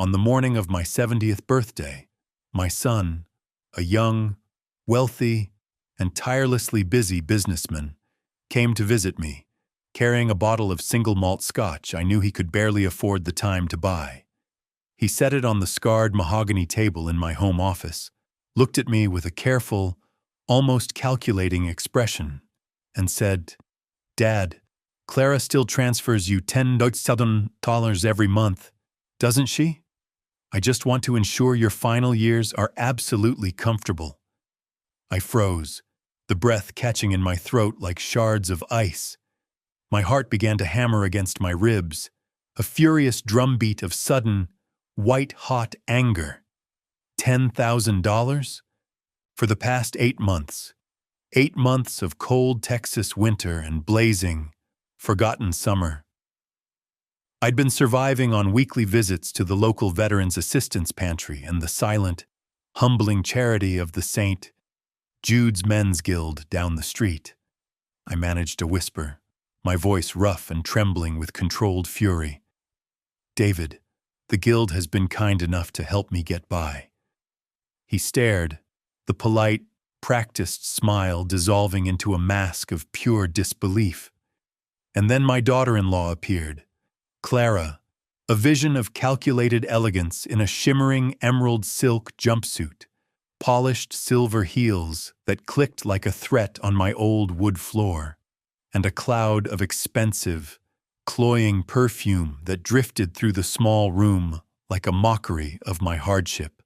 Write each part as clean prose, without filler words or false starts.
On the morning of my 70th birthday, my son, a young, wealthy, and tirelessly busy businessman, came to visit me, carrying a bottle of single malt scotch I knew he could barely afford the time to buy. He set it on the scarred mahogany table in my home office, looked at me with a careful, almost calculating expression, and said, "Dad, Clara still transfers you $10,000 every month, doesn't she? I just want to ensure your final years are absolutely comfortable." I froze, the breath catching in my throat like shards of ice. My heart began to hammer against my ribs, a furious drumbeat of sudden, white-hot anger. $10,000? For the past 8 months, 8 months of cold Texas winter and blazing, forgotten summer. I'd been surviving on weekly visits to the local Veterans Assistance Pantry and the silent, humbling charity of the St. Jude's Men's Guild down the street. I managed to whisper, my voice rough and trembling with controlled fury. "David, the Guild has been kind enough to help me get by." He stared, the polite, practiced smile dissolving into a mask of pure disbelief. And then my daughter-in-law appeared, Clara, a vision of calculated elegance in a shimmering emerald silk jumpsuit, polished silver heels that clicked like a threat on my old wood floor, and a cloud of expensive, cloying perfume that drifted through the small room like a mockery of my hardship.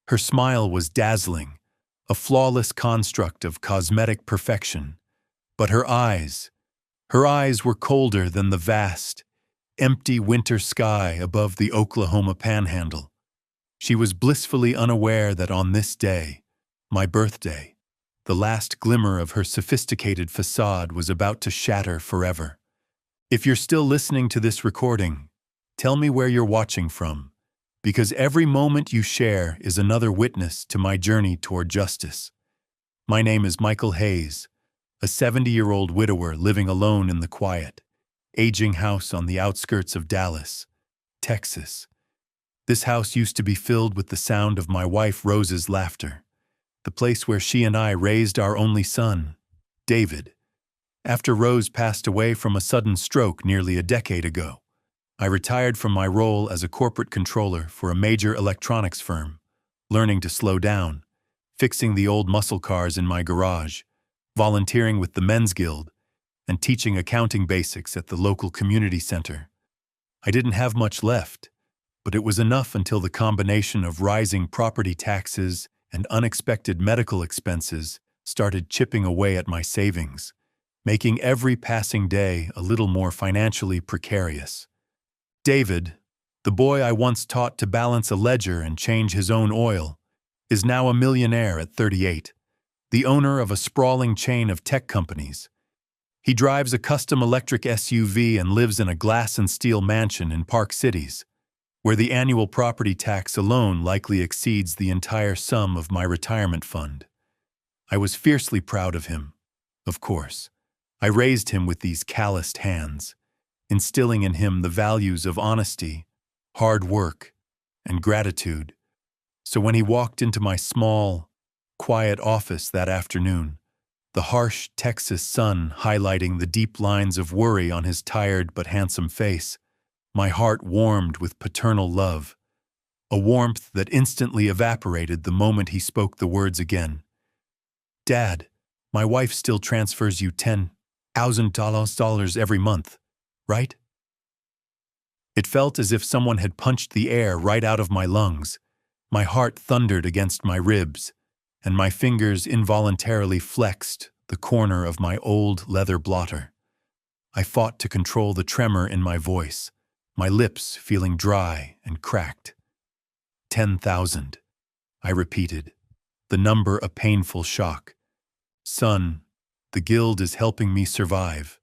Her smile was dazzling, a flawless construct of cosmetic perfection, but her eyes were colder than the vast, empty winter sky above the Oklahoma Panhandle. She was blissfully unaware that on this day, my birthday, the last glimmer of her sophisticated facade was about to shatter forever. If you're still listening to this recording, tell me where you're watching from, because every moment you share is another witness to my journey toward justice. My name is Michael Hayes, a 70-year-old widower living alone in the quiet, aging house on the outskirts of Dallas, Texas. This house used to be filled with the sound of my wife Rose's laughter, the place where she and I raised our only son, David. After Rose passed away from a sudden stroke nearly a decade ago, I retired from my role as a corporate controller for a major electronics firm, learning to slow down, fixing the old muscle cars in my garage, volunteering with the Men's Guild, and teaching accounting basics at the local community center. I didn't have much left, but it was enough until the combination of rising property taxes and unexpected medical expenses started chipping away at my savings, making every passing day a little more financially precarious. David, the boy I once taught to balance a ledger and change his own oil, is now a millionaire at 38, the owner of a sprawling chain of tech companies. He drives a custom electric SUV and lives in a glass and steel mansion in Park Cities, where the annual property tax alone likely exceeds the entire sum of my retirement fund. I was fiercely proud of him, of course. I raised him with these calloused hands, instilling in him the values of honesty, hard work, and gratitude. So when he walked into my small, quiet office that afternoon, the harsh Texas sun highlighting the deep lines of worry on his tired but handsome face, my heart warmed with paternal love, a warmth that instantly evaporated the moment he spoke the words again. "Dad, my wife still transfers you $10,000 every month, right?" It felt as if someone had punched the air right out of my lungs. My heart thundered against my ribs, and my fingers involuntarily flexed the corner of my old leather blotter. I fought to control the tremor in my voice, my lips feeling dry and cracked. 10,000, I repeated, the number a painful shock. "Son, the Guild is helping me survive."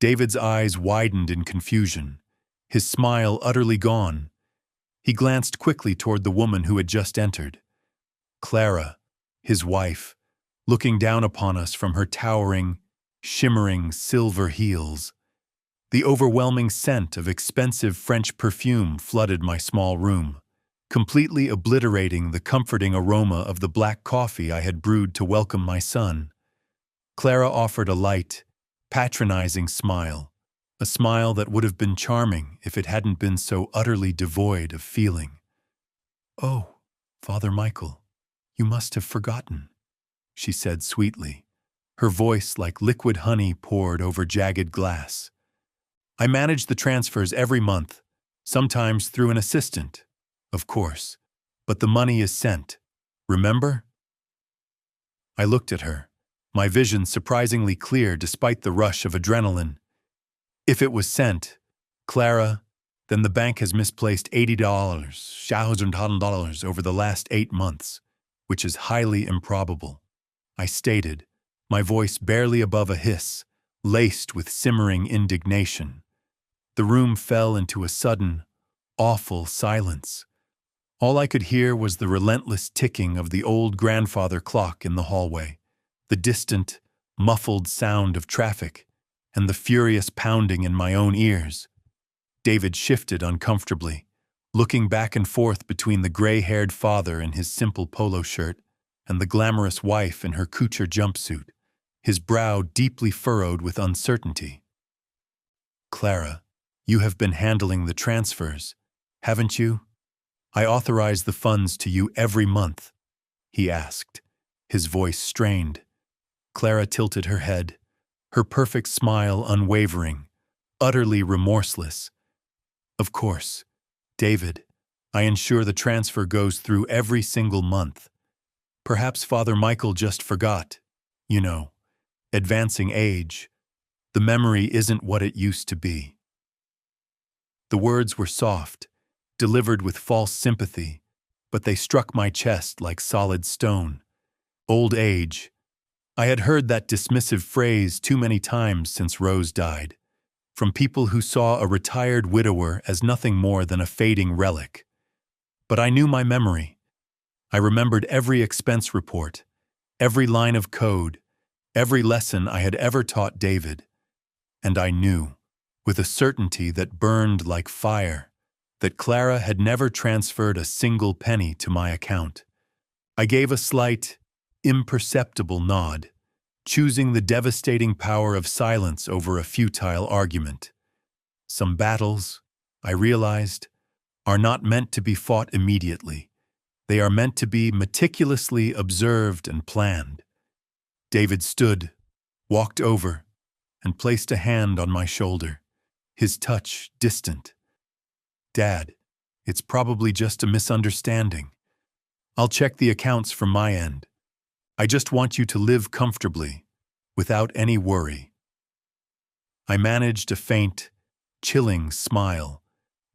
David's eyes widened in confusion, his smile utterly gone. He glanced quickly toward the woman who had just entered. Clara, his wife, looking down upon us from her towering, shimmering silver heels. The overwhelming scent of expensive French perfume flooded my small room, completely obliterating the comforting aroma of the black coffee I had brewed to welcome my son. Clara offered a light, patronizing smile, a smile that would have been charming if it hadn't been so utterly devoid of feeling. "Oh, Father Michael, you must have forgotten," she said sweetly, her voice like liquid honey poured over jagged glass. "I manage the transfers every month, sometimes through an assistant, of course, but the money is sent. Remember?" I looked at her, my vision surprisingly clear despite the rush of adrenaline. "If it was sent, Clara, then the bank has misplaced $80,000 over the last 8 months, which is highly improbable," I stated, my voice barely above a hiss, laced with simmering indignation. The room fell into a sudden, awful silence. All I could hear was the relentless ticking of the old grandfather clock in the hallway, the distant, muffled sound of traffic, and the furious pounding in my own ears. David shifted uncomfortably, looking back and forth between the gray-haired father in his simple polo shirt and the glamorous wife in her couture jumpsuit, his brow deeply furrowed with uncertainty. "Clara, you have been handling the transfers, haven't you? I authorize the funds to you every month," he asked, his voice strained. Clara tilted her head, her perfect smile unwavering, utterly remorseless. "Of course, David, I ensure the transfer goes through every single month. Perhaps Father Michael just forgot. You know, advancing age. The memory isn't what it used to be." The words were soft, delivered with false sympathy, but they struck my chest like solid stone. Old age. I had heard that dismissive phrase too many times since Rose died, from people who saw a retired widower as nothing more than a fading relic. But I knew my memory. I remembered every expense report, every line of code, every lesson I had ever taught David. And I knew, with a certainty that burned like fire, that Clara had never transferred a single penny to my account. I gave a slight, imperceptible nod, choosing the devastating power of silence over a futile argument. Some battles, I realized, are not meant to be fought immediately. They are meant to be meticulously observed and planned. David stood, walked over, and placed a hand on my shoulder, his touch distant. "Dad, it's probably just a misunderstanding. I'll check the accounts from my end. I just want you to live comfortably, without any worry." I managed a faint, chilling smile,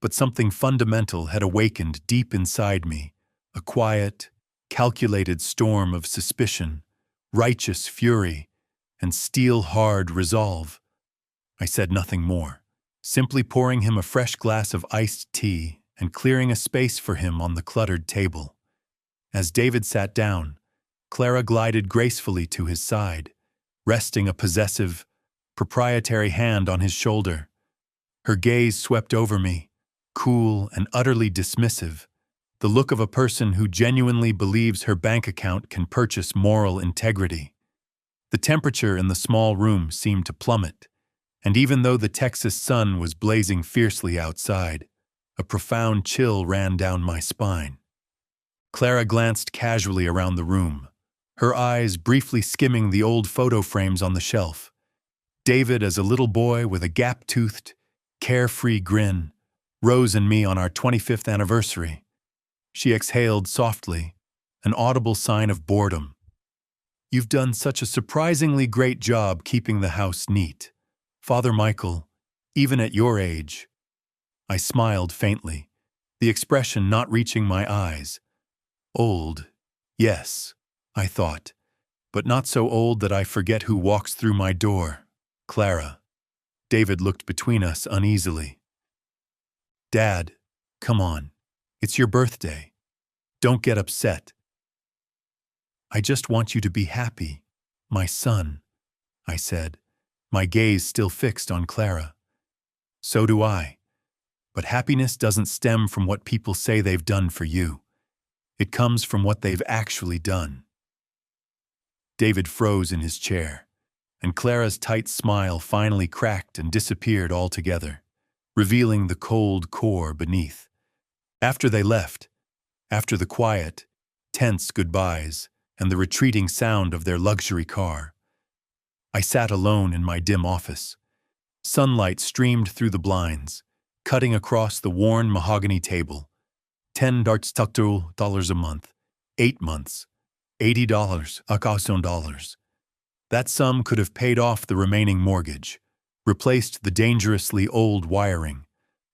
but something fundamental had awakened deep inside me, a quiet, calculated storm of suspicion, righteous fury, and steel-hard resolve. I said nothing more, simply pouring him a fresh glass of iced tea and clearing a space for him on the cluttered table. As David sat down, Clara glided gracefully to his side, resting a possessive, proprietary hand on his shoulder. Her gaze swept over me, cool and utterly dismissive, the look of a person who genuinely believes her bank account can purchase moral integrity. The temperature in the small room seemed to plummet, and even though the Texas sun was blazing fiercely outside, a profound chill ran down my spine. Clara glanced casually around the room, her eyes briefly skimming the old photo frames on the shelf. David as a little boy with a gap-toothed, carefree grin, Rose and me on our 25th anniversary. She exhaled softly, an audible sign of boredom. "You've done such a surprisingly great job keeping the house neat, Father Michael, even at your age." I smiled faintly, the expression not reaching my eyes. "Old, yes," I thought, "but not so old that I forget who walks through my door. Clara." David looked between us uneasily. "Dad, come on. It's your birthday. Don't get upset." "I just want you to be happy, my son," I said, my gaze still fixed on Clara. So do I. But happiness doesn't stem from what people say they've done for you. It comes from what they've actually done. David froze in his chair, and Clara's tight smile finally cracked and disappeared altogether, revealing the cold core beneath. After they left, after the quiet, tense goodbyes and the retreating sound of their luxury car, I sat alone in my dim office. Sunlight streamed through the blinds, cutting across the worn mahogany table. $10 a month, 8 months, $80. That sum could have paid off the remaining mortgage, replaced the dangerously old wiring,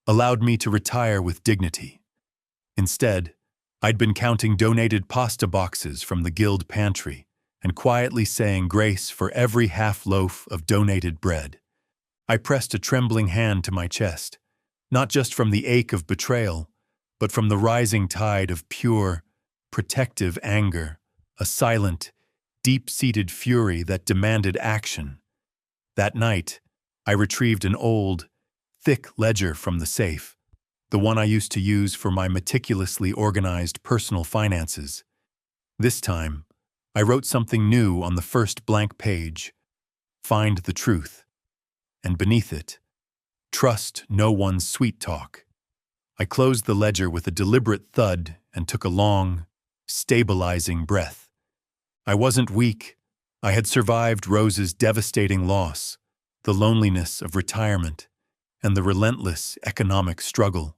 allowed me to retire with dignity. Instead, I'd been counting donated pasta boxes from the guild pantry and quietly saying grace for every half loaf of donated bread. I pressed a trembling hand to my chest, not just from the ache of betrayal, but from the rising tide of pure, protective anger, a silent, deep-seated fury that demanded action. That night, I retrieved an old, thick ledger from the safe, the one I used to use for my meticulously organized personal finances. This time, I wrote something new on the first blank page: find the truth. And beneath it, trust no one's sweet talk. I closed the ledger with a deliberate thud and took a long, stabilizing breath. I wasn't weak. I had survived Rose's devastating loss, the loneliness of retirement, and the relentless economic struggle.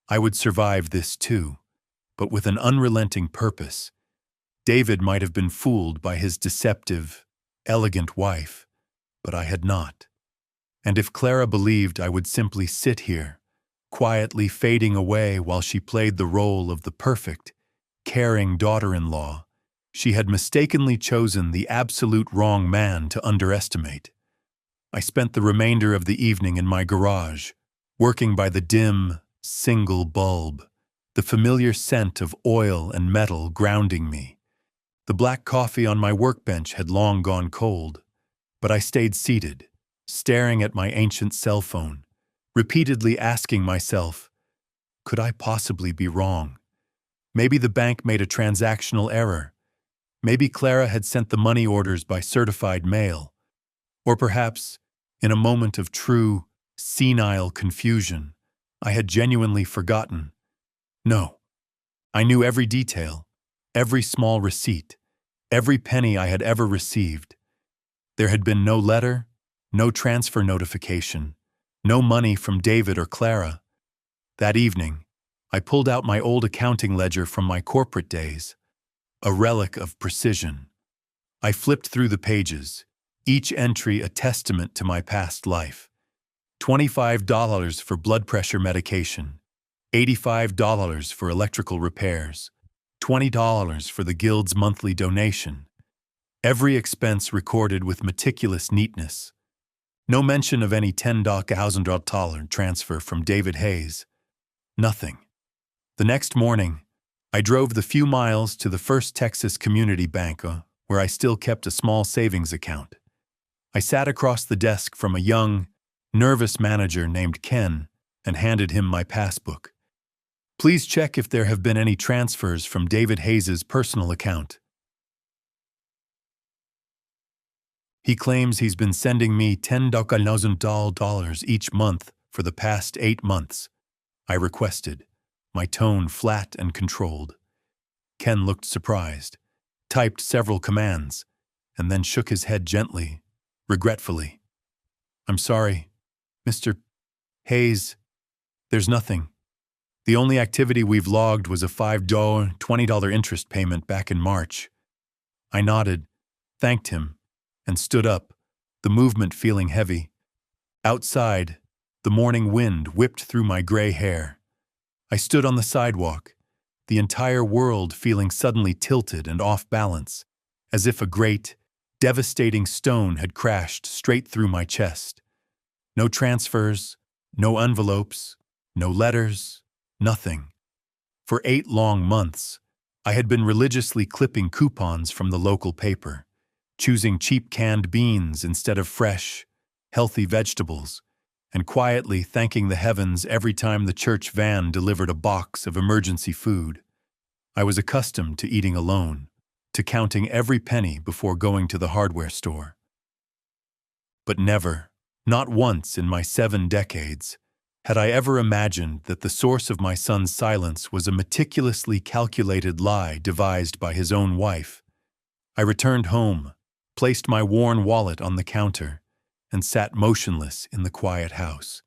I would survive this too, but with an unrelenting purpose. David might have been fooled by his deceptive, elegant wife, but I had not. And if Clara believed I would simply sit here, quietly fading away while she played the role of the perfect, caring daughter-in-law, she had mistakenly chosen the absolute wrong man to underestimate. I spent the remainder of the evening in my garage, working by the dim, single bulb, the familiar scent of oil and metal grounding me. The black coffee on my workbench had long gone cold, but I stayed seated, staring at my ancient cell phone, repeatedly asking myself, could I possibly be wrong? Maybe the bank made a transactional error. Maybe Clara had sent the money orders by certified mail. Or perhaps, in a moment of true, senile confusion, I had genuinely forgotten. No. I knew every detail, every small receipt, every penny I had ever received. There had been no letter, no transfer notification, no money from David or Clara. That evening, I pulled out my old accounting ledger from my corporate days, a relic of precision. I flipped through the pages, each entry a testament to my past life. $25 for blood pressure medication, $85 for electrical repairs, $20 for the guild's monthly donation. Every expense recorded with meticulous neatness. No mention of any $10,000 transfer from David Hayes. Nothing. The next morning, I drove the few miles to the First Texas Community Bank, where I still kept a small savings account. I sat across the desk from a young, nervous manager named Ken and handed him my passbook. Please check if there have been any transfers from David Hayes's personal account. He claims he's been sending me $10,000 each month for the past 8 months, I requested, my tone flat and controlled. Ken looked surprised, typed several commands, and then shook his head gently, regretfully. I'm sorry, Mr. Hayes, there's nothing. The only activity we've logged was a $5, $20 interest payment back in March. I nodded, thanked him, and stood up, the movement feeling heavy. Outside, the morning wind whipped through my gray hair. I stood on the sidewalk, the entire world feeling suddenly tilted and off balance, as if a great, devastating stone had crashed straight through my chest. No transfers, no envelopes, no letters, nothing. For 8 long months, I had been religiously clipping coupons from the local paper, choosing cheap canned beans instead of fresh, healthy vegetables, and quietly thanking the heavens every time the church van delivered a box of emergency food. I was accustomed to eating alone, to counting every penny before going to the hardware store. But never, not once in my 7 decades, had I ever imagined that the source of my son's silence was a meticulously calculated lie devised by his own wife. I returned home, placed my worn wallet on the counter, and sat motionless in the quiet house.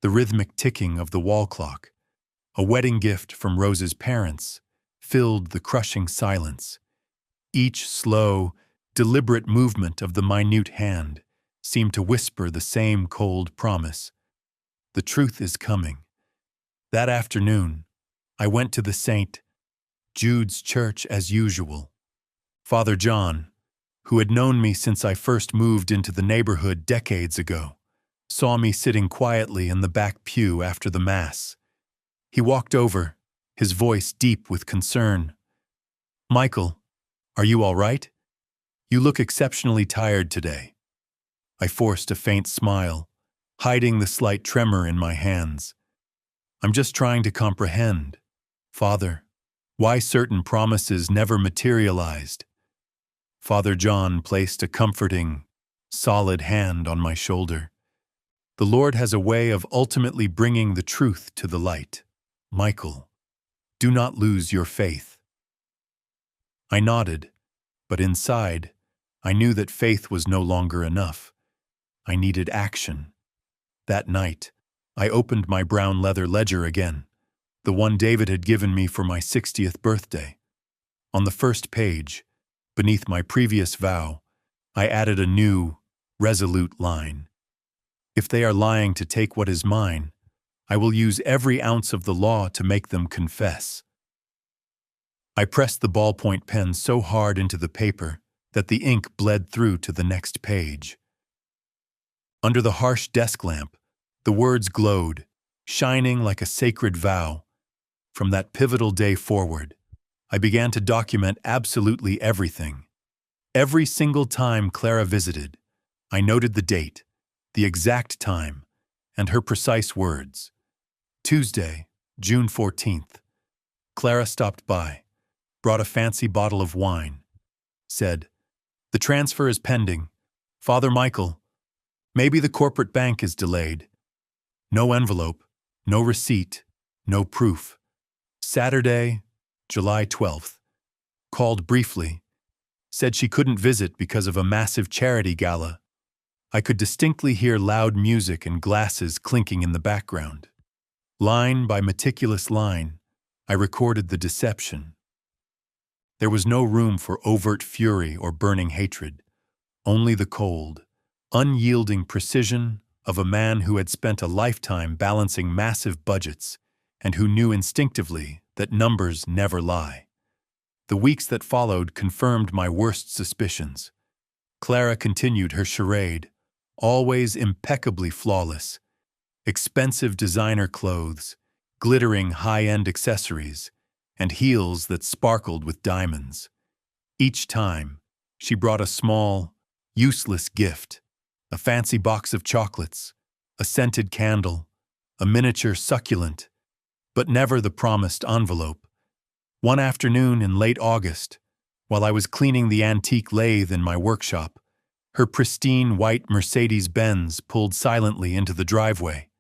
The rhythmic ticking of the wall clock, a wedding gift from Rose's parents, filled the crushing silence. Each slow, deliberate movement of the minute hand seemed to whisper the same cold promise. The truth is coming. That afternoon, I went to the St. Jude's Church as usual. Father John, who had known me since I first moved into the neighborhood decades ago, saw me sitting quietly in the back pew after the Mass. He walked over, his voice deep with concern. "Michael, are you all right? You look exceptionally tired today." I forced a faint smile, hiding the slight tremor in my hands. "I'm just trying to comprehend, Father, why certain promises never materialized." Father John placed a comforting, solid hand on my shoulder. "The Lord has a way of ultimately bringing the truth to the light. Michael, do not lose your faith." I nodded, but inside, I knew that faith was no longer enough. I needed action. That night, I opened my brown leather ledger again, the one David had given me for my 60th birthday. On the first page, beneath my previous vow, I added a new, resolute line. "If they are lying to take what is mine, I will use every ounce of the law to make them confess." I pressed the ballpoint pen so hard into the paper that the ink bled through to the next page. Under the harsh desk lamp, the words glowed, shining like a sacred vow. From that pivotal day forward, I began to document absolutely everything. Every single time Clara visited, I noted the date, the exact time, and her precise words. Tuesday, June 14th. Clara stopped by, brought a fancy bottle of wine, said, "The transfer is pending. Father Michael, maybe the corporate bank is delayed." No envelope, no receipt, no proof. Saturday, July 12th. Called briefly. Said she couldn't visit because of a massive charity gala. I could distinctly hear loud music and glasses clinking in the background. Line by meticulous line, I recorded the deception. There was no room for overt fury or burning hatred, only the cold, unyielding precision of a man who had spent a lifetime balancing massive budgets and who knew instinctively that numbers never lie. The weeks that followed confirmed my worst suspicions. Clara continued her charade, always impeccably flawless. Expensive designer clothes, glittering high-end accessories, and heels that sparkled with diamonds. Each time, she brought a small, useless gift, a fancy box of chocolates, a scented candle, a miniature succulent, but never the promised envelope. One afternoon in late August, while I was cleaning the antique lathe in my workshop, her pristine white Mercedes-Benz pulled silently into the driveway.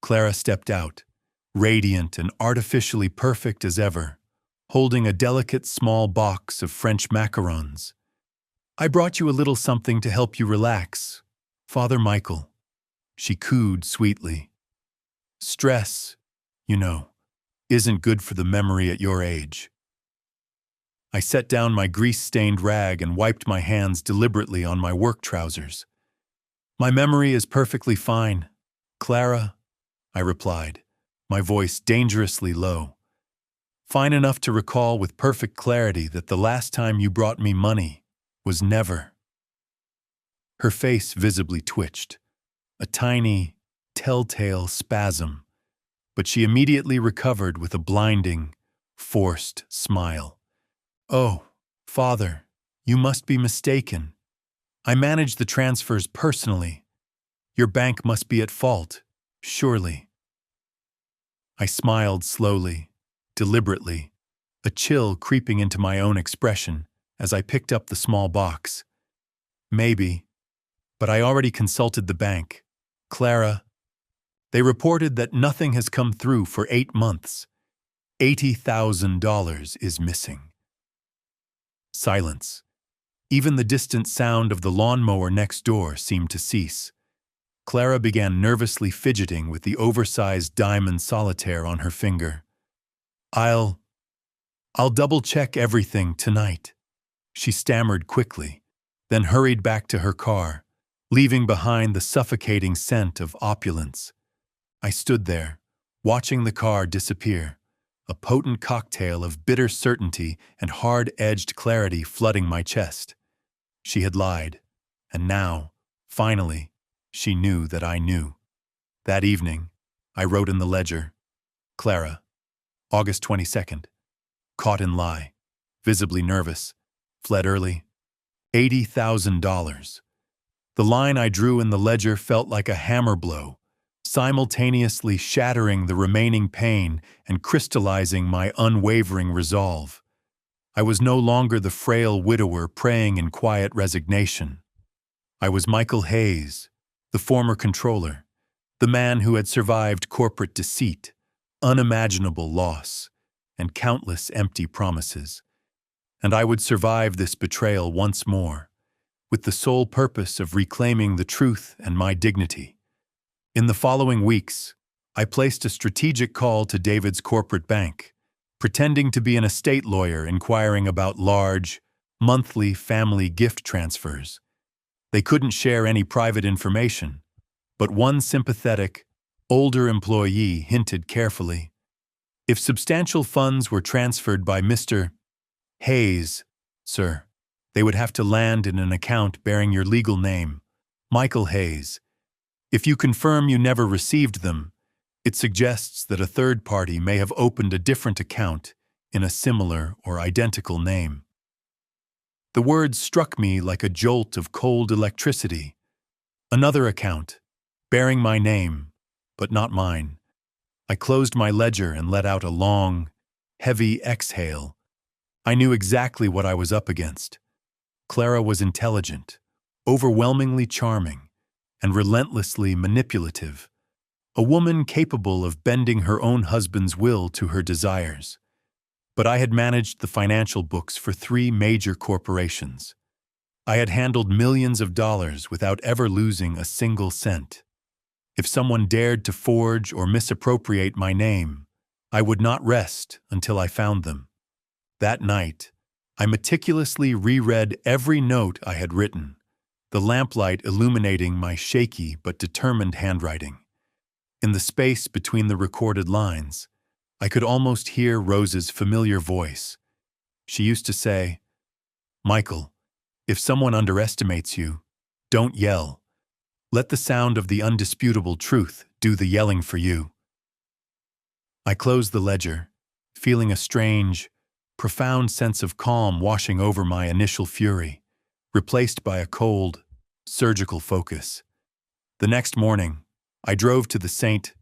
Clara stepped out, radiant and artificially perfect as ever, holding a delicate small box of French macarons. "I brought you a little something to help you relax, Father Michael," she cooed sweetly. "Stress, you know, isn't good for the memory at your age." I set down my grease-stained rag and wiped my hands deliberately on my work trousers. "My memory is perfectly fine, Clara," I replied, my voice dangerously low. "Fine enough to recall with perfect clarity that the last time you brought me money was never." Her face visibly twitched, a tiny, telltale spasm, but she immediately recovered with a blinding, forced smile. "Oh, Father, you must be mistaken. I manage the transfers personally. Your bank must be at fault, surely. I smiled slowly, deliberately, a chill creeping into my own expression as I picked up the small box. Maybe, but I already consulted the bank. Clara, they reported that nothing has come through for 8 months. $80,000 is missing. Silence. Even the distant sound of the lawnmower next door seemed to cease. Clara began nervously fidgeting with the oversized diamond solitaire on her finger. I'll double-check everything tonight, she stammered quickly, then hurried back to her car, leaving behind the suffocating scent of opulence. I stood there, watching the car disappear, a potent cocktail of bitter certainty and hard-edged clarity flooding my chest. She had lied, and now, finally, she knew that I knew. That evening, I wrote in the ledger, Clara, August 22nd, caught in lie, visibly nervous, fled early, $80,000. The line I drew in the ledger felt like a hammer blow, simultaneously shattering the remaining pain and crystallizing my unwavering resolve. I was no longer the frail widower praying in quiet resignation. I was Michael Hayes, the former controller, the man who had survived corporate deceit, unimaginable loss, and countless empty promises. And I would survive this betrayal once more, with the sole purpose of reclaiming the truth and my dignity. In the following weeks, I placed a strategic call to David's corporate bank, pretending to be an estate lawyer inquiring about large, monthly family gift transfers. They couldn't share any private information, but one sympathetic, older employee hinted carefully. If substantial funds were transferred by Mr. Hayes, sir, they would have to land in an account bearing your legal name, Michael Hayes. If you confirm you never received them, it suggests that a third party may have opened a different account in a similar or identical name. The words struck me like a jolt of cold electricity. Another account, bearing my name, but not mine. I closed my ledger and let out a long, heavy exhale. I knew exactly what I was up against. Clara was intelligent, overwhelmingly charming, and relentlessly manipulative. A woman capable of bending her own husband's will to her desires. But I had managed the financial books for 3 major corporations. I had handled millions of dollars without ever losing a single cent. If someone dared to forge or misappropriate my name, I would not rest until I found them. That night, I meticulously reread every note I had written, the lamplight illuminating my shaky but determined handwriting. In the space between the recorded lines, I could almost hear Rose's familiar voice. She used to say, "Michael, if someone underestimates you, don't yell. Let the sound of the undisputable truth do the yelling for you." I closed the ledger, feeling a strange, profound sense of calm washing over my initial fury, replaced by a cold, surgical focus. The next morning, I drove to the St.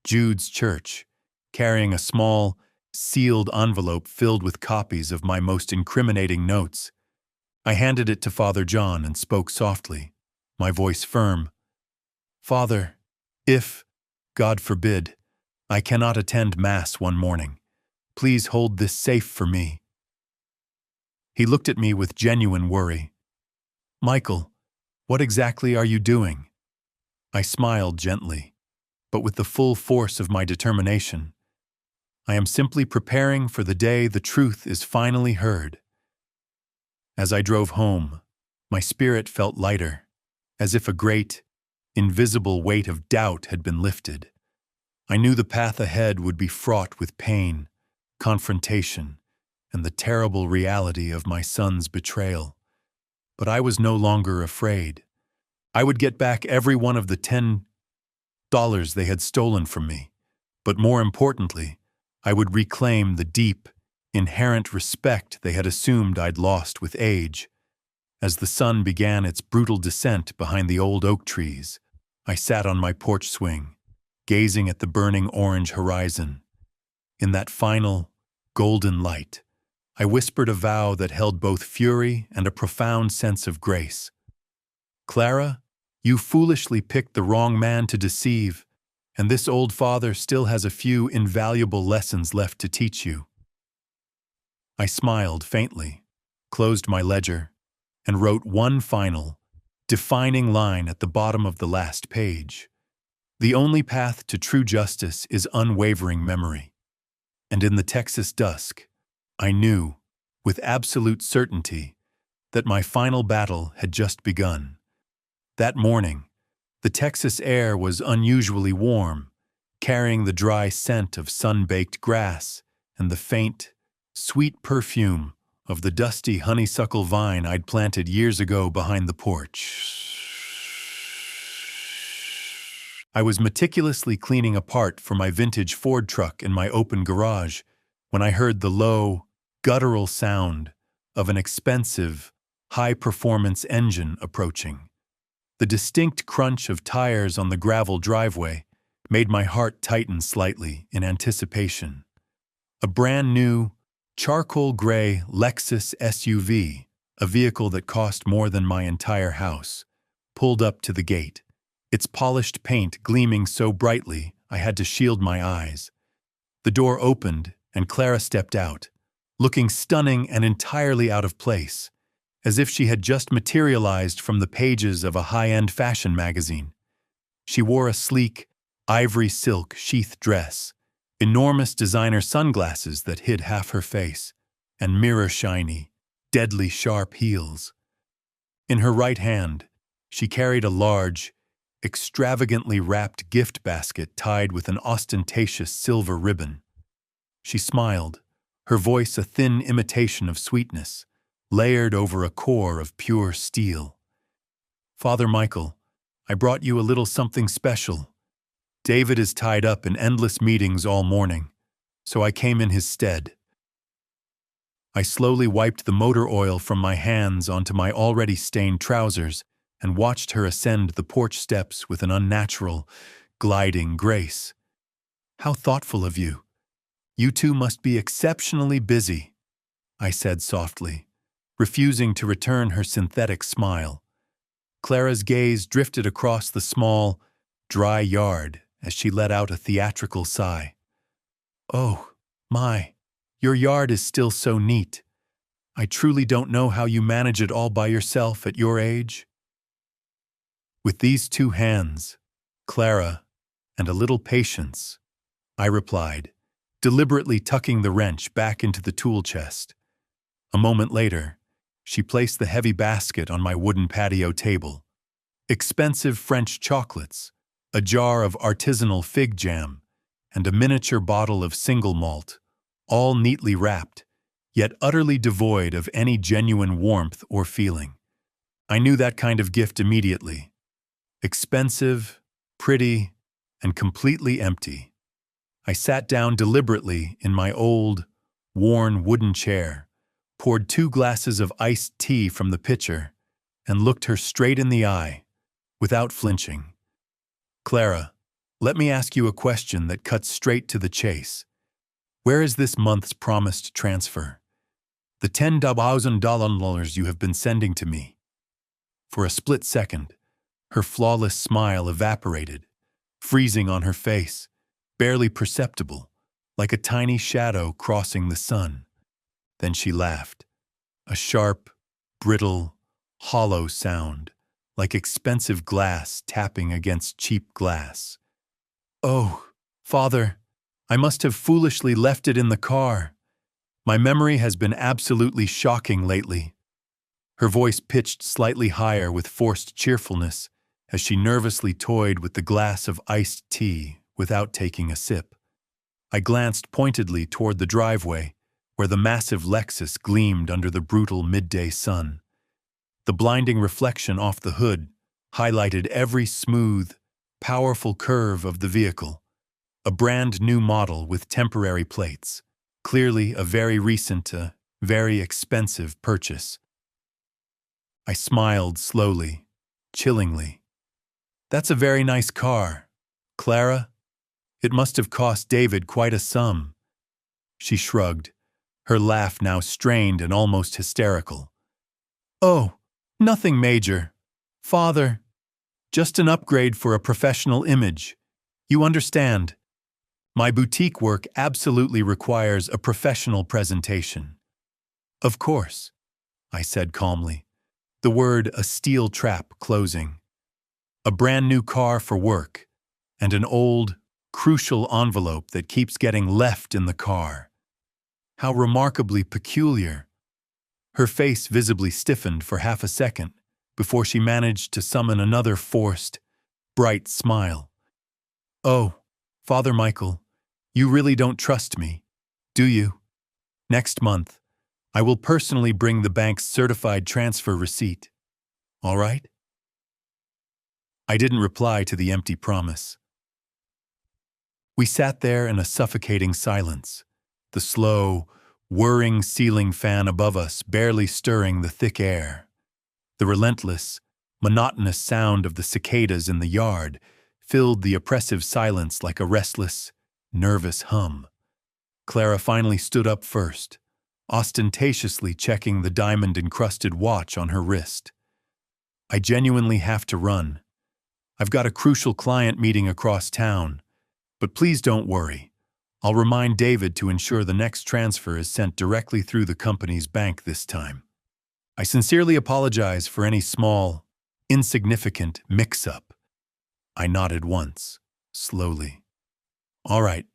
Jude's Church, carrying a small, sealed envelope filled with copies of my most incriminating notes. I handed it to Father John and spoke softly, my voice firm. "Father, if, God forbid, I cannot attend Mass one morning, please hold this safe for me." He looked at me with genuine worry. "Michael, what exactly are you doing?" I smiled gently, but with the full force of my determination. "I am simply preparing for the day the truth is finally heard." As I drove home, my spirit felt lighter, as if a great, invisible weight of doubt had been lifted. I knew the path ahead would be fraught with pain, confrontation, and the terrible reality of my son's betrayal. But I was no longer afraid. I would get back every one of the $10 they had stolen from me, but more importantly, I would reclaim the deep, inherent respect they had assumed I'd lost with age. As the sun began its brutal descent behind the old oak trees, I sat on my porch swing, gazing at the burning orange horizon. In that final, golden light, I whispered a vow that held both fury and a profound sense of grace. Clara, you foolishly picked the wrong man to deceive, and this old father still has a few invaluable lessons left to teach you. I smiled faintly, closed my ledger, and wrote one final, defining line at the bottom of the last page. The only path to true justice is unwavering memory. And in the Texas dusk, I knew, with absolute certainty, that my final battle had just begun. That morning, the Texas air was unusually warm, carrying the dry scent of sun-baked grass and the faint, sweet perfume of the dusty honeysuckle vine I'd planted years ago behind the porch. I was meticulously cleaning a part for my vintage Ford truck in my open garage when I heard the low, guttural sound of an expensive, high-performance engine approaching. The distinct crunch of tires on the gravel driveway made my heart tighten slightly in anticipation. A brand-new, charcoal-gray Lexus SUV, a vehicle that cost more than my entire house, pulled up to the gate, its polished paint gleaming so brightly I had to shield my eyes. The door opened and Clara stepped out, looking stunning and entirely out of place, as if she had just materialized from the pages of a high-end fashion magazine. She wore a sleek, ivory silk sheath dress, enormous designer sunglasses that hid half her face, and mirror-shiny, deadly sharp heels. In her right hand, she carried a large, extravagantly wrapped gift basket tied with an ostentatious silver ribbon. She smiled, her voice a thin imitation of sweetness, layered over a core of pure steel. "Father Michael, I brought you a little something special. David is tied up in endless meetings all morning, so I came in his stead." I slowly wiped the motor oil from my hands onto my already stained trousers and watched her ascend the porch steps with an unnatural, gliding grace. "How thoughtful of you. You two must be exceptionally busy," I said softly, refusing to return her synthetic smile. Clara's gaze drifted across the small, dry yard as she let out a theatrical sigh. "Oh, my, your yard is still so neat. I truly don't know how you manage it all by yourself at your age." "With these two hands, Clara, and a little patience," I replied, deliberately tucking the wrench back into the tool chest. A moment later, she placed the heavy basket on my wooden patio table. Expensive French chocolates, a jar of artisanal fig jam, and a miniature bottle of single malt, all neatly wrapped, yet utterly devoid of any genuine warmth or feeling. I knew that kind of gift immediately. Expensive, pretty, and completely empty. I sat down deliberately in my old, worn wooden chair, poured 2 glasses of iced tea from the pitcher, and looked her straight in the eye, without flinching. "Clara, let me ask you a question that cuts straight to the chase. Where is this month's promised transfer? The $10,000 you have been sending to me?" For a split second, her flawless smile evaporated, freezing on her face, barely perceptible, like a tiny shadow crossing the sun. Then she laughed, a sharp, brittle, hollow sound, like expensive glass tapping against cheap glass. "Oh, Father, I must have foolishly left it in the car. My memory has been absolutely shocking lately." Her voice pitched slightly higher with forced cheerfulness as she nervously toyed with the glass of iced tea without taking a sip. I glanced pointedly toward the driveway, where the massive Lexus gleamed under the brutal midday sun. The blinding reflection off the hood highlighted every smooth, powerful curve of the vehicle, a brand new model with temporary plates, clearly a very recent, very expensive purchase. I smiled slowly, chillingly. That's a very nice car. Clara, it must have cost David quite a sum. She shrugged, her laugh now strained and almost hysterical. Oh, nothing major. Father, just an upgrade for a professional image. You understand. My boutique work absolutely requires a professional presentation. Of course, I said calmly, the word a steel trap closing. A brand new car for work, and an old, crucial envelope that keeps getting left in the car. How remarkably peculiar. Her face visibly stiffened for half a second before she managed to summon another forced, bright smile. Oh, Father Michael, you really don't trust me, do you? Next month, I will personally bring the bank's certified transfer receipt. All right? I didn't reply to the empty promise. We sat there in a suffocating silence, the slow, whirring ceiling fan above us barely stirring the thick air. The relentless, monotonous sound of the cicadas in the yard filled the oppressive silence like a restless, nervous hum. Clara finally stood up first, ostentatiously checking the diamond-encrusted watch on her wrist. I genuinely have to run. I've got a crucial client meeting across town, but please don't worry. I'll remind David to ensure the next transfer is sent directly through the company's bank this time. I sincerely apologize for any small, insignificant mix-up. I nodded once, slowly. All right,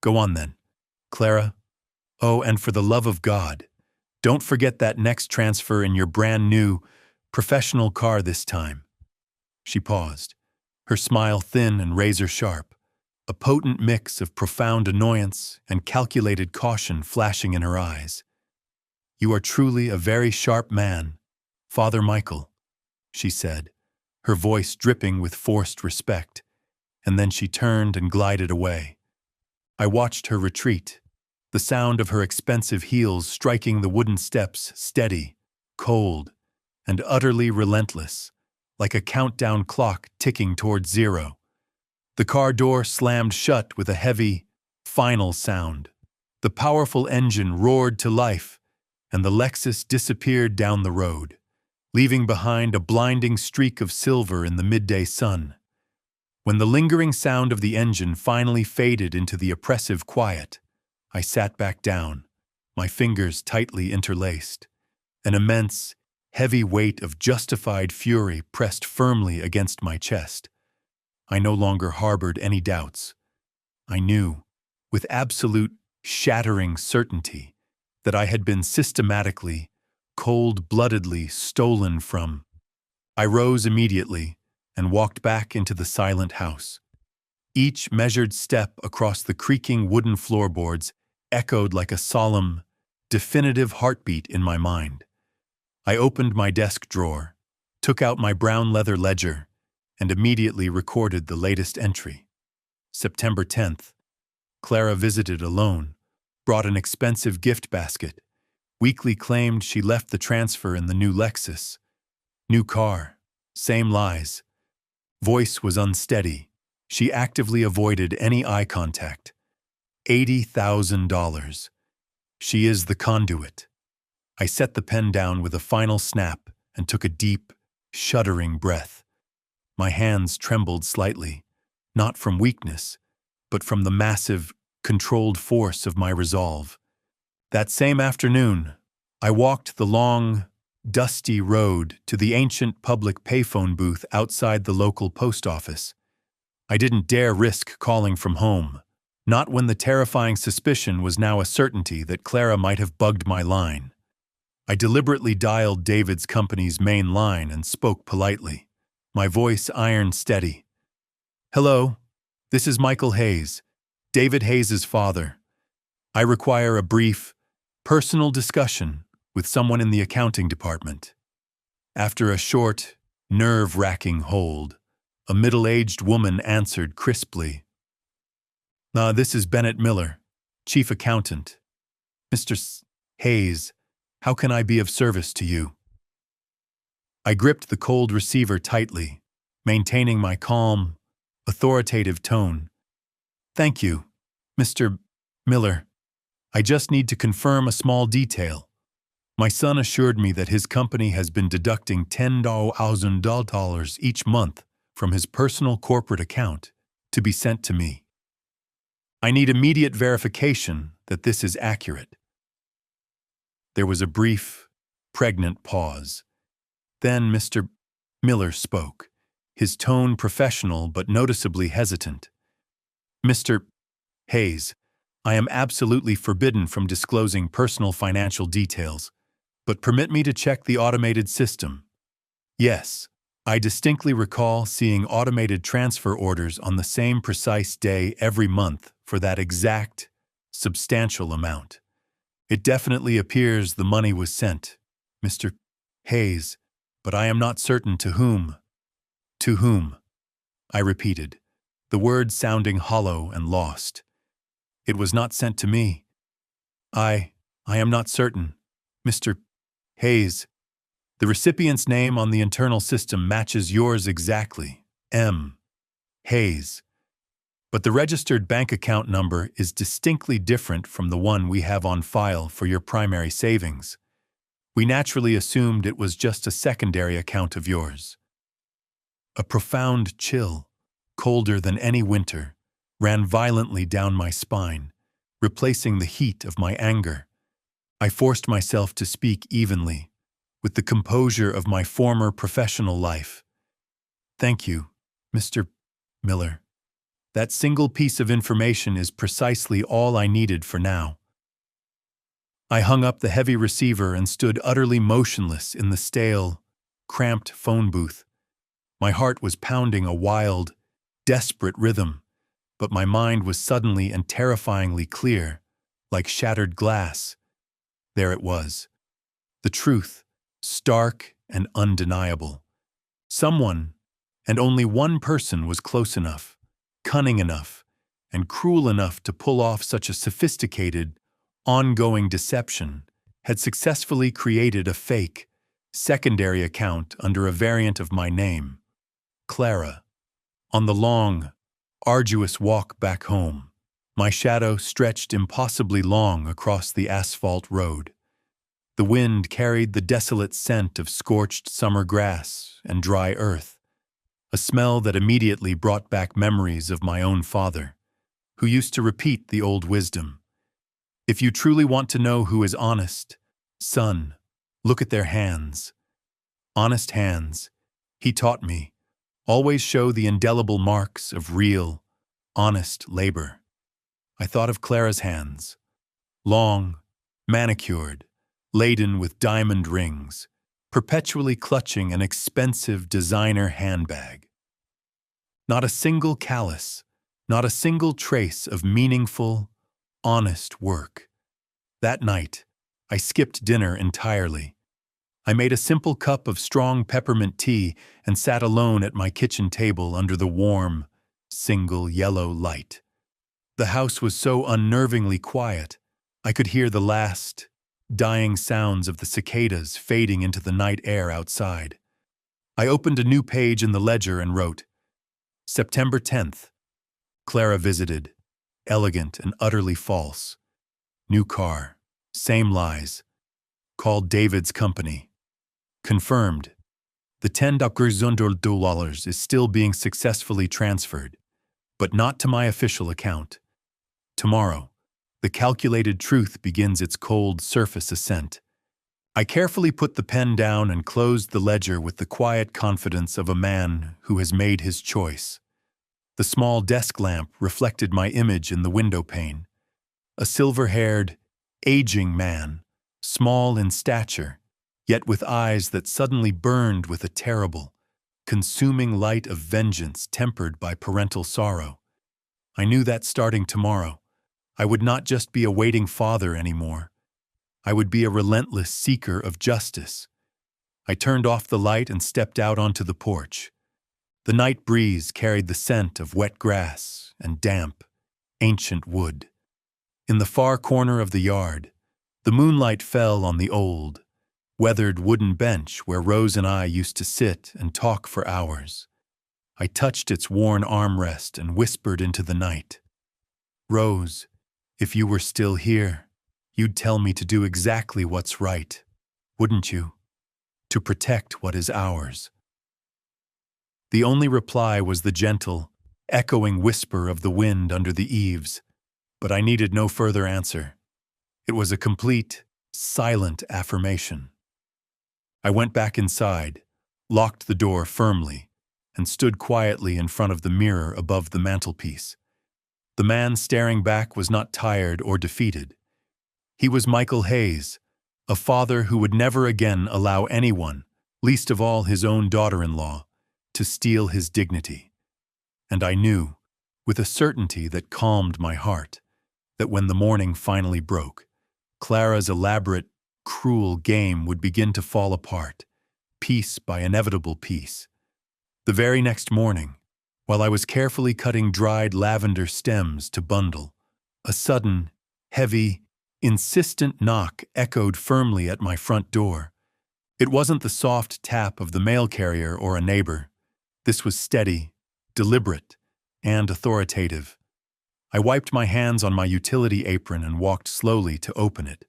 go on then, Clara. Oh, and for the love of God, don't forget that next transfer in your brand new, professional car this time. She paused, her smile thin and razor-sharp, a potent mix of profound annoyance and calculated caution flashing in her eyes. You are truly a very sharp man, Father Michael, she said, her voice dripping with forced respect, and then she turned and glided away. I watched her retreat, the sound of her expensive heels striking the wooden steps steady, cold, and utterly relentless, like a countdown clock ticking toward zero. The car door slammed shut with a heavy, final sound. The powerful engine roared to life, and the Lexus disappeared down the road, leaving behind a blinding streak of silver in the midday sun. When the lingering sound of the engine finally faded into the oppressive quiet, I sat back down, my fingers tightly interlaced. An immense, heavy weight of justified fury pressed firmly against my chest. I no longer harbored any doubts. I knew, with absolute, shattering certainty, that I had been systematically, cold-bloodedly stolen from. I rose immediately and walked back into the silent house. Each measured step across the creaking wooden floorboards echoed like a solemn, definitive heartbeat in my mind. I opened my desk drawer, took out my brown leather ledger, and immediately recorded the latest entry. September 10th. Clara visited alone, brought an expensive gift basket, weakly claimed she left the transfer in the new Lexus. New car, same lies. Voice was unsteady. She actively avoided any eye contact. $80,000. She is the conduit. I set the pen down with a final snap and took a deep, shuddering breath. My hands trembled slightly, not from weakness, but from the massive, controlled force of my resolve. That same afternoon, I walked the long, dusty road to the ancient public payphone booth outside the local post office. I didn't dare risk calling from home, not when the terrifying suspicion was now a certainty that Clara might have bugged my line. I deliberately dialed David's company's main line and spoke politely, my voice iron steady. Hello, this is Michael Hayes, David Hayes' father. I require a brief, personal discussion with someone in the accounting department. After a short, nerve-wracking hold, a middle-aged woman answered crisply. This is Bennett Miller, chief accountant. Mr. Hayes, how can I be of service to you? I gripped the cold receiver tightly, maintaining my calm, authoritative tone. "Thank you, Mr. Miller. I just need to confirm a small detail. My son assured me that his company has been deducting $10,000 each month from his personal corporate account to be sent to me. I need immediate verification that this is accurate." There was a brief, pregnant pause. Then Mr. Miller spoke, his tone professional but noticeably hesitant. "Mr. Hayes, I am absolutely forbidden from disclosing personal financial details, but permit me to check the automated system. Yes, I distinctly recall seeing automated transfer orders on the same precise day every month for that exact, substantial amount. It definitely appears the money was sent, Mr. Hayes, but I am not certain to whom." "To whom?" I repeated, the words sounding hollow and lost. "It was not sent to me. I am not certain, Mr. Hayes. The recipient's name on the internal system matches yours exactly, M. Hayes. But the registered bank account number is distinctly different from the one we have on file for your primary savings. We naturally assumed it was just a secondary account of yours." A profound chill, colder than any winter, ran violently down my spine, replacing the heat of my anger. I forced myself to speak evenly, with the composure of my former professional life. "Thank you, Mr. Miller. That single piece of information is precisely all I needed for now." I hung up the heavy receiver and stood utterly motionless in the stale, cramped phone booth. My heart was pounding a wild, desperate rhythm, but my mind was suddenly and terrifyingly clear, like shattered glass. There it was. The truth, stark and undeniable. Someone, and only one person, was close enough, cunning enough, and cruel enough to pull off such a sophisticated, ongoing deception, had successfully created a fake, secondary account under a variant of my name, Clara. On the long, arduous walk back home, my shadow stretched impossibly long across the asphalt road. The wind carried the desolate scent of scorched summer grass and dry earth, a smell that immediately brought back memories of my own father, who used to repeat the old wisdom: "If you truly want to know who is honest, son, look at their hands." Honest hands, he taught me, always show the indelible marks of real, honest labor. I thought of Clara's hands, long, manicured, laden with diamond rings, perpetually clutching an expensive designer handbag. Not a single callus, not a single trace of meaningful, honest work. That night, I skipped dinner entirely. I made a simple cup of strong peppermint tea and sat alone at my kitchen table under the warm, single yellow light. The house was so unnervingly quiet, I could hear the last, dying sounds of the cicadas fading into the night air outside. I opened a new page in the ledger and wrote, September 10th. Clara visited, elegant and utterly false. New car, same lies. Called David's company. Confirmed. The $10,000 is still being successfully transferred, but not to my official account. Tomorrow, the calculated truth begins its cold surface ascent. I carefully put the pen down and closed the ledger with the quiet confidence of a man who has made his choice. The small desk lamp reflected my image in the window pane. A silver-haired, aging man, small in stature, yet with eyes that suddenly burned with a terrible, consuming light of vengeance tempered by parental sorrow. I knew that starting tomorrow, I would not just be a waiting father anymore. I would be a relentless seeker of justice. I turned off the light and stepped out onto the porch. The night breeze carried the scent of wet grass and damp, ancient wood. In the far corner of the yard, the moonlight fell on the old, weathered wooden bench where Rose and I used to sit and talk for hours. I touched its worn armrest and whispered into the night. Rose, if you were still here, you'd tell me to do exactly what's right, wouldn't you? To protect what is ours. The only reply was the gentle, echoing whisper of the wind under the eaves, but I needed no further answer. It was a complete, silent affirmation. I went back inside, locked the door firmly, and stood quietly in front of the mirror above the mantelpiece. The man staring back was not tired or defeated. He was Michael Hayes, a father who would never again allow anyone, least of all his own daughter-in-law, to steal his dignity. And I knew, with a certainty that calmed my heart, that when the morning finally broke, Clara's elaborate, cruel game would begin to fall apart, piece by inevitable piece. The very next morning, while I was carefully cutting dried lavender stems to bundle, a sudden, heavy, insistent knock echoed firmly at my front door. It wasn't the soft tap of the mail carrier or a neighbor. This was steady, deliberate, and authoritative. I wiped my hands on my utility apron and walked slowly to open it.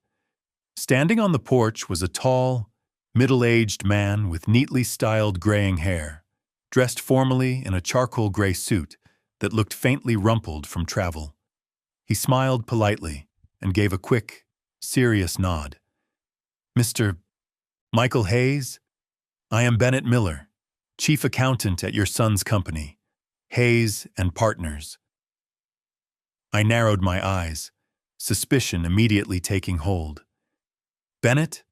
Standing on the porch was a tall, middle-aged man with neatly styled graying hair, dressed formally in a charcoal gray suit that looked faintly rumpled from travel. He smiled politely and gave a quick, serious nod. "Mr. Michael Hayes? I am Bennett Miller, chief accountant at your son's company, Hayes and Partners." I narrowed my eyes, suspicion immediately taking hold. "Bennett?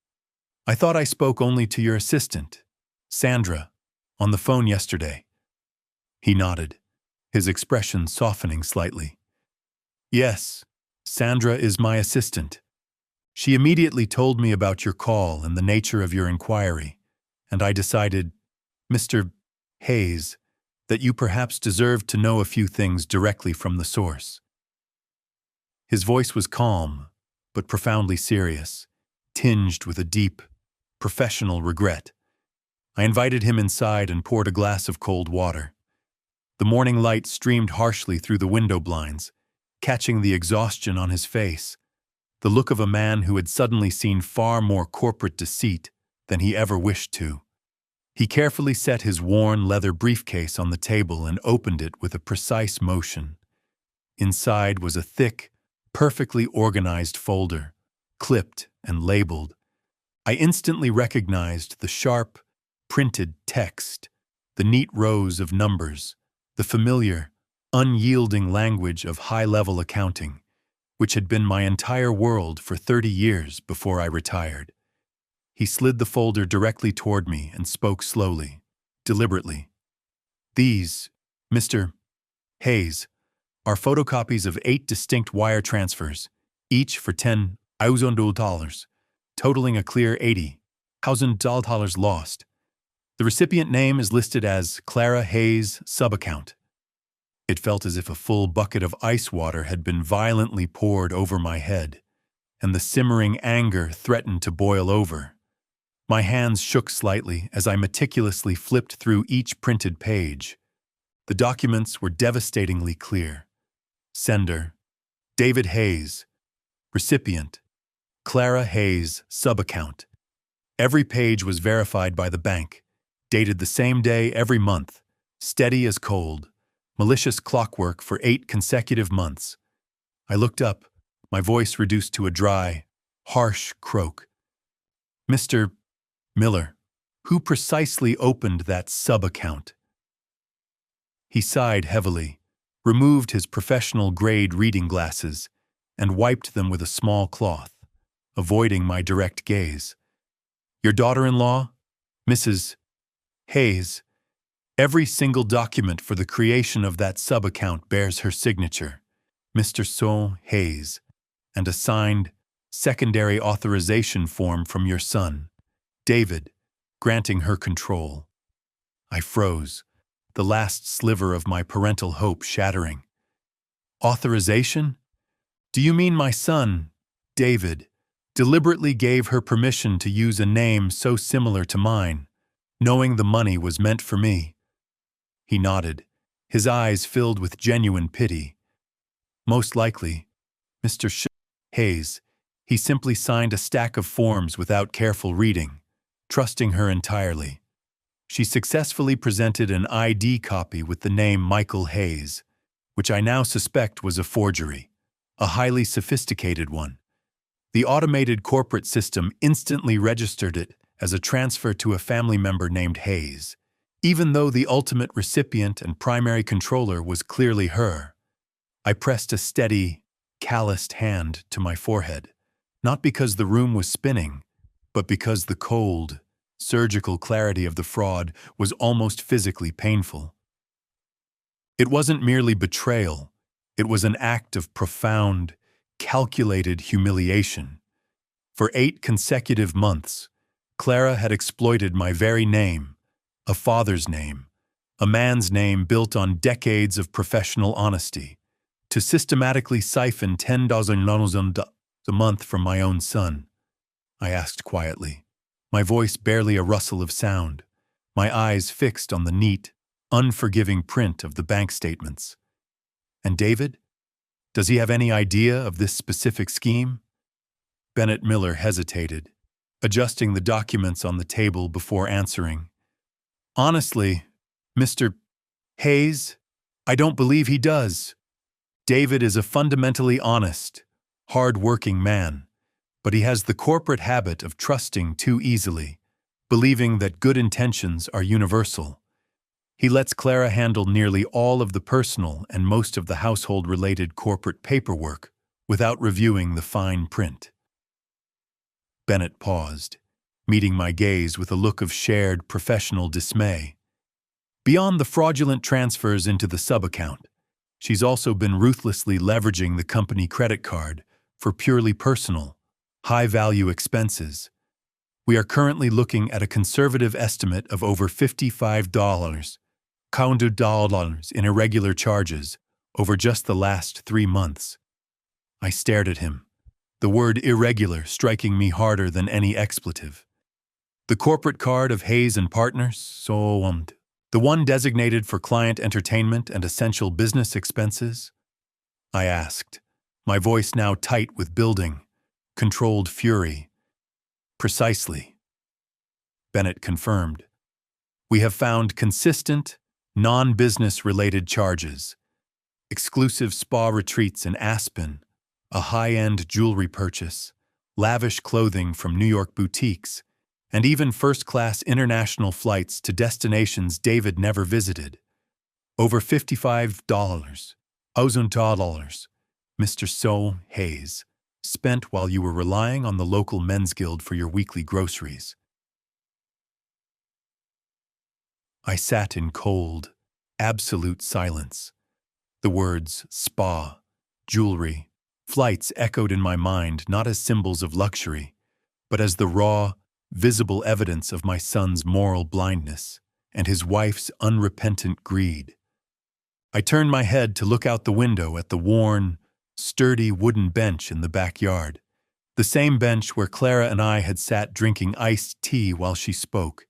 I thought I spoke only to your assistant, Sandra, on the phone yesterday." He nodded, his expression softening slightly. "Yes, Sandra is my assistant. She immediately told me about your call and the nature of your inquiry, and I decided, Mr. Hayes, that you perhaps deserved to know a few things directly from the source." His voice was calm, but profoundly serious, tinged with a deep, professional regret. I invited him inside and poured a glass of cold water. The morning light streamed harshly through the window blinds, catching the exhaustion on his face, the look of a man who had suddenly seen far more corporate deceit than he ever wished to. He carefully set his worn leather briefcase on the table and opened it with a precise motion. Inside was a thick, perfectly organized folder, clipped and labeled. I instantly recognized the sharp, printed text, the neat rows of numbers, the familiar, unyielding language of high-level accounting, which had been my entire world for 30 years before I retired. He slid the folder directly toward me and spoke slowly, deliberately. "These, Mr. Hayes, are photocopies of 8 distinct wire transfers, each for $10,000, totaling a clear $80,000 lost. The recipient name is listed as Clara Hayes subaccount." It felt as if a full bucket of ice water had been violently poured over my head, and the simmering anger threatened to boil over. My hands shook slightly as I meticulously flipped through each printed page. The documents were devastatingly clear. Sender, David Hayes. Recipient, Clara Hayes subaccount. Every page was verified by the bank, dated the same day every month, steady as cold, malicious clockwork for 8 consecutive months. I looked up, my voice reduced to a dry, harsh croak. "Mr. Miller, who precisely opened that subaccount?" He sighed heavily, removed his professional-grade reading glasses, and wiped them with a small cloth, avoiding my direct gaze. "Your daughter-in-law, Mrs. Hayes. Every single document for the creation of that subaccount bears her signature, Mr. Son Hayes, and a signed, secondary authorization form from your son, David, granting her control." I froze, the last sliver of my parental hope shattering. "Authorization? Do you mean my son, David, deliberately gave her permission to use a name so similar to mine, knowing the money was meant for me?" He nodded, his eyes filled with genuine pity. Most likely, Mr. Hayes. He simply signed a stack of forms without careful reading, trusting her entirely. She successfully presented an ID copy with the name Michael Hayes, which I now suspect was a forgery, a highly sophisticated one. The automated corporate system instantly registered it as a transfer to a family member named Hayes, even though the ultimate recipient and primary controller was clearly her. I pressed a steady, calloused hand to my forehead, not because the room was spinning, but because the cold, surgical clarity of the fraud was almost physically painful. It wasn't merely betrayal, it was an act of profound, calculated humiliation. For 8 consecutive months, Clara had exploited my very name, a father's name, a man's name built on decades of professional honesty, to systematically siphon $10,000 a month from my own son. I asked quietly, my voice barely a rustle of sound, my eyes fixed on the neat, unforgiving print of the bank statements. And David? Does he have any idea of this specific scheme? Bennett Miller hesitated, adjusting the documents on the table before answering. Honestly, Mr. Hayes, I don't believe he does. David is a fundamentally honest, hard-working man, but he has the corporate habit of trusting too easily, believing that good intentions are universal. He lets Clara handle nearly all of the personal and most of the household-related corporate paperwork without reviewing the fine print. Bennett paused, meeting my gaze with a look of shared professional dismay. Beyond the fraudulent transfers into the sub-account, she's also been ruthlessly leveraging the company credit card for purely personal, high-value expenses. We are currently looking at a conservative estimate of over $55 in irregular charges over just the last 3 months. I stared at him, the word irregular striking me harder than any expletive. The corporate card of Hayes and Partners, the one designated for client entertainment and essential business expenses? I asked, my voice now tight with building, controlled fury. Precisely. Bennett confirmed. We have found consistent, non-business-related charges. Exclusive spa retreats in Aspen, a high-end jewelry purchase, lavish clothing from New York boutiques, and even first-class international flights to destinations David never visited. Over $55, Mr. Hayes, spent while you were relying on the local men's guild for your weekly groceries. I sat in cold, absolute silence. The words spa, jewelry, flights echoed in my mind not as symbols of luxury, but as the raw, visible evidence of my son's moral blindness and his wife's unrepentant greed. I turned my head to look out the window at the worn, sturdy wooden bench in the backyard, the same bench where Clara and I had sat drinking iced tea while she spoke,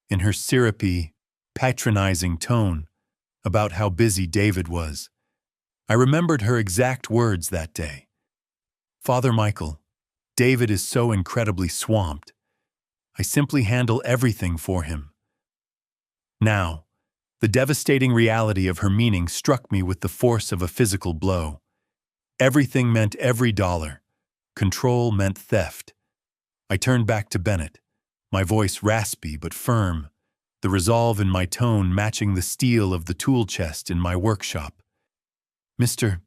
in her syrupy, patronizing tone, about how busy David was. I remembered her exact words that day. Father Michael, David is so incredibly swamped. I simply handle everything for him. Now, the devastating reality of her meaning struck me with the force of a physical blow. Everything meant every dollar. Control meant theft. I turned back to Bennett, my voice raspy but firm, the resolve in my tone matching the steel of the tool chest in my workshop. Mr.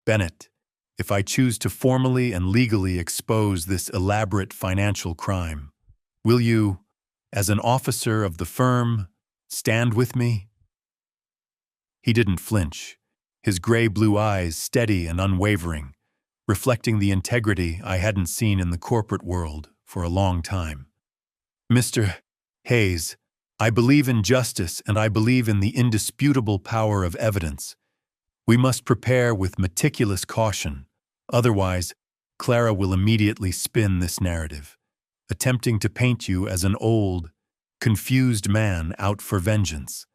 Bennett, if I choose to formally and legally expose this elaborate financial crime, will you, as an officer of the firm, stand with me? He didn't flinch, his gray-blue eyes steady and unwavering, reflecting the integrity I hadn't seen in the corporate world for a long time. Mr. Hayes, I believe in justice and I believe in the indisputable power of evidence. We must prepare with meticulous caution, otherwise, Clara will immediately spin this narrative, attempting to paint you as an old, confused man out for vengeance.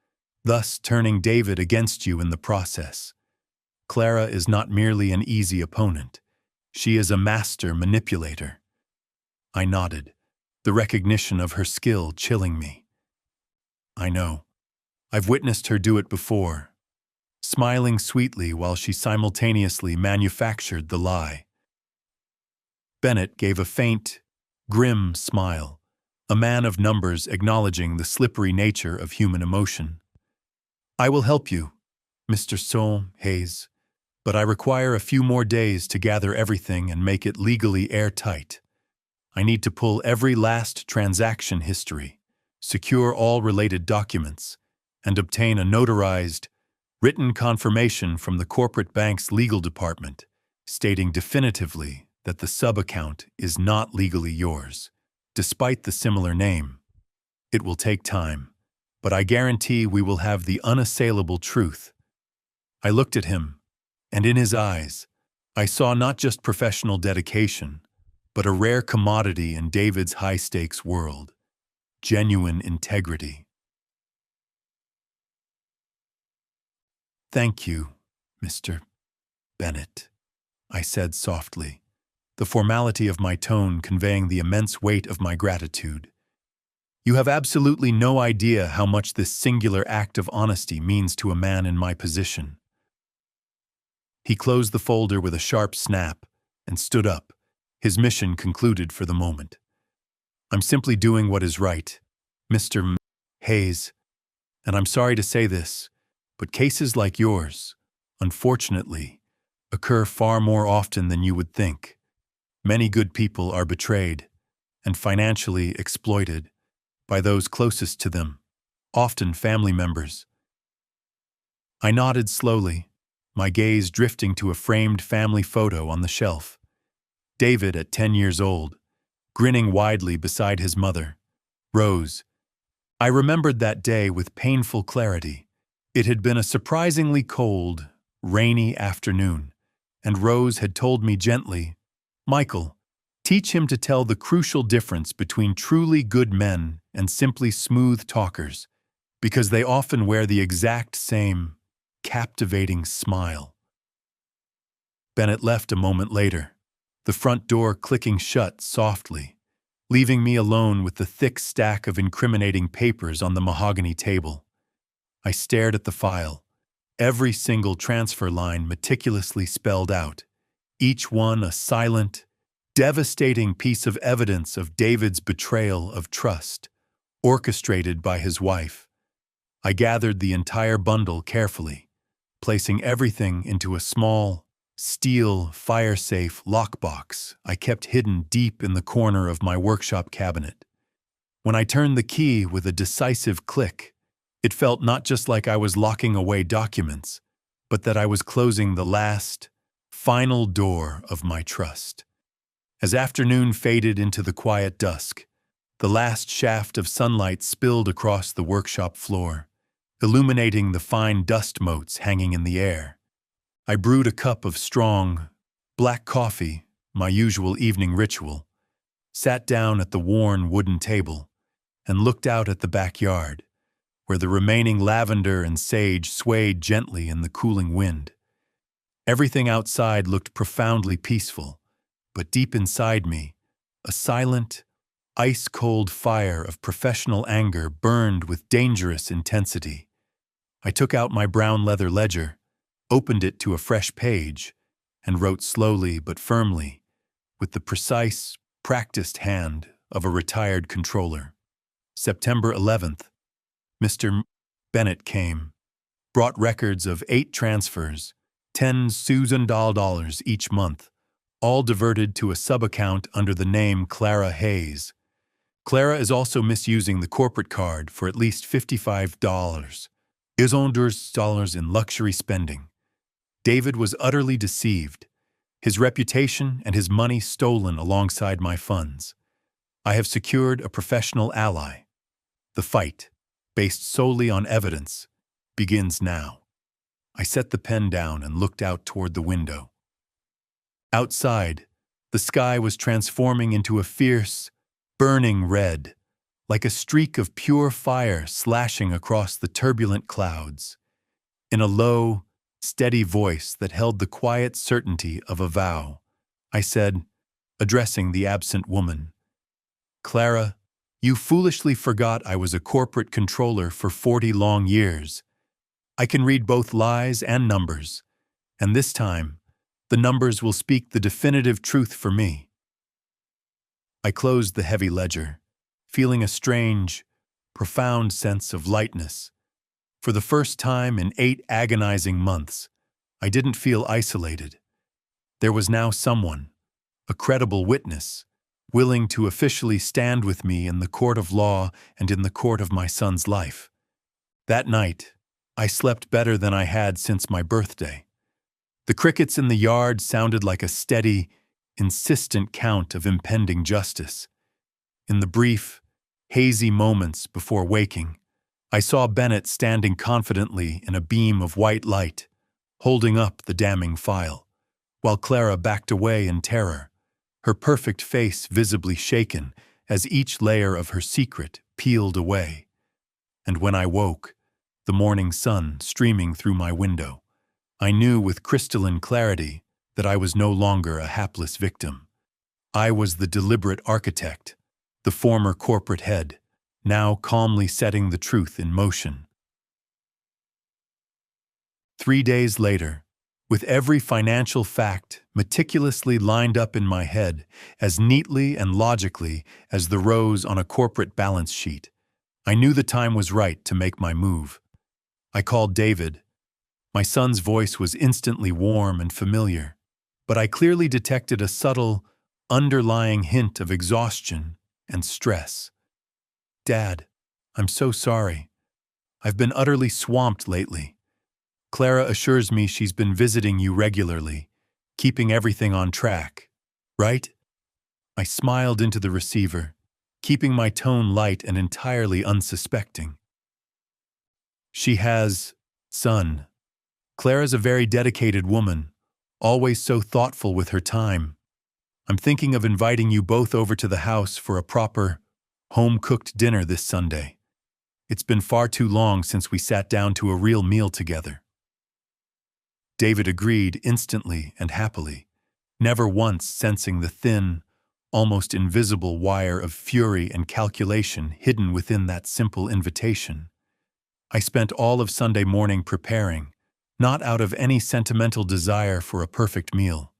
thus turning David against you in the process. Clara is not merely an easy opponent. She is a master manipulator. I nodded, the recognition of her skill chilling me. I know. I've witnessed her do it before, smiling sweetly while she simultaneously manufactured the lie. Bennett gave a faint, grim smile, a man of numbers acknowledging the slippery nature of human emotion. I will help you, Mr. Hayes, but I require a few more days to gather everything and make it legally airtight. I need to pull every last transaction history, secure all related documents, and obtain a notarized, written confirmation from the corporate bank's legal department, stating definitively that the sub-account is not legally yours, despite the similar name. It will take time, but I guarantee we will have the unassailable truth. I looked at him, and in his eyes, I saw not just professional dedication, but a rare commodity in David's high-stakes world, genuine integrity. Thank you, Mr. Bennett, I said softly, the formality of my tone conveying the immense weight of my gratitude. You have absolutely no idea how much this singular act of honesty means to a man in my position. He closed the folder with a sharp snap and stood up, his mission concluded for the moment. I'm simply doing what is right, Mr. Hayes, and I'm sorry to say this, but cases like yours, unfortunately, occur far more often than you would think. Many good people are betrayed and financially exploited by those closest to them, often family members. I nodded slowly, my gaze drifting to a framed family photo on the shelf. David at 10 years old, grinning widely beside his mother, Rose. I remembered that day with painful clarity. It had been a surprisingly cold, rainy afternoon, and Rose had told me gently, Michael, teach him to tell the crucial difference between truly good men and simply smooth talkers, because they often wear the exact same captivating smile. Bennett left a moment later, the front door clicking shut softly, leaving me alone with the thick stack of incriminating papers on the mahogany table. I stared at the file, every single transfer line meticulously spelled out, each one a silent, devastating piece of evidence of David's betrayal of trust, orchestrated by his wife. I gathered the entire bundle carefully, placing everything into a small, steel, fire-safe lockbox I kept hidden deep in the corner of my workshop cabinet. When I turned the key with a decisive click, it felt not just like I was locking away documents, but that I was closing the last, final door of my trust. As afternoon faded into the quiet dusk, the last shaft of sunlight spilled across the workshop floor, illuminating the fine dust motes hanging in the air. I brewed a cup of strong, black coffee, my usual evening ritual, sat down at the worn wooden table, and looked out at the backyard, where the remaining lavender and sage swayed gently in the cooling wind. Everything outside looked profoundly peaceful, but deep inside me, a silent, ice-cold fire of professional anger burned with dangerous intensity. I took out my brown leather ledger, opened it to a fresh page, and wrote slowly but firmly, with the precise, practiced hand of a retired controller. September 11th, Mr. Bennett came, brought records of 8 transfers, $10,000 each month, all diverted to a sub-account under the name Clara Hayes. Clara is also misusing the corporate card for at least $55 in luxury spending. David was utterly deceived, his reputation and his money stolen alongside my funds. I have secured a professional ally. The fight, based solely on evidence, begins now. I set the pen down and looked out toward the window. Outside, the sky was transforming into a fierce, burning red, like a streak of pure fire slashing across the turbulent clouds. In a low, steady voice that held the quiet certainty of a vow, I said, addressing the absent woman, "Clara, you foolishly forgot I was a corporate controller for 40 long years. I can read both lies and numbers, and this time, the numbers will speak the definitive truth for me." I closed the heavy ledger, feeling a strange, profound sense of lightness. For the first time in 8 agonizing months, I didn't feel isolated. There was now someone, a credible witness, willing to officially stand with me in the court of law and in the court of my son's life. That night, I slept better than I had since my birthday. The crickets in the yard sounded like a steady, insistent count of impending justice. In the brief, hazy moments before waking, I saw Bennett standing confidently in a beam of white light, holding up the damning file, while Clara backed away in terror, her perfect face visibly shaken as each layer of her secret peeled away. And when I woke, the morning sun streaming through my window, I knew with crystalline clarity that I was no longer a hapless victim. I was the deliberate architect, the former corporate head, now calmly setting the truth in motion. 3 days later, with every financial fact meticulously lined up in my head as neatly and logically as the rows on a corporate balance sheet, I knew the time was right to make my move. I called David. My son's voice was instantly warm and familiar, but I clearly detected a subtle, underlying hint of exhaustion and stress. "Dad, I'm so sorry. I've been utterly swamped lately. Clara assures me she's been visiting you regularly, keeping everything on track, right?" I smiled into the receiver, keeping my tone light and entirely unsuspecting. "She has, son. Clara's a very dedicated woman, always so thoughtful with her time. I'm thinking of inviting you both over to the house for a proper, home-cooked dinner this Sunday. It's been far too long since we sat down to a real meal together." David agreed instantly and happily, never once sensing the thin, almost invisible wire of fury and calculation hidden within that simple invitation. I spent all of Sunday morning preparing, not out of any sentimental desire for a perfect meal,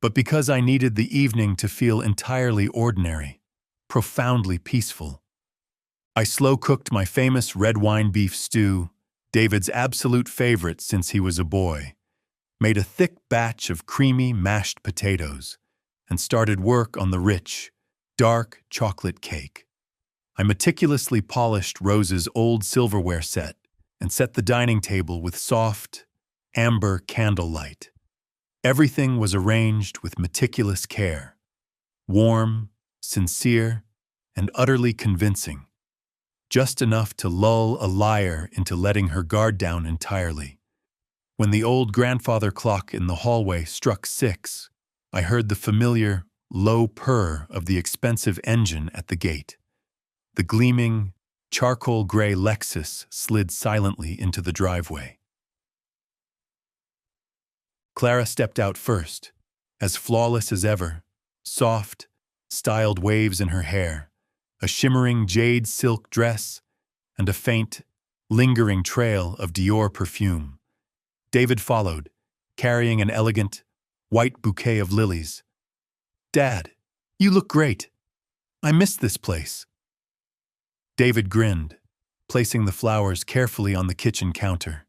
but because I needed the evening to feel entirely ordinary, profoundly peaceful. I slow-cooked my famous red wine beef stew, David's absolute favorite since he was a boy, made a thick batch of creamy mashed potatoes, and started work on the rich, dark chocolate cake. I meticulously polished Rose's old silverware set and set the dining table with soft, amber candlelight. Everything was arranged with meticulous care, warm, sincere, and utterly convincing, just enough to lull a liar into letting her guard down entirely. When the old grandfather clock in the hallway struck 6, I heard the familiar, low purr of the expensive engine at the gate. The gleaming, charcoal-gray Lexus slid silently into the driveway. Clara stepped out first, as flawless as ever, soft, styled waves in her hair, a shimmering jade silk dress, and a faint, lingering trail of Dior perfume. David followed, carrying an elegant, white bouquet of lilies. "Dad, you look great. I missed this place." David grinned, placing the flowers carefully on the kitchen counter.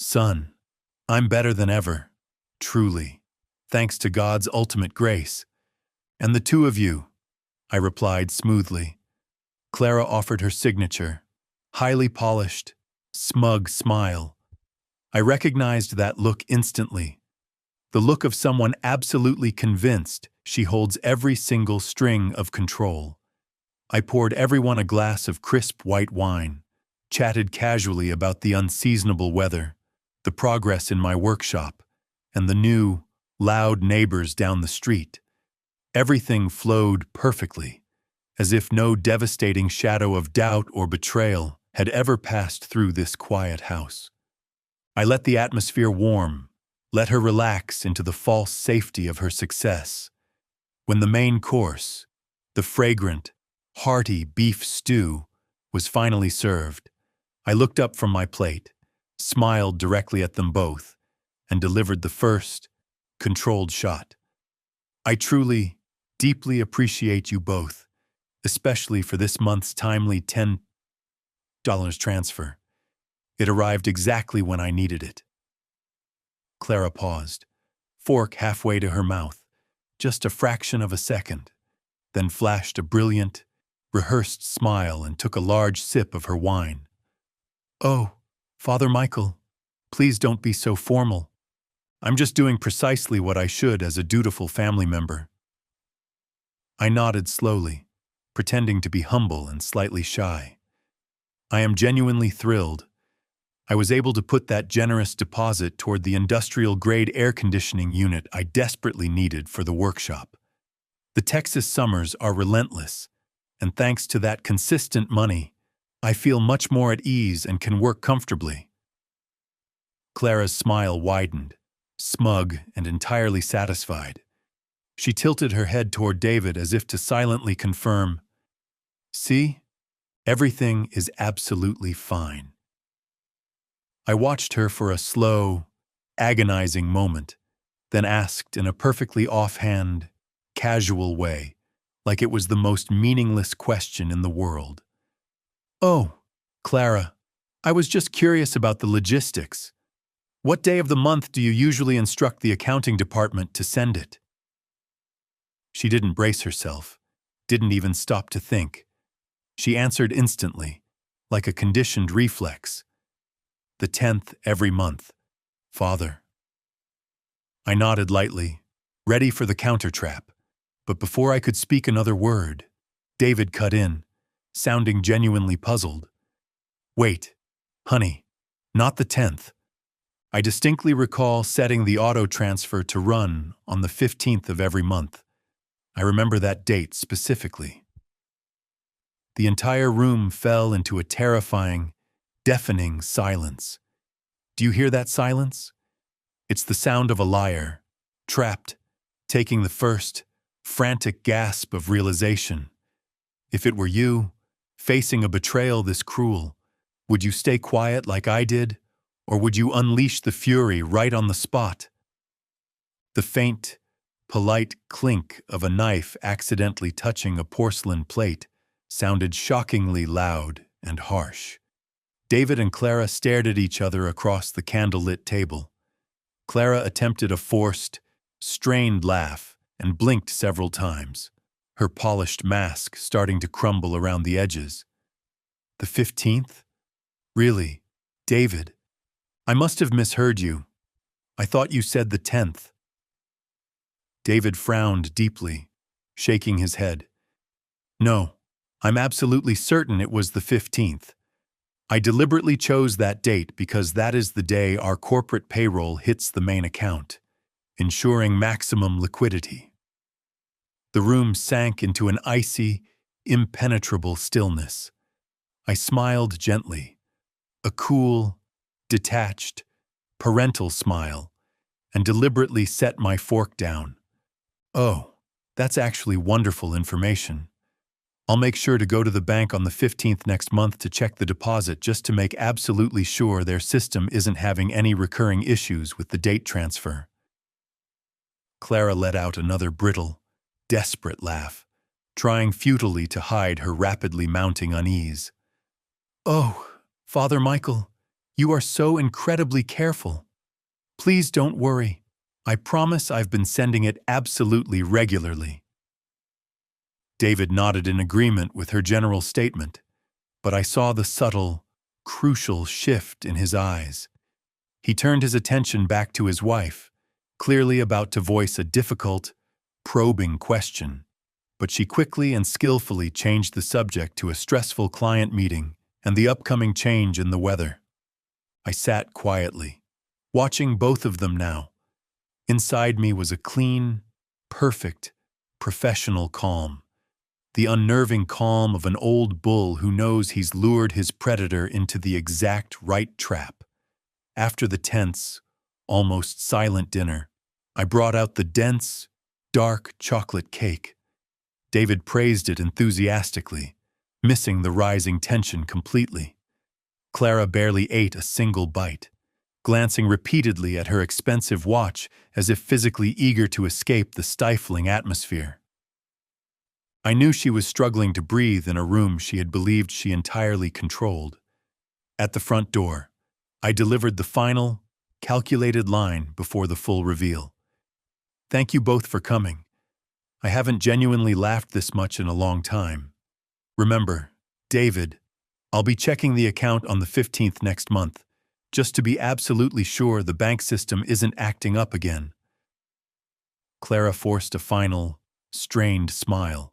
"Son, I'm better than ever, truly, thanks to God's ultimate grace. And the two of you," I replied smoothly. Clara offered her signature, highly polished, smug smile. I recognized that look instantly, the look of someone absolutely convinced she holds every single string of control. I poured everyone a glass of crisp white wine, chatted casually about the unseasonable weather, the progress in my workshop, and the new, loud neighbors down the street. Everything flowed perfectly, as if no devastating shadow of doubt or betrayal had ever passed through this quiet house. I let the atmosphere warm, let her relax into the false safety of her success. When the main course, the fragrant, hearty beef stew, was finally served, I looked up from my plate, smiled directly at them both, and delivered the first, controlled shot. I truly, deeply appreciate you both, especially for this month's timely $10 transfer. It arrived exactly when I needed it. Clara paused, fork halfway to her mouth, just a fraction of a second, then flashed a brilliant, rehearsed smile and took a large sip of her wine. "Oh, Father Michael, please don't be so formal. I'm just doing precisely what I should as a dutiful family member." I nodded slowly, pretending to be humble and slightly shy. I am genuinely thrilled. I was able to put that generous deposit toward the industrial-grade air conditioning unit I desperately needed for the workshop. The Texas summers are relentless, and thanks to that consistent money, I feel much more at ease and can work comfortably. Clara's smile widened, smug and entirely satisfied. She tilted her head toward David as if to silently confirm, "See, everything is absolutely fine." I watched her for a slow, agonizing moment, then asked in a perfectly offhand, casual way, like it was the most meaningless question in the world. "Oh, Clara, I was just curious about the logistics. What day of the month do you usually instruct the accounting department to send it?" She didn't brace herself, didn't even stop to think. She answered instantly, like a conditioned reflex. "The 10th every month, Father." I nodded lightly, ready for the counter-trap, but before I could speak another word, David cut in, sounding genuinely puzzled. "Wait, honey, not the 10th. I distinctly recall setting the auto transfer to run on the 15th of every month. I remember that date specifically." The entire room fell into a terrifying, deafening silence. Do you hear that silence? It's the sound of a liar, trapped, taking the first, frantic gasp of realization. If it were you, facing a betrayal this cruel, would you stay quiet like I did, or would you unleash the fury right on the spot? The faint, polite clink of a knife accidentally touching a porcelain plate sounded shockingly loud and harsh. David and Clara stared at each other across the candlelit table. Clara attempted a forced, strained laugh and blinked several times, her polished mask starting to crumble around the edges. "The 15th? Really, David? I must have misheard you. I thought you said the 10th. David frowned deeply, shaking his head. "No, I'm absolutely certain it was the 15th. I deliberately chose that date because that is the day our corporate payroll hits the main account, ensuring maximum liquidity." The room sank into an icy, impenetrable stillness. I smiled gently, a cool, detached, parental smile, and deliberately set my fork down. "Oh, that's actually wonderful information. I'll make sure to go to the bank on the 15th next month to check the deposit just to make absolutely sure their system isn't having any recurring issues with the date transfer." Clara let out another brittle, desperate laugh, trying futilely to hide her rapidly mounting unease. "Oh, Father Michael, you are so incredibly careful. Please don't worry. I promise I've been sending it absolutely regularly." David nodded in agreement with her general statement, but I saw the subtle, crucial shift in his eyes. He turned his attention back to his wife, clearly about to voice a difficult, probing question, but she quickly and skillfully changed the subject to a stressful client meeting and the upcoming change in the weather. I sat quietly, watching both of them now. Inside me was a clean, perfect, professional calm. the unnerving calm of an old bull who knows he's lured his predator into the exact right trap. After the tense, almost silent dinner, I brought out the dense, dark chocolate cake. David praised it enthusiastically, missing the rising tension completely. Clara barely ate a single bite, glancing repeatedly at her expensive watch as if physically eager to escape the stifling atmosphere. I knew she was struggling to breathe in a room she had believed she entirely controlled. At the front door, I delivered the final, calculated line before the full reveal. "Thank you both for coming. I haven't genuinely laughed this much in a long time. Remember, David, I'll be checking the account on the 15th next month, just to be absolutely sure the bank system isn't acting up again." Clara forced a final, strained smile,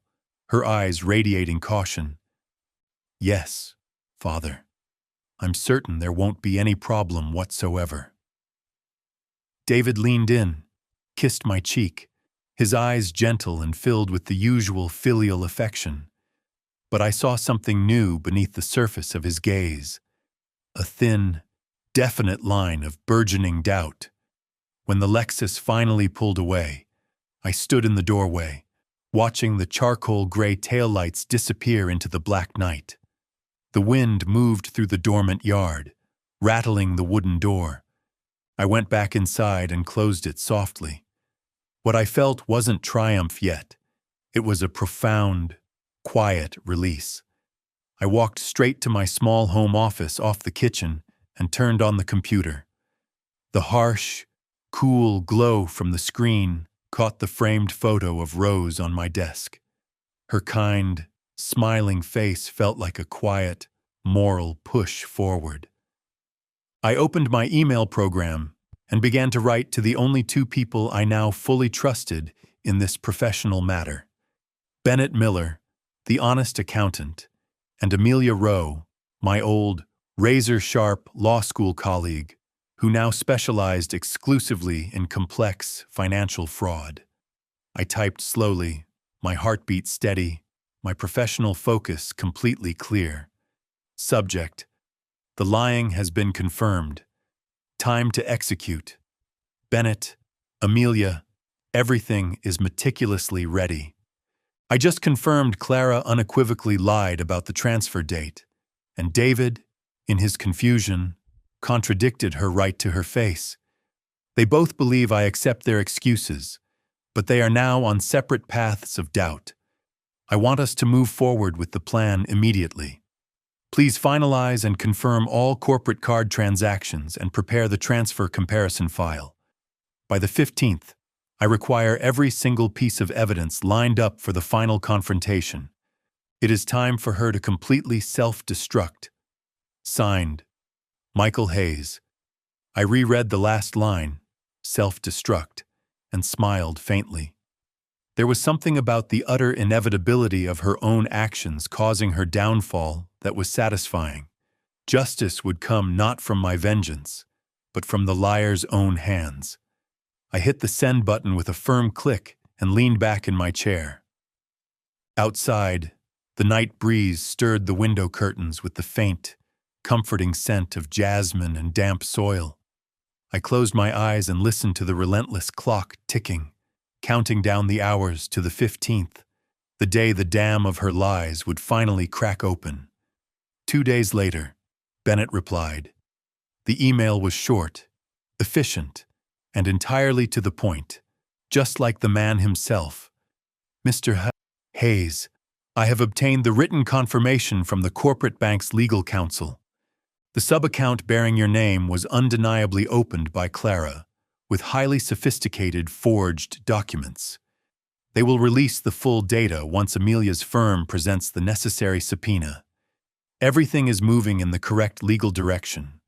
her eyes radiating caution. "Yes, Father. I'm certain there won't be any problem whatsoever." David leaned in, kissed my cheek, his eyes gentle and filled with the usual filial affection. But I saw something new beneath the surface of his gaze, a thin, definite line of burgeoning doubt. When the Lexus finally pulled away, I stood in the doorway, watching the charcoal-gray taillights disappear into the black night. The wind moved through the dormant yard, rattling the wooden door. I went back inside and closed it softly. What I felt wasn't triumph yet. It was a profound, quiet release. I walked straight to my small home office off the kitchen and turned on the computer. The harsh, cool glow from the screen caught the framed photo of Rose on my desk. Her kind, smiling face felt like a quiet, moral push forward. I opened my email program and began to write to the only two people I now fully trusted in this professional matter: Bennett Miller, the honest accountant, and Amelia Rowe, my old, razor-sharp law school colleague, who now specialized exclusively in complex financial fraud. I typed slowly, my heartbeat steady, my professional focus completely clear. Subject: the lying has been confirmed. Time to execute. Bennett, Amelia, everything is meticulously ready. I just confirmed Clara unequivocally lied about the transfer date, and David, in his confusion, contradicted her right to her face. They both believe I accept their excuses, but they are now on separate paths of doubt. I want us to move forward with the plan immediately. Please finalize and confirm all corporate card transactions and prepare the transfer comparison file. By the 15th, I require every single piece of evidence lined up for the final confrontation. It is time for her to completely self-destruct. Signed, Michael Hayes. I reread the last line, self-destruct, and smiled faintly. There was something about the utter inevitability of her own actions causing her downfall that was satisfying. Justice would come not from my vengeance, but from the liar's own hands. I hit the send button with a firm click and leaned back in my chair. Outside, the night breeze stirred the window curtains with the faint, comforting scent of jasmine and damp soil. I closed my eyes and listened to the relentless clock ticking, counting down the hours to the 15th, the day the dam of her lies would finally crack open. 2 days later, Bennett replied. The email was short, efficient, and entirely to the point, just like the man himself. Mr. Hayes, I have obtained the written confirmation from the corporate bank's legal counsel. The sub-account bearing your name was undeniably opened by Clara, with highly sophisticated forged documents. They will release the full data once Amelia's firm presents the necessary subpoena. Everything is moving in the correct legal direction.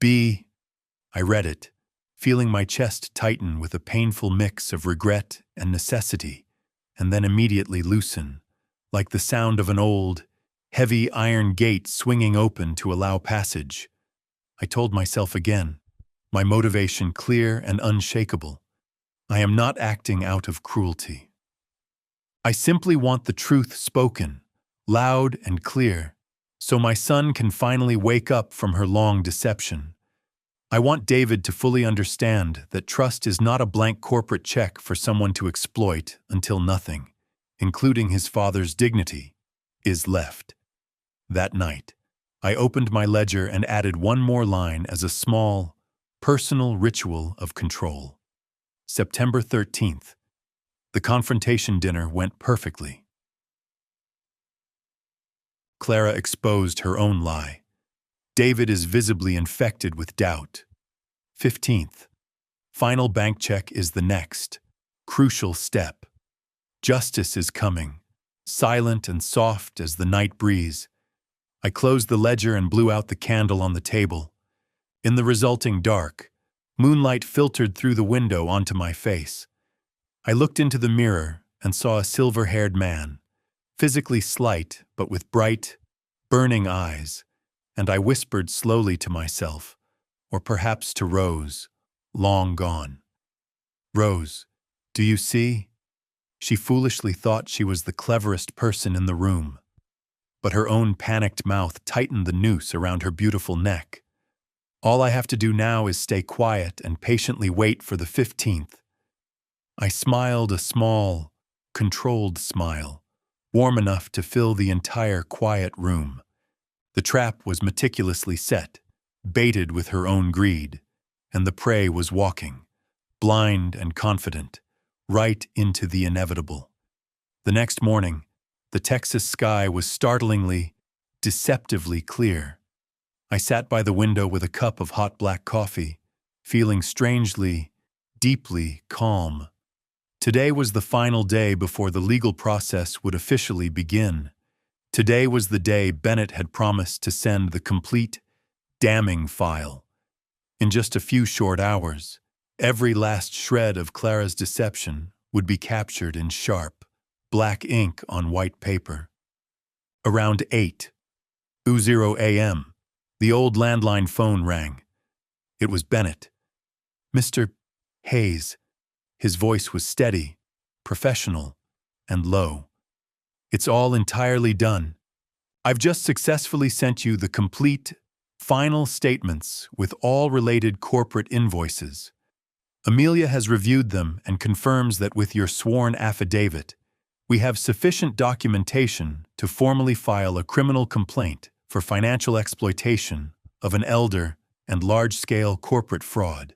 I read it, feeling my chest tighten with a painful mix of regret and necessity, and then immediately loosen, like the sound of an old, heavy iron gate swinging open to allow passage. I told myself again, my motivation clear and unshakable. I am not acting out of cruelty. I simply want the truth spoken, loud and clear, so my son can finally wake up from her long deception. I want David to fully understand that trust is not a blank corporate check for someone to exploit until nothing, including his father's dignity, is left. That night, I opened my ledger and added one more line as a small, personal ritual of control. September 13th. The confrontation dinner went perfectly. Clara exposed her own lie. David is visibly infected with doubt. 15th. Final bank check is the next, crucial step. Justice is coming, silent and soft as the night breeze. I closed the ledger and blew out the candle on the table. In the resulting dark, moonlight filtered through the window onto my face. I looked into the mirror and saw a silver-haired man, physically slight but with bright, burning eyes, and I whispered slowly to myself, or perhaps to Rose, long gone. "Rose, do you see?" She foolishly thought she was the cleverest person in the room, but her own panicked mouth tightened the noose around her beautiful neck. All I have to do now is stay quiet and patiently wait for the 15th. I smiled a small, controlled smile, warm enough to fill the entire quiet room. The trap was meticulously set, baited with her own greed, and the prey was walking, blind and confident, right into the inevitable. The next morning, the Texas sky was startlingly, deceptively clear. I sat by the window with a cup of hot black coffee, feeling strangely, deeply calm. Today was the final day before the legal process would officially begin. Today was the day Bennett had promised to send the complete, damning file. In just a few short hours, every last shred of Clara's deception would be captured in sharp, black ink on white paper. Around 8:00 a.m., the old landline phone rang. It was Bennett. "Mr. Hayes." His voice was steady, professional, and low. "It's all entirely done. I've just successfully sent you the complete, final statements with all related corporate invoices. Amelia has reviewed them and confirms that with your sworn affidavit, we have sufficient documentation to formally file a criminal complaint for financial exploitation of an elder and large-scale corporate fraud."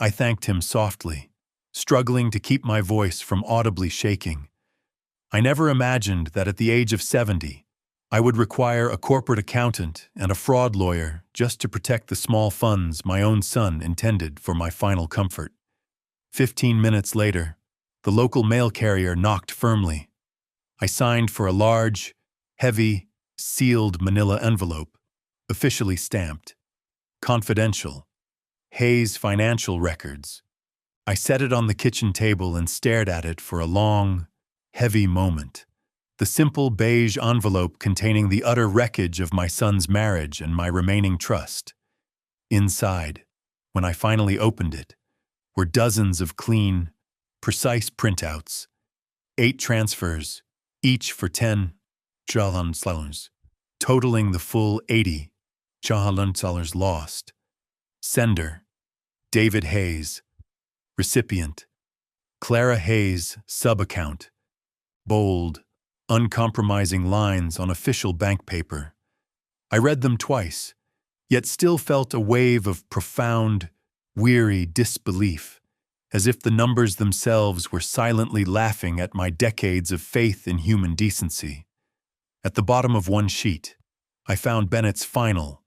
I thanked him softly, struggling to keep my voice from audibly shaking. I never imagined that at the age of 70, I would require a corporate accountant and a fraud lawyer just to protect the small funds my own son intended for my final comfort. 15 minutes later, the local mail carrier knocked firmly. I signed for a large, heavy, sealed manila envelope, officially stamped. Confidential. Hayes Financial Records. I set it on the kitchen table and stared at it for a long, heavy moment. The simple beige envelope containing the utter wreckage of my son's marriage and my remaining trust. Inside, when I finally opened it, were dozens of clean, precise printouts, 8 transfers, each for $10,000, totaling the full $80,000 lost. Sender, David Hayes. Recipient, Clara Hayes, sub-account. Bold, uncompromising lines on official bank paper. I read them twice, yet still felt a wave of profound, weary disbelief, as if the numbers themselves were silently laughing at my decades of faith in human decency. At the bottom of one sheet, I found Bennett's final,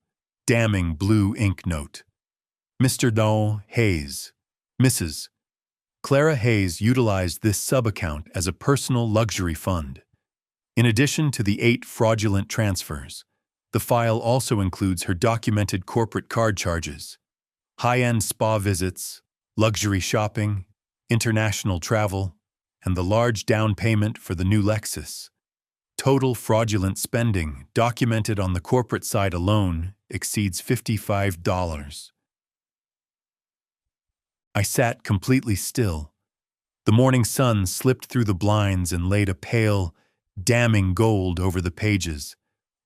damning blue ink note. Mr. Doe Hayes, Mrs. Clara Hayes utilized this sub-account as a personal luxury fund. In addition to the 8 fraudulent transfers, the file also includes her documented corporate card charges, high-end spa visits, luxury shopping, international travel, and the large down payment for the new Lexus. Total fraudulent spending, documented on the corporate side alone, exceeds $55. I sat completely still, The morning sun slipped through the blinds and laid a pale, damning gold over the pages,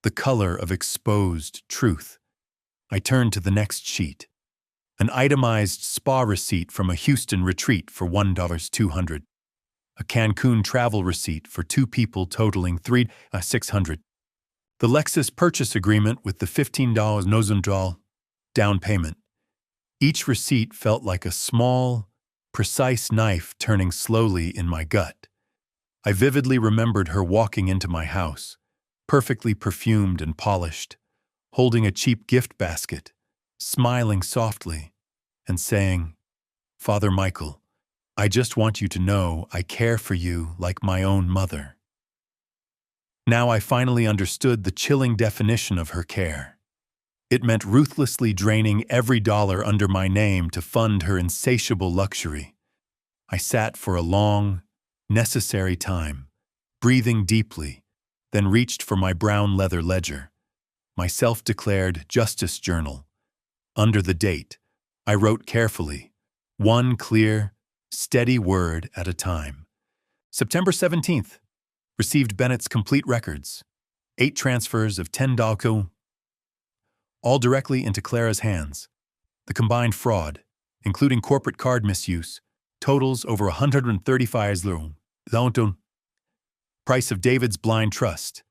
the color of exposed truth. I turned to the next sheet. An itemized spa receipt from a Houston retreat for $1.200. A Cancun travel receipt for 2 people totaling $600. The Lexus purchase agreement with the $15 Nozendral down payment. Each receipt felt like a small, precise knife turning slowly in my gut. I vividly remembered her walking into my house, perfectly perfumed and polished, holding a cheap gift basket, smiling softly, and saying, "Father Michael, I just want you to know I care for you like my own mother." Now I finally understood the chilling definition of her care. It meant ruthlessly draining every dollar under my name to fund her insatiable luxury. I sat for a long, necessary time, breathing deeply, then reached for my brown leather ledger, my self-declared justice journal. Under the date, I wrote carefully, one clear, steady word at a time. September 17th, received Bennett's complete records, 8 transfers of $10, all directly into Clara's hands. The combined fraud, including corporate card misuse, totals over $135,000. Price of David's blind trust,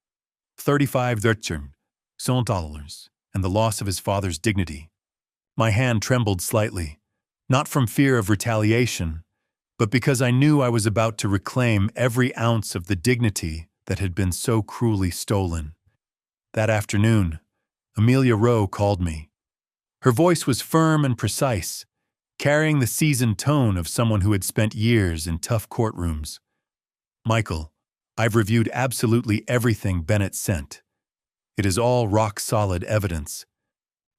$35,000, and the loss of his father's dignity. My hand trembled slightly, not from fear of retaliation, but because I knew I was about to reclaim every ounce of the dignity that had been so cruelly stolen. That afternoon, Amelia Rowe called me. Her voice was firm and precise, carrying the seasoned tone of someone who had spent years in tough courtrooms. "Michael, I've reviewed absolutely everything Bennett sent. It is all rock-solid evidence.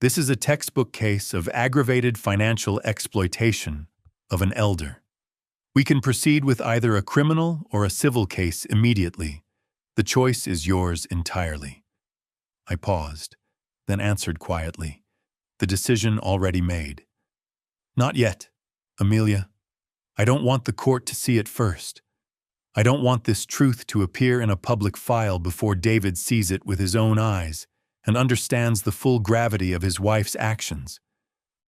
This is a textbook case of aggravated financial exploitation of an elder. We can proceed with either a criminal or a civil case immediately. The choice is yours entirely." I paused, then answered quietly, the decision already made. "Not yet, Amelia. I don't want the court to see it first. I don't want this truth to appear in a public file before David sees it with his own eyes and understands the full gravity of his wife's actions.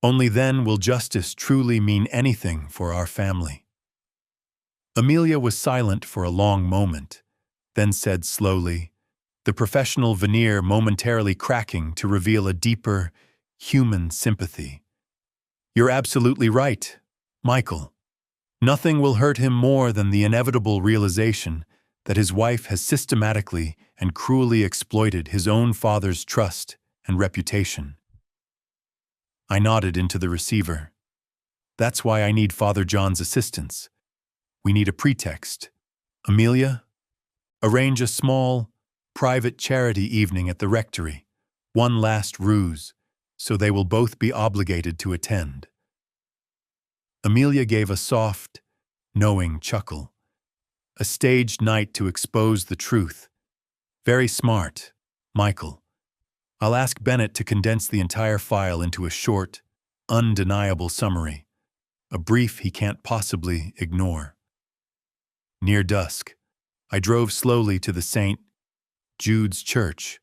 Only then will justice truly mean anything for our family." Amelia was silent for a long moment, then said slowly, the professional veneer momentarily cracking to reveal a deeper, human sympathy. "You're absolutely right, Michael. Nothing will hurt him more than the inevitable realization that his wife has systematically and cruelly exploited his own father's trust and reputation." I nodded into the receiver. "That's why I need Father John's assistance. We need a pretext. Amelia, arrange a small, private charity evening at the rectory, one last ruse, so they will both be obligated to attend." Amelia gave a soft, knowing chuckle. "A staged night to expose the truth. Very smart, Michael. I'll ask Bennett to condense the entire file into a short, undeniable summary, a brief he can't possibly ignore." Near dusk, I drove slowly to the St. Jude's Church.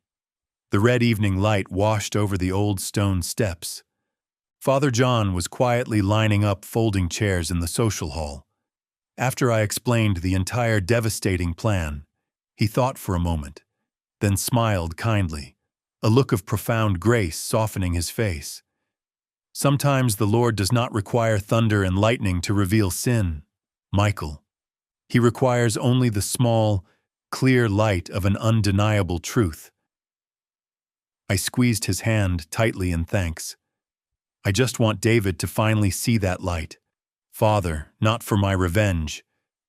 The red evening light washed over the old stone steps. Father John was quietly lining up folding chairs in the social hall. After I explained the entire devastating plan, he thought for a moment, then smiled kindly, a look of profound grace softening his face. "Sometimes the Lord does not require thunder and lightning to reveal sin, Michael. He requires only the small, clear light of an undeniable truth." I squeezed his hand tightly in thanks. "I just want David to finally see that light. Father, not for my revenge,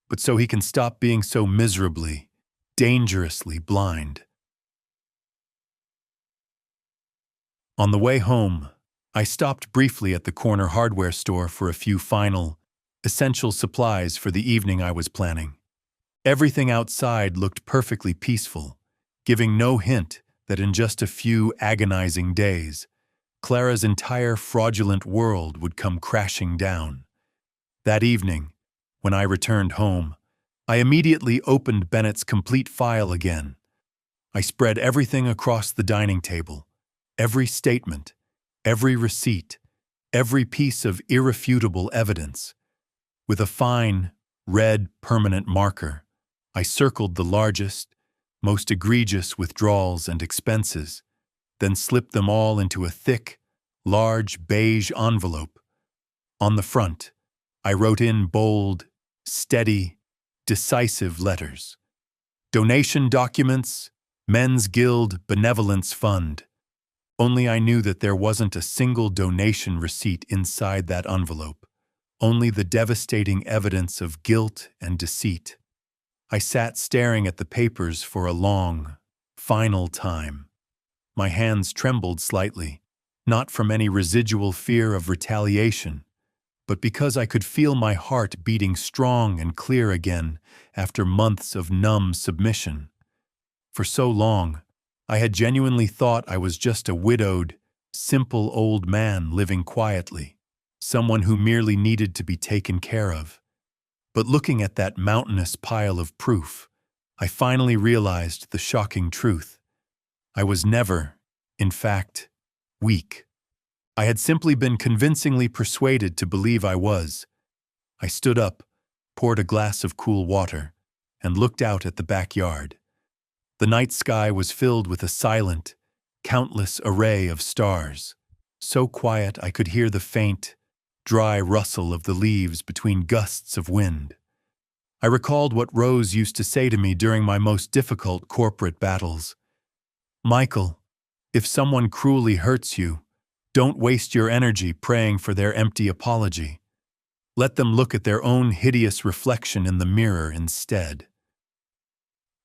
but so he can stop being so miserably, dangerously blind." On the way home, I stopped briefly at the corner hardware store for a few final, essential supplies for the evening I was planning. Everything outside looked perfectly peaceful, giving no hint that in just a few agonizing days, Clara's entire fraudulent world would come crashing down. That evening, When I returned home, I immediately opened Bennett's complete file again. I spread everything across the dining table, every statement, every receipt, every piece of irrefutable evidence. With a fine, red, permanent marker, I circled the largest, most egregious withdrawals and expenses, then slipped them all into a thick, large beige envelope. On the front, I wrote in bold, steady, decisive letters. Donation documents, Men's Guild Benevolence Fund. Only I knew that there wasn't a single donation receipt inside that envelope, only the devastating evidence of guilt and deceit. I sat staring at the papers for a long, final time. My hands trembled slightly, not from any residual fear of retaliation, but because I could feel my heart beating strong and clear again after months of numb submission. For so long, I had genuinely thought I was just a widowed, simple old man living quietly, someone who merely needed to be taken care of. But looking at that mountainous pile of proof, I finally realized the shocking truth. I was never, in fact, weak. I had simply been convincingly persuaded to believe I was. I stood up, poured a glass of cool water, and looked out at the backyard. The night sky was filled with a silent, countless array of stars, so quiet I could hear the faint, dry rustle of the leaves between gusts of wind. I recalled what Rose used to say to me during my most difficult corporate battles. "Michael, if someone cruelly hurts you, don't waste your energy praying for their empty apology. Let them look at their own hideous reflection in the mirror instead."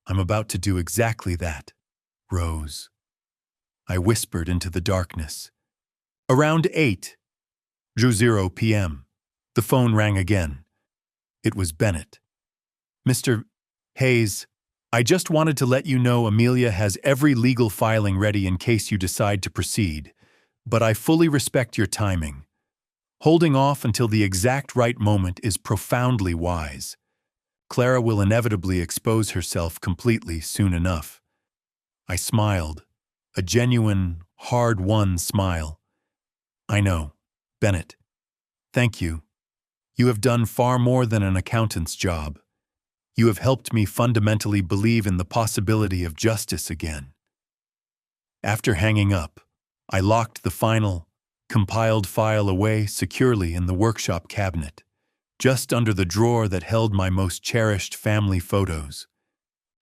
I'm about to do exactly that, Rose. I whispered into the darkness. Around 8:00 p.m., the phone rang again. It was Bennett. "Mr. Hayes, I just wanted to let you know Amelia has every legal filing ready in case you decide to proceed, but I fully respect your timing. Holding off until the exact right moment is profoundly wise. Clara will inevitably expose herself completely soon enough." I smiled, a genuine, hard-won smile. "I know, Bennett. Thank you. You have done far more than an accountant's job. You have helped me fundamentally believe in the possibility of justice again." After hanging up, I locked the final, compiled file away securely in the workshop cabinet, just under the drawer that held my most cherished family photos.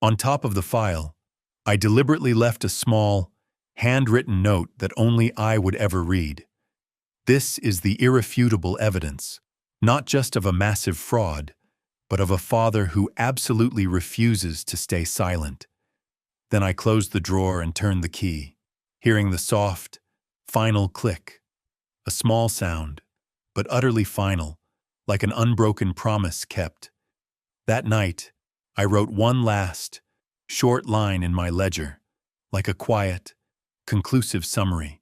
On top of the file, I deliberately left a small, handwritten note that only I would ever read. This is the irrefutable evidence, not just of a massive fraud, but of a father who absolutely refuses to stay silent. Then I closed the drawer and turned the key, hearing the soft, final click, a small sound, but utterly final, like an unbroken promise kept. That night, I wrote one last, short line in my ledger, like a quiet, conclusive summary.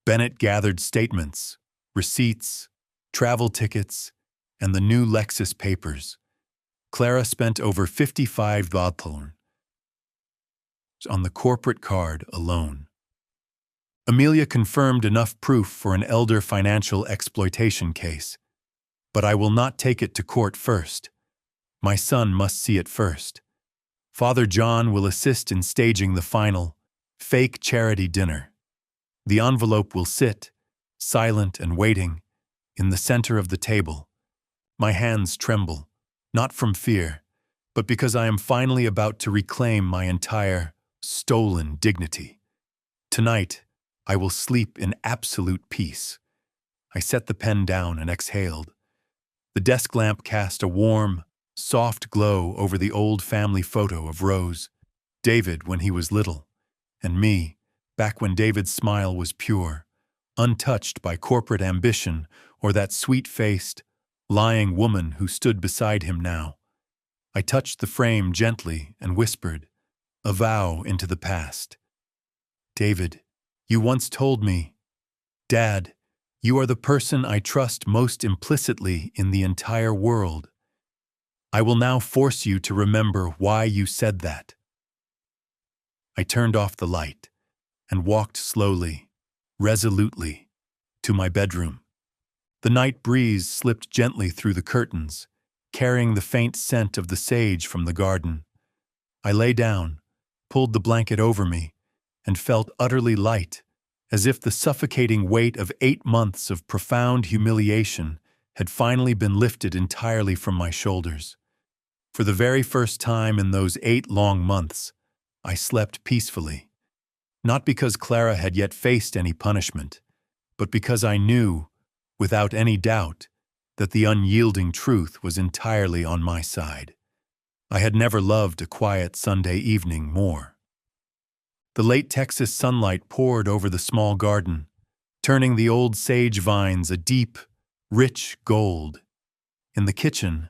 Bennett gathered statements, receipts, travel tickets, and the new Lexus papers. Clara spent over $55 on the corporate card alone. Amelia confirmed enough proof for an elder financial exploitation case. But I will not take it to court first. My son must see it first. Father John will assist in staging the final, fake charity dinner. The envelope will sit, silent and waiting, in the center of the table. My hands tremble, not from fear, but because I am finally about to reclaim my entire, stolen dignity. Tonight, I will sleep in absolute peace. I set the pen down and exhaled. The desk lamp cast a warm, soft glow over the old family photo of Rose, David when he was little, and me, back when David's smile was pure, untouched by corporate ambition or that sweet-faced, lying woman who stood beside him now. I touched the frame gently and whispered, a vow into the past. "David, you once told me, 'Dad, you are the person I trust most implicitly in the entire world. I will now force you to remember why you said that. I turned off the light and walked slowly, resolutely, to my bedroom. The night breeze slipped gently through the curtains, carrying the faint scent of the sage from the garden. I lay down, pulled the blanket over me, and felt utterly light, as if the suffocating weight of 8 months of profound humiliation had finally been lifted entirely from my shoulders. For the very first time in those 8 long months, I slept peacefully. Not because Clara had yet faced any punishment, but because I knew, without any doubt, that the unyielding truth was entirely on my side. I had never loved a quiet Sunday evening more. The late Texas sunlight poured over the small garden, turning the old sage vines a deep, rich gold. In the kitchen,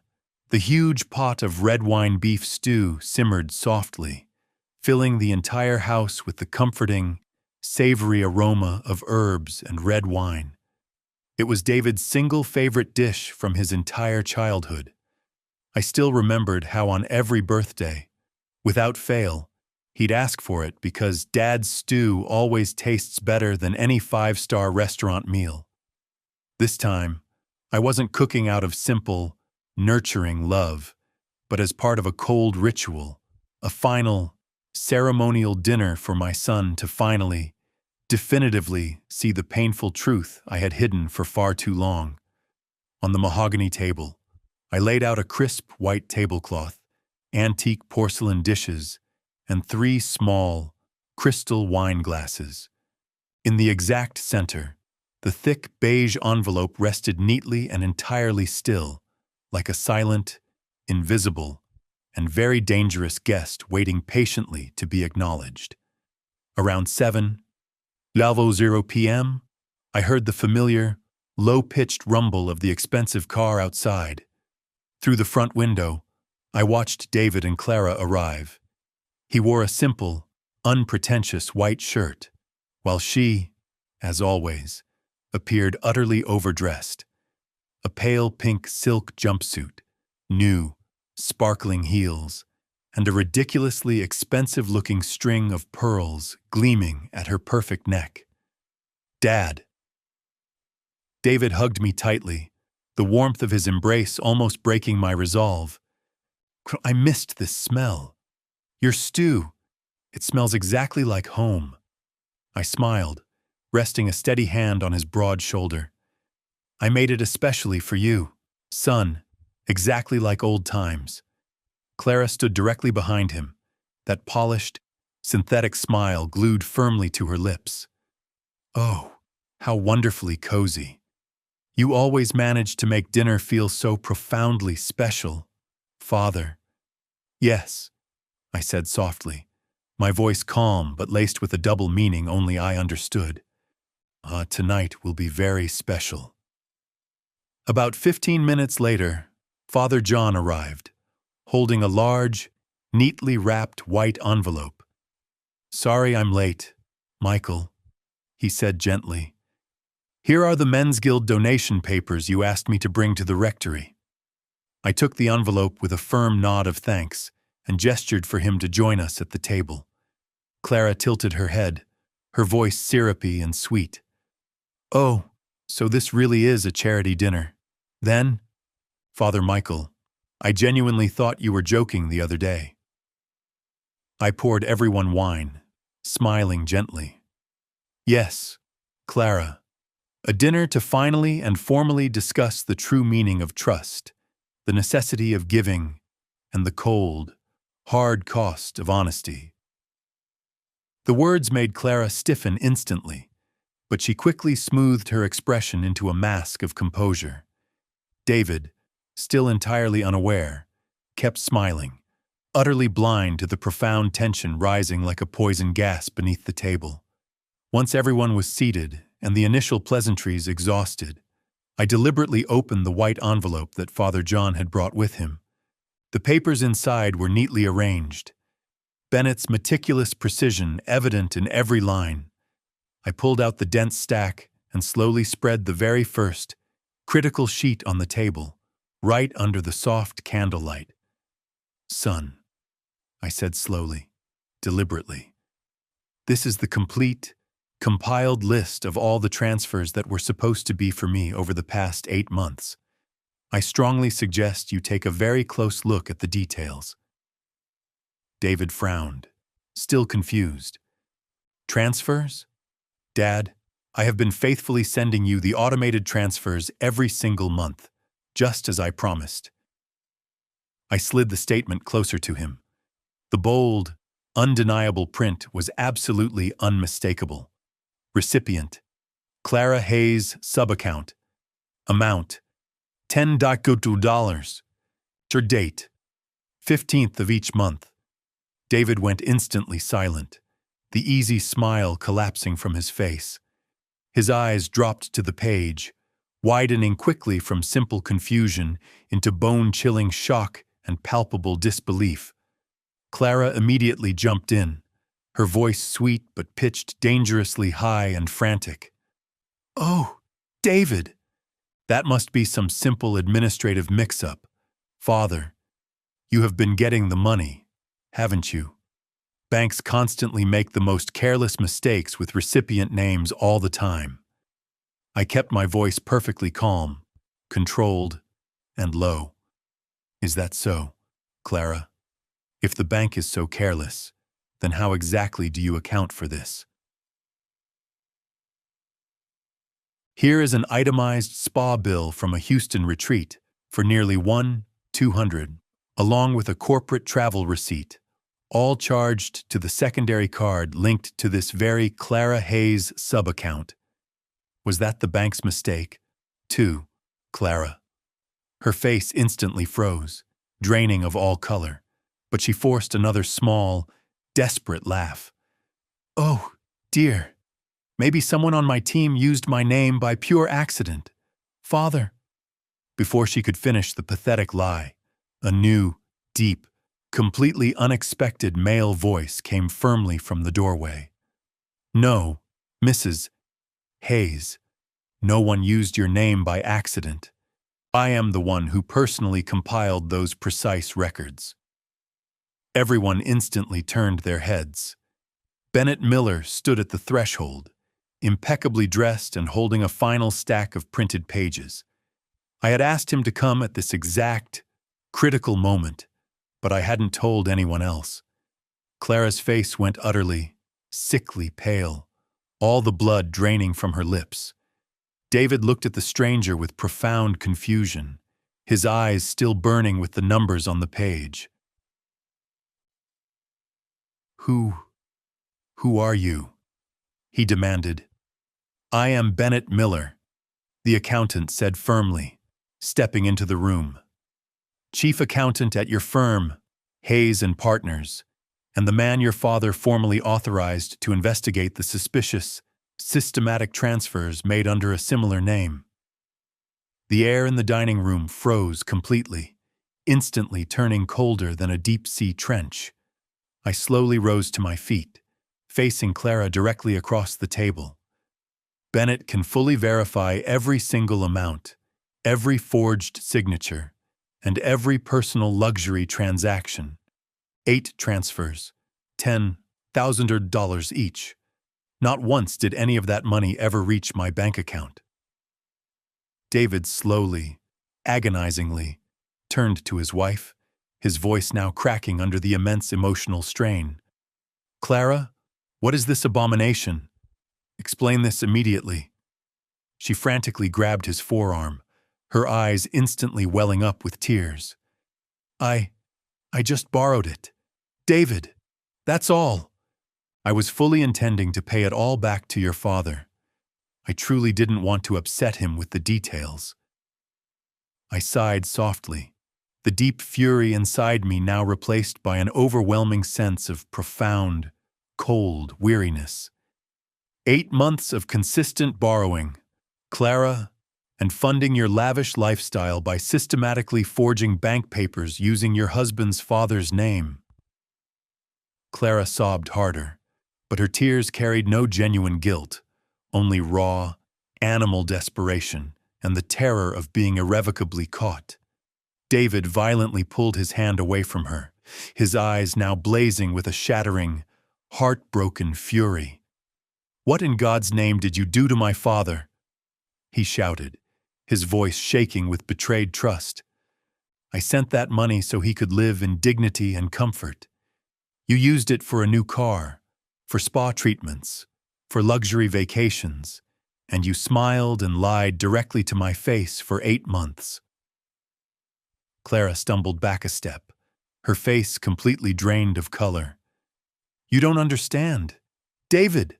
the huge pot of red wine beef stew simmered softly, filling the entire house with the comforting, savory aroma of herbs and red wine. It was David's single favorite dish from his entire childhood. I still remembered how on every birthday, without fail, he'd ask for it because Dad's stew always tastes better than any 5-star restaurant meal. This time, I wasn't cooking out of simple, nurturing love, but as part of a cold ritual, a final, ceremonial dinner for my son to finally, definitively see the painful truth I had hidden for far too long. On the mahogany table, I laid out a crisp white tablecloth, antique porcelain dishes, and 3 small, crystal wine glasses. In the exact center, the thick beige envelope rested neatly and entirely still, like a silent, invisible, and very dangerous guest waiting patiently to be acknowledged. Around 7:00 p.m., I heard the familiar, low-pitched rumble of the expensive car outside. Through the front window, I watched David and Clara arrive. He wore a simple, unpretentious white shirt, while she, as always, appeared utterly overdressed. A pale pink silk jumpsuit, new, sparkling heels, and a ridiculously expensive-looking string of pearls gleaming at her perfect neck. Dad! David hugged me tightly, the warmth of his embrace almost breaking my resolve. I missed this smell. Your stew. It smells exactly like home. I smiled, resting a steady hand on his broad shoulder. I made it especially for you, son, exactly like old times. Clara stood directly behind him, that polished, synthetic smile glued firmly to her lips. Oh, how wonderfully cozy. You always managed to make dinner feel so profoundly special, Father. Yes, I said softly, my voice calm but laced with a double meaning only I understood. Tonight will be very special. About 15 minutes later, Father John arrived, holding a large, neatly wrapped white envelope. Sorry I'm late, Michael, he said gently. Here are the Men's Guild donation papers you asked me to bring to the rectory. I took the envelope with a firm nod of thanks and gestured for him to join us at the table. Clara tilted her head, her voice syrupy and sweet. Oh, so this really is a charity dinner. Then, Father Michael, I genuinely thought you were joking the other day. I poured everyone wine, smiling gently. Yes, Clara, a dinner to finally and formally discuss the true meaning of trust, the necessity of giving, and the cold, hard cost of honesty. The words made Clara stiffen instantly, but she quickly smoothed her expression into a mask of composure. David, still entirely unaware, kept smiling, utterly blind to the profound tension rising like a poison gas beneath the table. Once everyone was seated and the initial pleasantries exhausted, I deliberately opened the white envelope that Father John had brought with him. The papers inside were neatly arranged, Bennett's meticulous precision evident in every line. I pulled out the dense stack and slowly spread the very first, critical sheet on the table, right under the soft candlelight. "Son," I said slowly, deliberately, "this is the complete, compiled list of all the transfers that were supposed to be for me over the past 8 months. I strongly suggest you take a very close look at the details." David frowned, still confused. "Transfers? Dad, I have been faithfully sending you the automated transfers every single month, just as I promised." I slid the statement closer to him. The bold, undeniable print was absolutely unmistakable. Recipient: Clara Hayes, subaccount. Amount: $10.2. Date: 15th of each month. David went instantly silent, the easy smile collapsing from his face. His eyes dropped to the page, widening quickly from simple confusion into bone-chilling shock and palpable disbelief. Clara immediately jumped in, her voice sweet but pitched dangerously high and frantic. "Oh, David! That must be some simple administrative mix-up. Father, you have been getting the money, haven't you? Banks constantly make the most careless mistakes with recipient names all the time." I kept my voice perfectly calm, controlled, and low. "Is that so, Clara? If the bank is so careless, then how exactly do you account for this?" Here is an itemized spa bill from a Houston retreat for nearly $1,200, along with a corporate travel receipt, all charged to the secondary card linked to this very Clara Hayes subaccount. Was that the bank's mistake, too, Clara? Her face instantly froze, draining of all color, but she forced another small, desperate laugh. "Oh, dear. Maybe someone on my team used my name by pure accident. Father." Before she could finish the pathetic lie, a new, deep, completely unexpected male voice came firmly from the doorway. "No, Mrs. Hayes, no one used your name by accident. I am the one who personally compiled those precise records." Everyone instantly turned their heads. Bennett Miller stood at the threshold, impeccably dressed and holding a final stack of printed pages. I had asked him to come at this exact, critical moment, but I hadn't told anyone else. Clara's face went utterly, sickly pale, all the blood draining from her lips. David looked at the stranger with profound confusion, his eyes still burning with the numbers on the page. Who are you?" he demanded. "I am Bennett Miller," the accountant said firmly, stepping into the room. "Chief accountant at your firm, Hayes and Partners, and the man your father formally authorized to investigate the suspicious, systematic transfers made under a similar name." The air in the dining room froze completely, instantly turning colder than a deep-sea trench. I slowly rose to my feet, facing Clara directly across the table. "Bennett can fully verify every single amount, every forged signature, and every personal luxury transaction. 8 transfers, $10,000 each. Not once did any of that money ever reach my bank account." David slowly, agonizingly, turned to his wife, his voice now cracking under the immense emotional strain. "Clara, what is this abomination? Explain this immediately." She frantically grabbed his forearm, her eyes instantly welling up with tears. I just borrowed it. David, that's all. I was fully intending to pay it all back to your father. I truly didn't want to upset him with the details." I sighed softly, the deep fury inside me now replaced by an overwhelming sense of profound, cold weariness. 8 months of consistent borrowing, Clara, and funding your lavish lifestyle by systematically forging bank papers using your husband's father's name. Clara sobbed harder, but her tears carried no genuine guilt, only raw, animal desperation and the terror of being irrevocably caught. David violently pulled his hand away from her, his eyes now blazing with a shattering, heartbroken fury. "What in God's name did you do to my father?" he shouted, his voice shaking with betrayed trust. "I sent that money so he could live in dignity and comfort. You used it for a new car, for spa treatments, for luxury vacations, and you smiled and lied directly to my face for 8 months." Clara stumbled back a step, her face completely drained of color. "You don't understand. David,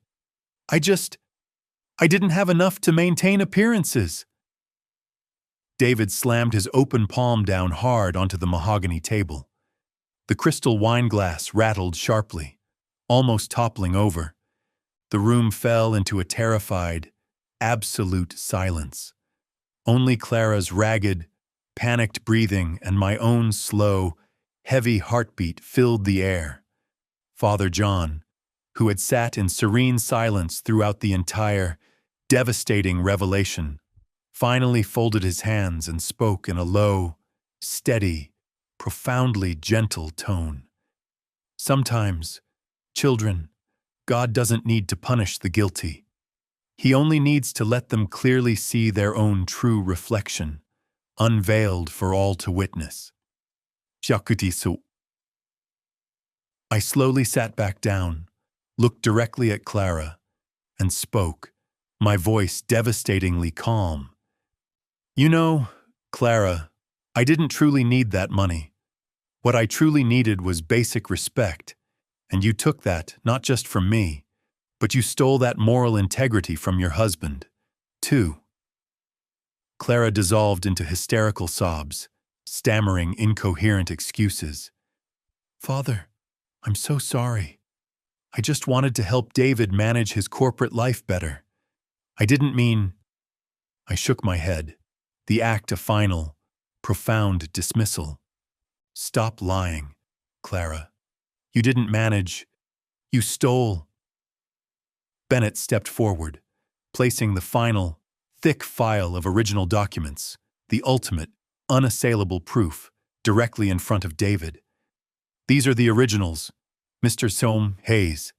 I didn't have enough to maintain appearances." David slammed his open palm down hard onto the mahogany table. The crystal wine glass rattled sharply, almost toppling over. The room fell into a terrified, absolute silence. Only Clara's ragged, panicked breathing and my own slow, heavy heartbeat filled the air. Father John, who had sat in serene silence throughout the entire, devastating revelation, finally folded his hands and spoke in a low, steady, profoundly gentle tone. "Sometimes, children, God doesn't need to punish the guilty. He only needs to let them clearly see their own true reflection, unveiled for all to witness." I slowly sat back down, looked directly at Clara, and spoke, my voice devastatingly calm. "You know, Clara, I didn't truly need that money. What I truly needed was basic respect, and you took that not just from me, but you stole that moral integrity from your husband, too." Clara dissolved into hysterical sobs, stammering incoherent excuses. "Father, I'm so sorry. I just wanted to help David manage his corporate life better. I didn't mean—" I shook my head, the act a final, profound dismissal. "Stop lying, Clara. You didn't manage. You stole." Bennett stepped forward, placing the final, thick file of original documents, the ultimate, unassailable proof, directly in front of David. "These are the originals, Mr. Soam Hayes,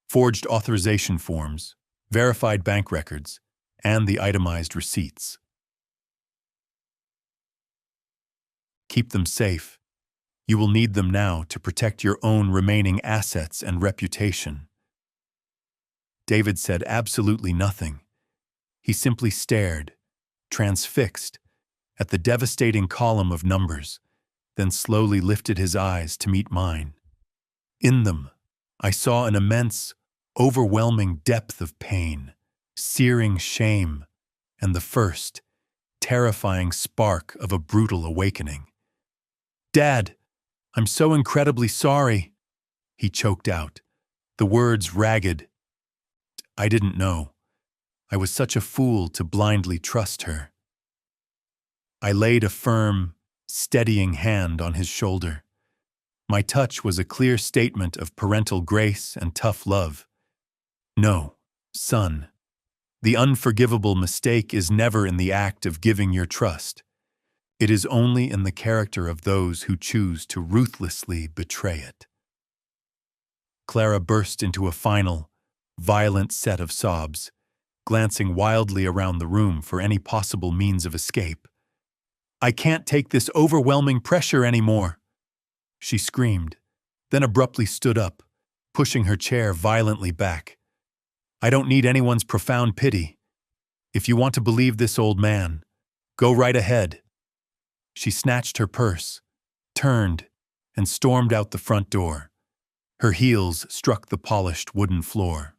forged authorization forms, verified bank records, and the itemized receipts. Keep them safe. You will need them now to protect your own remaining assets and reputation." David said absolutely nothing. He simply stared, transfixed, at the devastating column of numbers, then slowly lifted his eyes to meet mine. In them, I saw an immense, overwhelming depth of pain, searing shame, and the first, terrifying spark of a brutal awakening. "Dad, I'm so incredibly sorry," he choked out, the words ragged. I didn't know. I was such a fool to blindly trust her. I laid a firm, steadying hand on his shoulder. My touch was a clear statement of parental grace and tough love. "No, son. The unforgivable mistake is never in the act of giving your trust. It is only in the character of those who choose to ruthlessly betray it." Clara burst into a final, violent set of sobs, glancing wildly around the room for any possible means of escape. "I can't take this overwhelming pressure anymore," she screamed, then abruptly stood up, pushing her chair violently back. "I don't need anyone's profound pity. If you want to believe this old man, go right ahead." She snatched her purse, turned, and stormed out the front door. Her heels struck the polished wooden floor.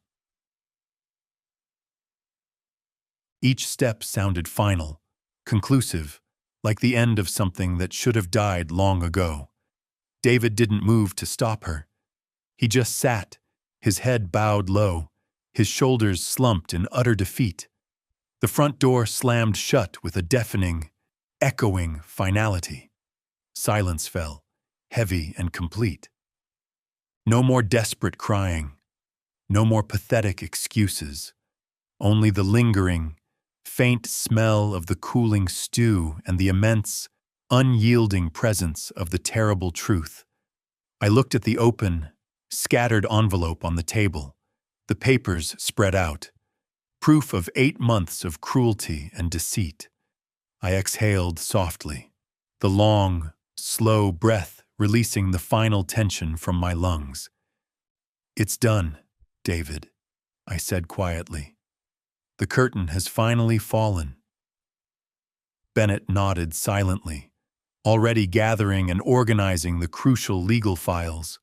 Each step sounded final, conclusive, like the end of something that should have died long ago. David didn't move to stop her. He just sat, his head bowed low, his shoulders slumped in utter defeat. The front door slammed shut with a deafening, echoing finality. Silence fell, heavy and complete. No more desperate crying, no more pathetic excuses, only the lingering, faint smell of the cooling stew and the immense, unyielding presence of the terrible truth. I looked at the open, scattered envelope on the table, the papers spread out, proof of 8 months of cruelty and deceit. I exhaled softly, the long, slow breath releasing the final tension from my lungs. "It's done, David," I said quietly. "The curtain has finally fallen." Bennett nodded silently, already gathering and organizing the crucial legal files.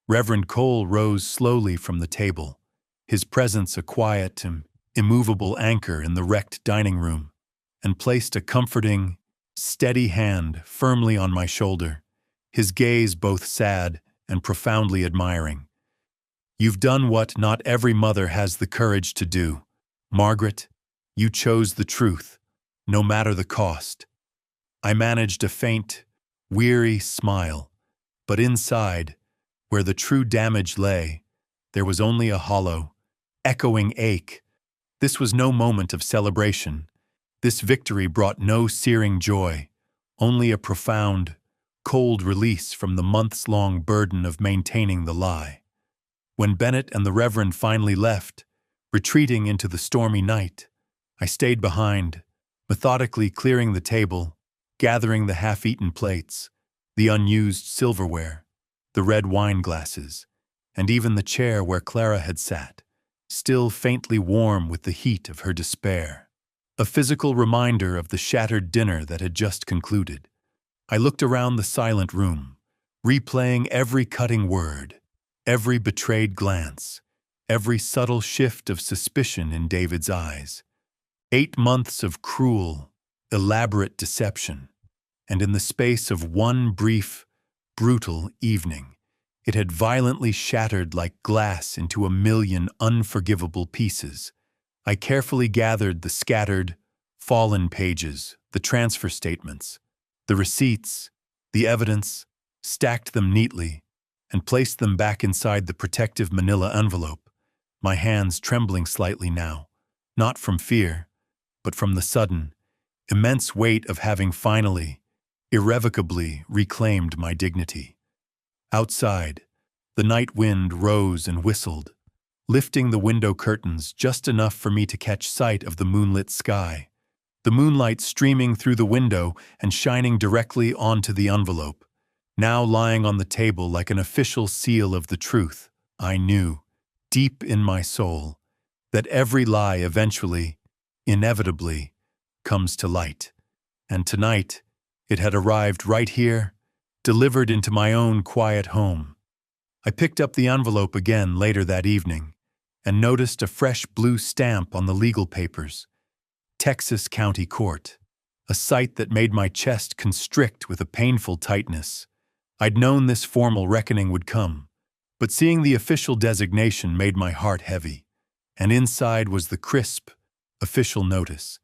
Reverend Cole rose slowly from the table, his presence a quiet and immovable anchor in the wrecked dining room, and placed a comforting, steady hand firmly on my shoulder, his gaze both sad and profoundly admiring. "You've done what not every mother has the courage to do. Margaret, you chose the truth, no matter the cost." I managed a faint, weary smile, but inside, where the true damage lay, there was only a hollow, echoing ache. This was no moment of celebration. This victory brought no searing joy, only a profound, cold release from the months-long burden of maintaining the lie. When Bennett and the Reverend finally left, retreating into the stormy night, I stayed behind, methodically clearing the table, gathering the half-eaten plates, the unused silverware, the red wine glasses, and even the chair where Clara had sat, still faintly warm with the heat of her despair. A physical reminder of the shattered dinner that had just concluded. I looked around the silent room, replaying every cutting word, every betrayed glance, every subtle shift of suspicion in David's eyes. 8 months of cruel, elaborate deception, and in the space of one brief, brutal evening, it had violently shattered like glass into a million unforgivable pieces. I carefully gathered the scattered, fallen pages, the transfer statements, the receipts, the evidence, stacked them neatly, and placed them back inside the protective manila envelope, my hands trembling slightly now, not from fear, but from the sudden, immense weight of having finally, irrevocably reclaimed my dignity. Outside, the night wind rose and whistled, lifting the window curtains just enough for me to catch sight of the moonlit sky, the moonlight streaming through the window and shining directly onto the envelope, now lying on the table like an official seal of the truth. I knew, deep in my soul, that every lie eventually, inevitably, comes to light. And tonight, it had arrived right here, delivered into my own quiet home. I picked up the envelope again later that evening and noticed a fresh blue stamp on the legal papers. Texas County Court, a sight that made my chest constrict with a painful tightness. I'd known this formal reckoning would come, but seeing the official designation made my heart heavy, and inside was the crisp, official notice.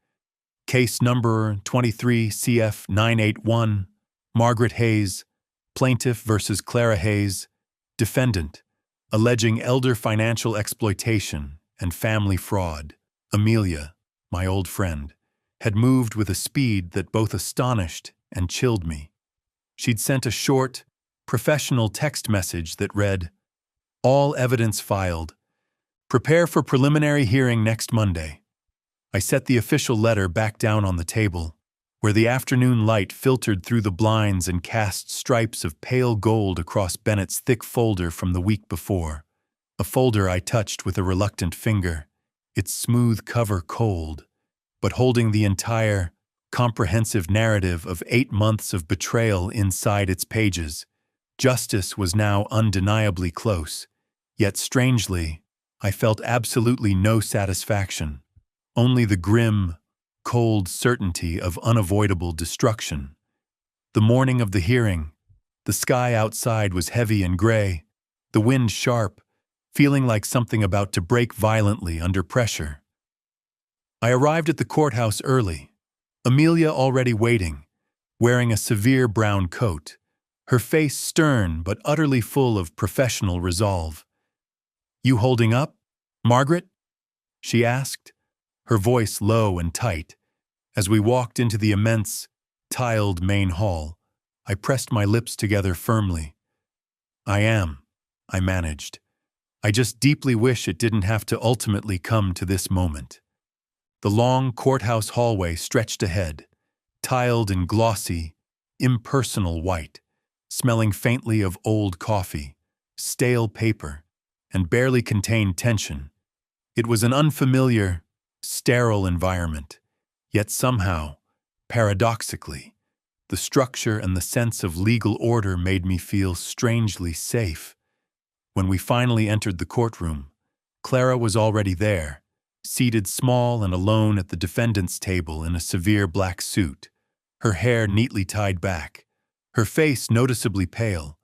Case number 23 CF 981, Margaret Hayes, plaintiff versus Clara Hayes, defendant, alleging elder financial exploitation and family fraud. Amelia, my old friend, had moved with a speed that both astonished and chilled me. She'd sent a short, professional text message that read, "All evidence filed. Prepare for preliminary hearing next Monday." I set the official letter back down on the table, where the afternoon light filtered through the blinds and cast stripes of pale gold across Bennett's thick folder from the week before, a folder I touched with a reluctant finger, its smooth cover cold, but holding the entire, comprehensive narrative of 8 months of betrayal inside its pages. Justice was now undeniably close, yet strangely, I felt absolutely no satisfaction, only the grim, cold certainty of unavoidable destruction. The morning of the hearing, the sky outside was heavy and gray, the wind sharp, feeling like something about to break violently under pressure. I arrived at the courthouse early, Amelia already waiting, wearing a severe brown coat, her face stern but utterly full of professional resolve. "You holding up, Margaret?" she asked, her voice low and tight, as we walked into the immense, tiled main hall. I pressed my lips together firmly. I managed. I just deeply wish it didn't have to ultimately come to this moment. The long courthouse hallway stretched ahead, tiled in glossy, impersonal white, smelling faintly of old coffee, stale paper, and barely contained tension. It was an unfamiliar, sterile environment, yet somehow, paradoxically, the structure and the sense of legal order made me feel strangely safe. When we finally entered the courtroom, Clara was already there, seated small and alone at the defendant's table in a severe black suit, her hair neatly tied back, her face noticeably pale,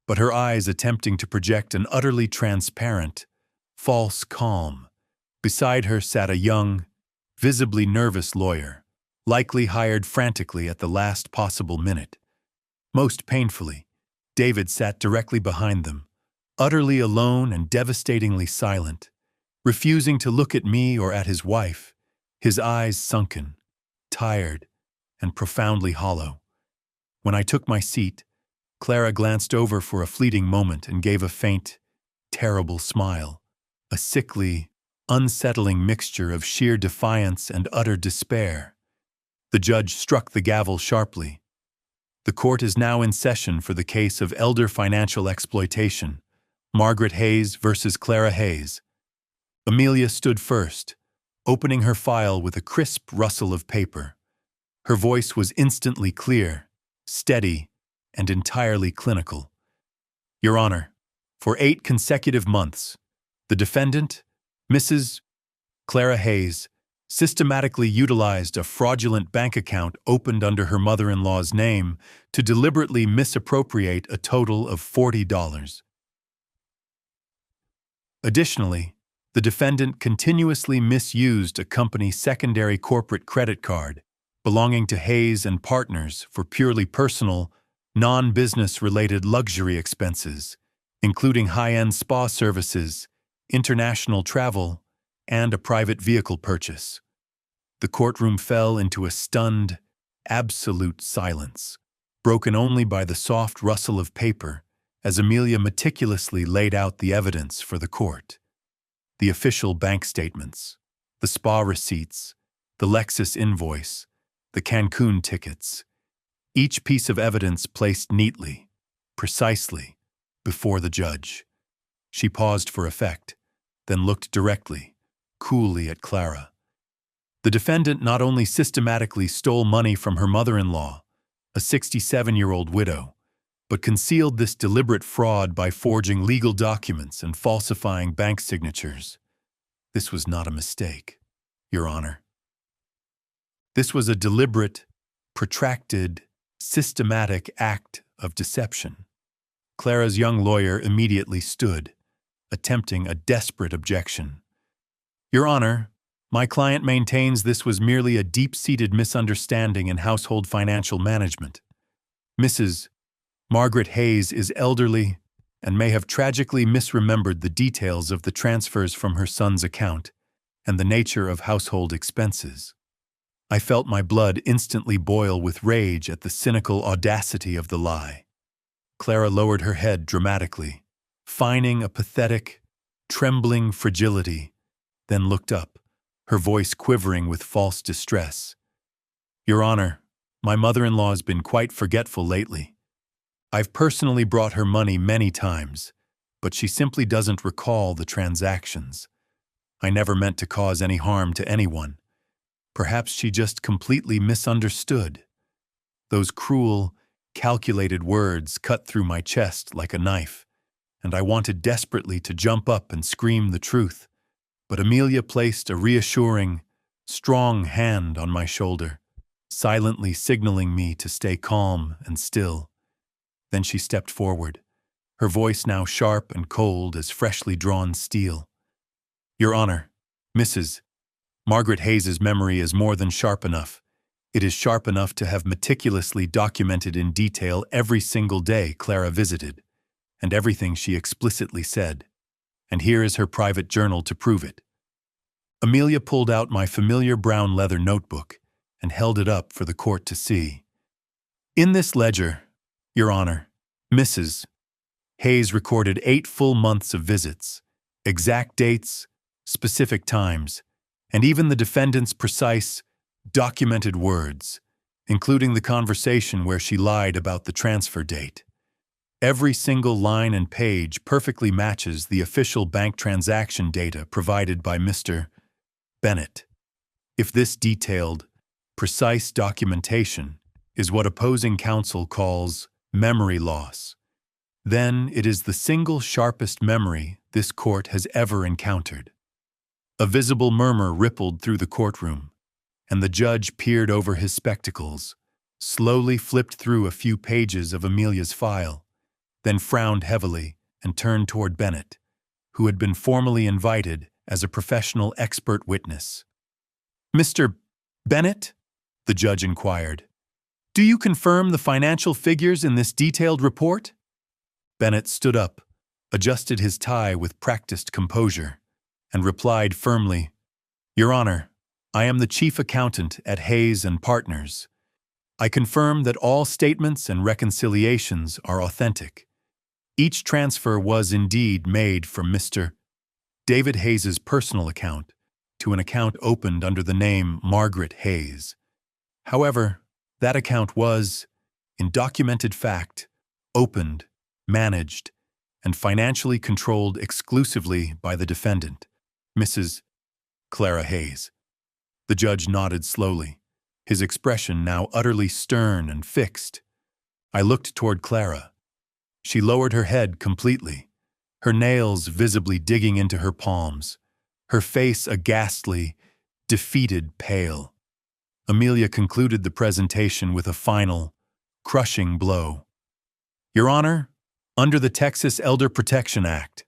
but her eyes attempting to project an utterly transparent, false calm. Beside her sat a young, visibly nervous lawyer, likely hired frantically at the last possible minute. Most painfully, David sat directly behind them, utterly alone and devastatingly silent, refusing to look at me or at his wife, his eyes sunken, tired, and profoundly hollow. When I took my seat, Clara glanced over for a fleeting moment and gave a faint, terrible smile, a sickly, unsettling mixture of sheer defiance and utter despair. The judge struck the gavel sharply. The court is now in session for the case of elder financial exploitation, Margaret Hayes versus Clara Hayes. Amelia stood first, opening her file with a crisp rustle of paper. Her voice was instantly clear, steady, and entirely clinical. Your Honor, for 8 consecutive months, the defendant, Mrs. Clara Hayes, systematically utilized a fraudulent bank account opened under her mother-in-law's name to deliberately misappropriate a total of $40. Additionally, the defendant continuously misused a company's secondary corporate credit card belonging to Hayes and Partners for purely personal, non-business-related luxury expenses, including high-end spa services, international travel, and a private vehicle purchase. The courtroom fell into a stunned, absolute silence, broken only by the soft rustle of paper as Amelia meticulously laid out the evidence for the court. The official bank statements, the spa receipts, the Lexus invoice, the Cancun tickets, each piece of evidence placed neatly, precisely, before the judge. She paused for effect, then looked directly, coolly at Clara. The defendant not only systematically stole money from her mother-in-law, a 67-year-old widow, but concealed this deliberate fraud by forging legal documents and falsifying bank signatures. This was not a mistake, Your Honor. This was a deliberate, protracted, systematic act of deception. Clara's young lawyer immediately stood, attempting a desperate objection. Your Honor, my client maintains this was merely a deep-seated misunderstanding in household financial management. Mrs. Margaret Hayes is elderly and may have tragically misremembered the details of the transfers from her son's account and the nature of household expenses. I felt my blood instantly boil with rage at the cynical audacity of the lie. Clara lowered her head dramatically, feigning a pathetic, trembling fragility, then looked up, her voice quivering with false distress. Your Honor, my mother-in-law's been quite forgetful lately. I've personally brought her money many times, but she simply doesn't recall the transactions. I never meant to cause any harm to anyone. Perhaps she just completely misunderstood. Those cruel, calculated words cut through my chest like a knife, and I wanted desperately to jump up and scream the truth. But Amelia placed a reassuring, strong hand on my shoulder, silently signaling me to stay calm and still. Then she stepped forward, her voice now sharp and cold as freshly drawn steel. Your Honor, Mrs. Margaret Hayes's memory is more than sharp enough. It is sharp enough to have meticulously documented in detail every single day Clara visited, and everything she explicitly said. And here is her private journal to prove it. Amelia pulled out my familiar brown leather notebook and held it up for the court to see. In this ledger, Your Honor, Mrs. Hayes recorded 8 full months of visits, exact dates, specific times, and even the defendant's precise, documented words, including the conversation where she lied about the transfer date. Every single line and page perfectly matches the official bank transaction data provided by Mr. Bennett. If this detailed, precise documentation is what opposing counsel calls memory loss, then it is the single sharpest memory this court has ever encountered. A visible murmur rippled through the courtroom, and the judge peered over his spectacles, slowly flipped through a few pages of Amelia's file, then frowned heavily and turned toward Bennett, who had been formally invited as a professional expert witness. "Mr. Bennett?" the judge inquired. "Do you confirm the financial figures in this detailed report?" Bennett stood up, adjusted his tie with practiced composure, and replied firmly, "Your Honor, I am the chief accountant at Hayes and Partners. I confirm that all statements and reconciliations are authentic. Each transfer was indeed made from Mr. David Hayes's personal account to an account opened under the name Margaret Hayes. However, that account was, in documented fact, opened, managed, and financially controlled exclusively by the defendant, Mrs. Clara Hayes." The judge nodded slowly, his expression now utterly stern and fixed. I looked toward Clara. She lowered her head completely, her nails visibly digging into her palms, her face a ghastly, defeated pale. Amelia concluded the presentation with a final, crushing blow. "Your Honor, under the Texas Elder Protection Act,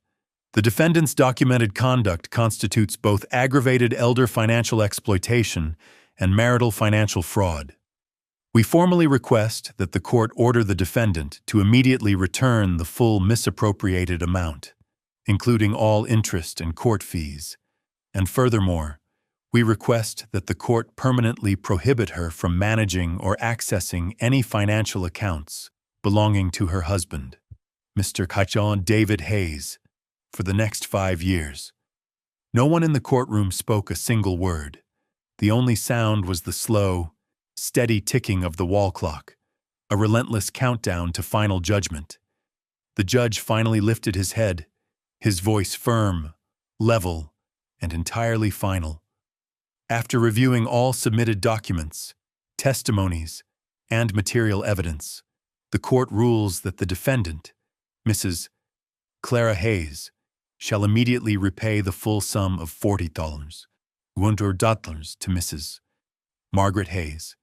the defendant's documented conduct constitutes both aggravated elder financial exploitation and marital financial fraud. We formally request that the court order the defendant to immediately return the full misappropriated amount, including all interest and court fees, and furthermore, we request that the court permanently prohibit her from managing or accessing any financial accounts belonging to her husband, Mr. John David Hayes, for the next 5 years." No one in the courtroom spoke a single word. The only sound was the slow, steady ticking of the wall clock, a relentless countdown to final judgment. The judge finally lifted his head, his voice firm, level, and entirely final. "After reviewing all submitted documents, testimonies, and material evidence, the court rules that the defendant, Mrs. Clara Hayes, shall immediately repay the full sum of $40 to Mrs. Margaret Hayes.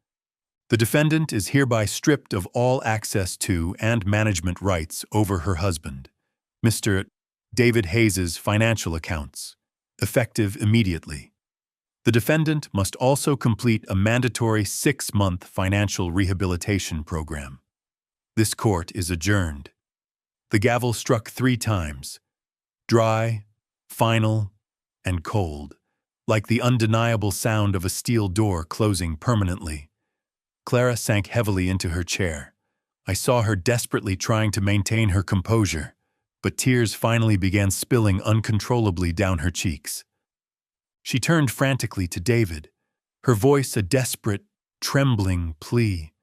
The defendant is hereby stripped of all access to and management rights over her husband, Mr. David Hayes's financial accounts, effective immediately. The defendant must also complete a mandatory 6-month financial rehabilitation program. This court is adjourned." The gavel struck 3 times, dry, final, and cold, like the undeniable sound of a steel door closing permanently. Clara sank heavily into her chair. I saw her desperately trying to maintain her composure, but tears finally began spilling uncontrollably down her cheeks. She turned frantically to David, her voice a desperate, trembling plea.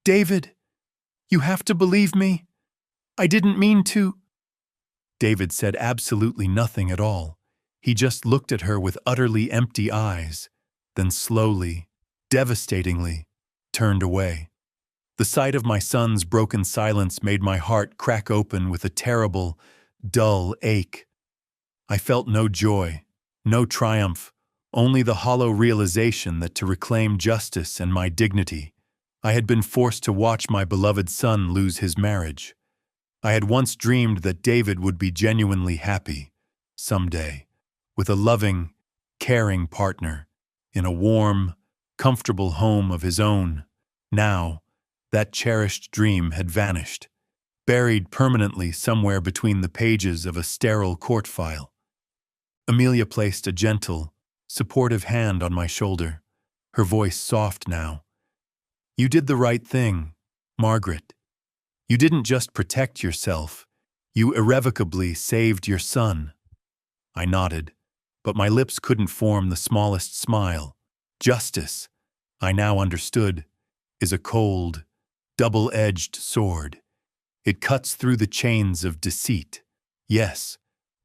"David, you have to believe me. I didn't mean to." David said absolutely nothing at all. He just looked at her with utterly empty eyes, then slowly, devastatingly, turned away. The sight of my son's broken silence made my heart crack open with a terrible, dull ache. I felt no joy, no triumph, only the hollow realization that to reclaim justice and my dignity, I had been forced to watch my beloved son lose his marriage. I had once dreamed that David would be genuinely happy, someday, with a loving, caring partner, in a warm, comfortable home of his own. Now, that cherished dream had vanished, buried permanently somewhere between the pages of a sterile court file. Amelia placed a gentle, supportive hand on my shoulder, her voice soft now. "You did the right thing, Margaret, you didn't just protect yourself, you irrevocably saved your son. I nodded, but my lips couldn't form the smallest smile. Justice, I now understood, is a cold, double-edged sword. It cuts through the chains of deceit, yes,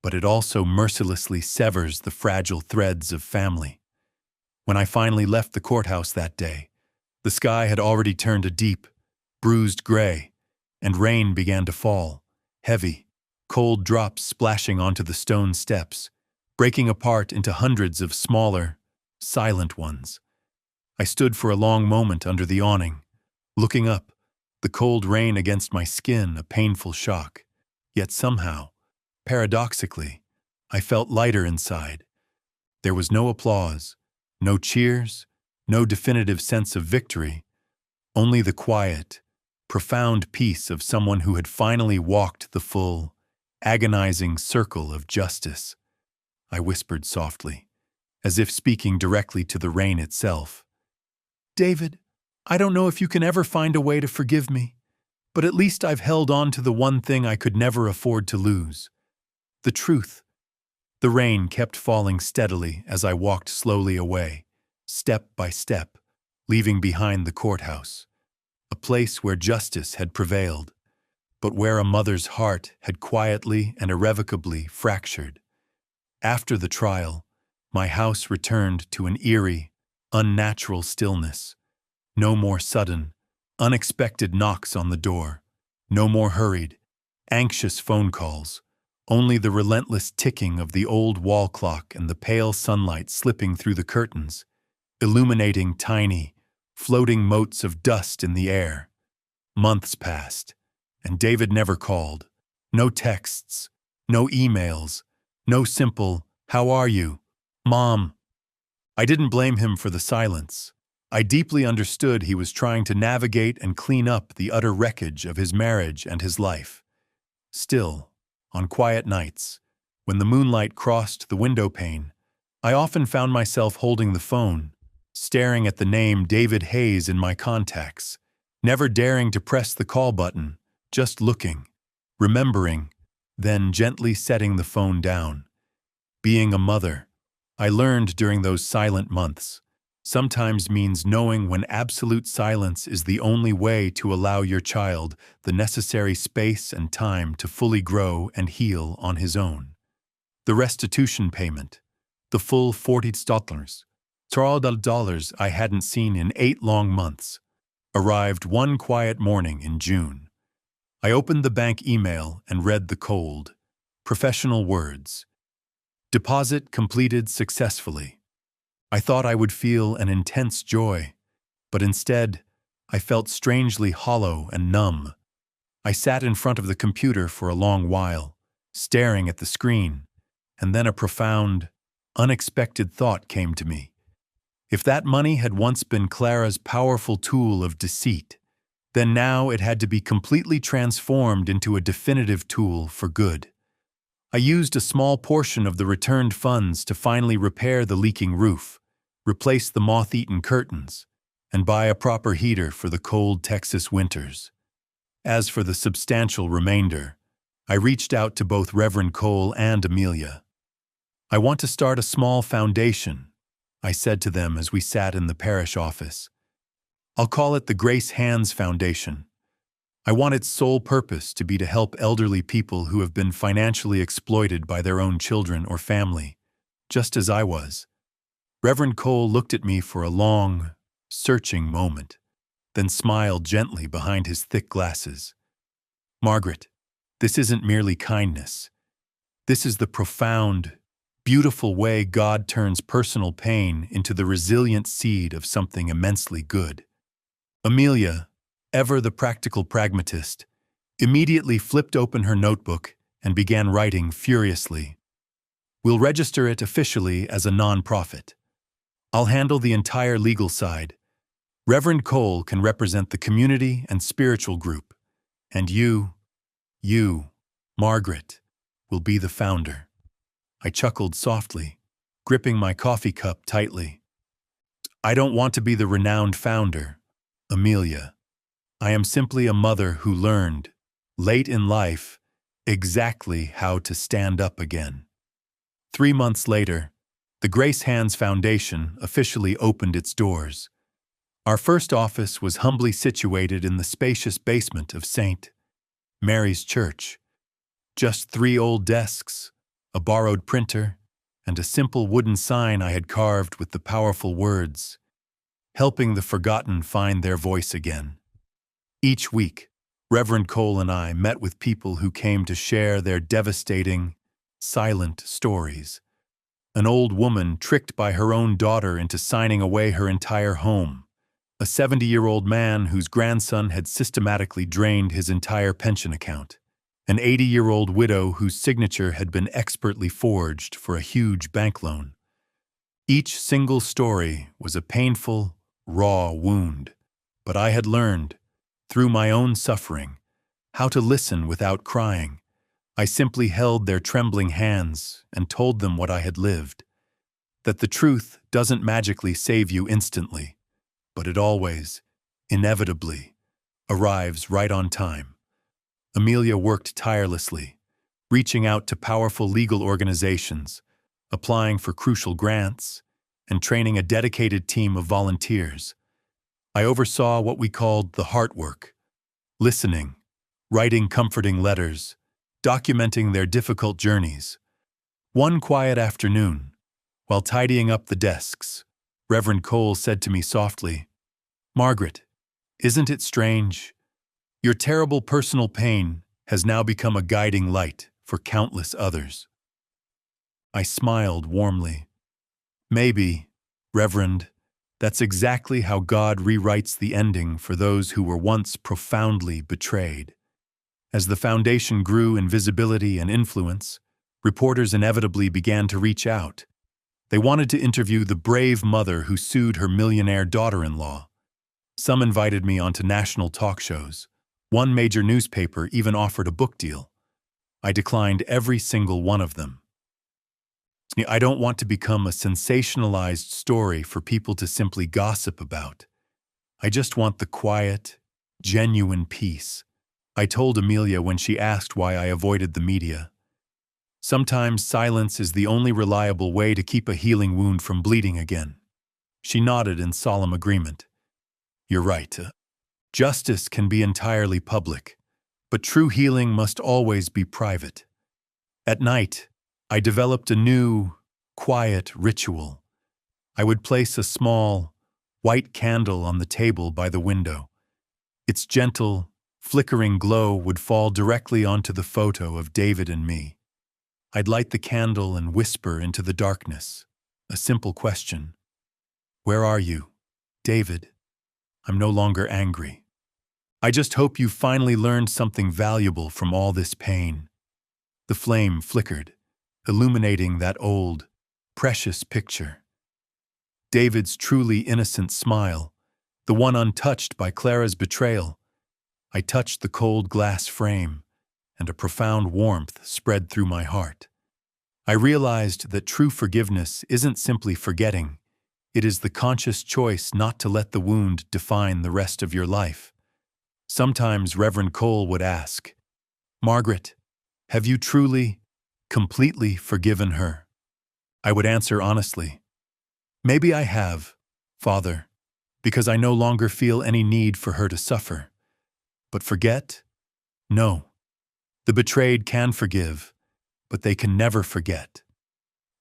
but it also mercilessly severs the fragile threads of family. When I finally left the courthouse that day, the sky had already turned a deep, bruised gray, and rain began to fall, heavy, cold drops splashing onto the stone steps, breaking apart into hundreds of smaller, silent ones. I stood for a long moment under the awning, looking up, the cold rain against my skin a painful shock. Yet somehow, paradoxically, I felt lighter inside. There was no applause, no cheers, no definitive sense of victory, only the quiet, profound peace of someone who had finally walked the full, agonizing circle of justice. I whispered softly, as if speaking directly to the rain itself. David, I don't know if you can ever find a way to forgive me, but at least I've held on to the one thing I could never afford to lose. The truth. The rain kept falling steadily as I walked slowly away, step by step, leaving behind the courthouse, a place where justice had prevailed, but where a mother's heart had quietly and irrevocably fractured. After the trial, my house returned to an eerie, unnatural stillness. No more sudden, unexpected knocks on the door. No more hurried, anxious phone calls. Only the relentless ticking of the old wall clock and the pale sunlight slipping through the curtains, illuminating tiny, floating motes of dust in the air. Months passed, and David never called. No texts, no emails, no simple, "How are you, Mom?" I didn't blame him for the silence. I deeply understood he was trying to navigate and clean up the utter wreckage of his marriage and his life. Still, on quiet nights, when the moonlight crossed the window pane, I often found myself holding the phone, staring at the name David Hayes in my contacts, never daring to press the call button, just looking, remembering, then gently setting the phone down. Being a mother, I learned during those silent months, sometimes means knowing when absolute silence is the only way to allow your child the necessary space and time to fully grow and heal on his own. The restitution payment, the full $40 I hadn't seen in 8 long months, arrived one quiet morning in June. I opened the bank email and read the cold, professional words. Deposit completed successfully. I thought I would feel an intense joy, but instead, I felt strangely hollow and numb. I sat in front of the computer for a long while, staring at the screen, and then a profound, unexpected thought came to me. If that money had once been Clara's powerful tool of deceit, then now it had to be completely transformed into a definitive tool for good. I used a small portion of the returned funds to finally repair the leaking roof, replace the moth-eaten curtains, and buy a proper heater for the cold Texas winters. As for the substantial remainder, I reached out to both Reverend Cole and Amelia. "I want to start a small foundation," I said to them as we sat in the parish office. "I'll call it the Grace Hands Foundation. I want its sole purpose to be to help elderly people who have been financially exploited by their own children or family, just as I was." Reverend Cole looked at me for a long, searching moment, then smiled gently behind his thick glasses. "Margaret, this isn't merely kindness. This is the profound, beautiful way God turns personal pain into the resilient seed of something immensely good." Amelia, ever the practical pragmatist, immediately flipped open her notebook and began writing furiously. "We'll register it officially as a non-profit. I'll handle the entire legal side. Reverend Cole can represent the community and spiritual group, and you, Margaret, will be the founder." I chuckled softly, gripping my coffee cup tightly. "I don't want to be the renowned founder, Amelia. I am simply a mother who learned, late in life, exactly how to stand up again. 3 months later, the Grace Hands Foundation officially opened its doors. Our first office was humbly situated in the spacious basement of St. Mary's Church. Just 3 old desks, a borrowed printer, and a simple wooden sign I had carved with the powerful words, "Helping the forgotten find their voice again." Each week, Reverend Cole and I met with people who came to share their devastating, silent stories. An old woman tricked by her own daughter into signing away her entire home. A 70-year-old man whose grandson had systematically drained his entire pension account. An 80-year-old widow whose signature had been expertly forged for a huge bank loan. Each single story was a painful, raw wound, but I had learned, through my own suffering, how to listen without crying. I simply held their trembling hands and told them what I had lived. That the truth doesn't magically save you instantly, but it always, inevitably, arrives right on time. Amelia worked tirelessly, reaching out to powerful legal organizations, applying for crucial grants, and training a dedicated team of volunteers. I oversaw what we called the heart work, listening, writing comforting letters, documenting their difficult journeys. One quiet afternoon, while tidying up the desks, Reverend Cole said to me softly, "Margaret, isn't it strange? Your terrible personal pain has now become a guiding light for countless others." I smiled warmly. "Maybe, Reverend, that's exactly how God rewrites the ending for those who were once profoundly betrayed." As the foundation grew in visibility and influence, reporters inevitably began to reach out. They wanted to interview the brave mother who sued her millionaire daughter-in-law. Some invited me onto national talk shows. One major newspaper even offered a book deal. I declined every single one of them. I don't want to become a sensationalized story for people to simply gossip about. I just want the quiet, genuine peace. I told Amelia when she asked why I avoided the media. Sometimes silence is the only reliable way to keep a healing wound from bleeding again. She nodded in solemn agreement. "You're right. Justice can be entirely public, but true healing must always be private." At night, I developed a new, quiet ritual. I would place a small, white candle on the table by the window. Its gentle, flickering glow would fall directly onto the photo of David and me. I'd light the candle and whisper into the darkness, a simple question. "Where are you, David? I'm no longer angry. I just hope you finally learned something valuable from all this pain." The flame flickered, illuminating that old, precious picture. David's truly innocent smile, the one untouched by Clara's betrayal. I touched the cold glass frame, and a profound warmth spread through my heart. I realized that true forgiveness isn't simply forgetting. It is the conscious choice not to let the wound define the rest of your life. Sometimes Reverend Cole would ask, "Margaret, have you truly, completely forgiven her?" I would answer honestly, "Maybe I have, Father, because I no longer feel any need for her to suffer. But forget? No. The betrayed can forgive, but they can never forget."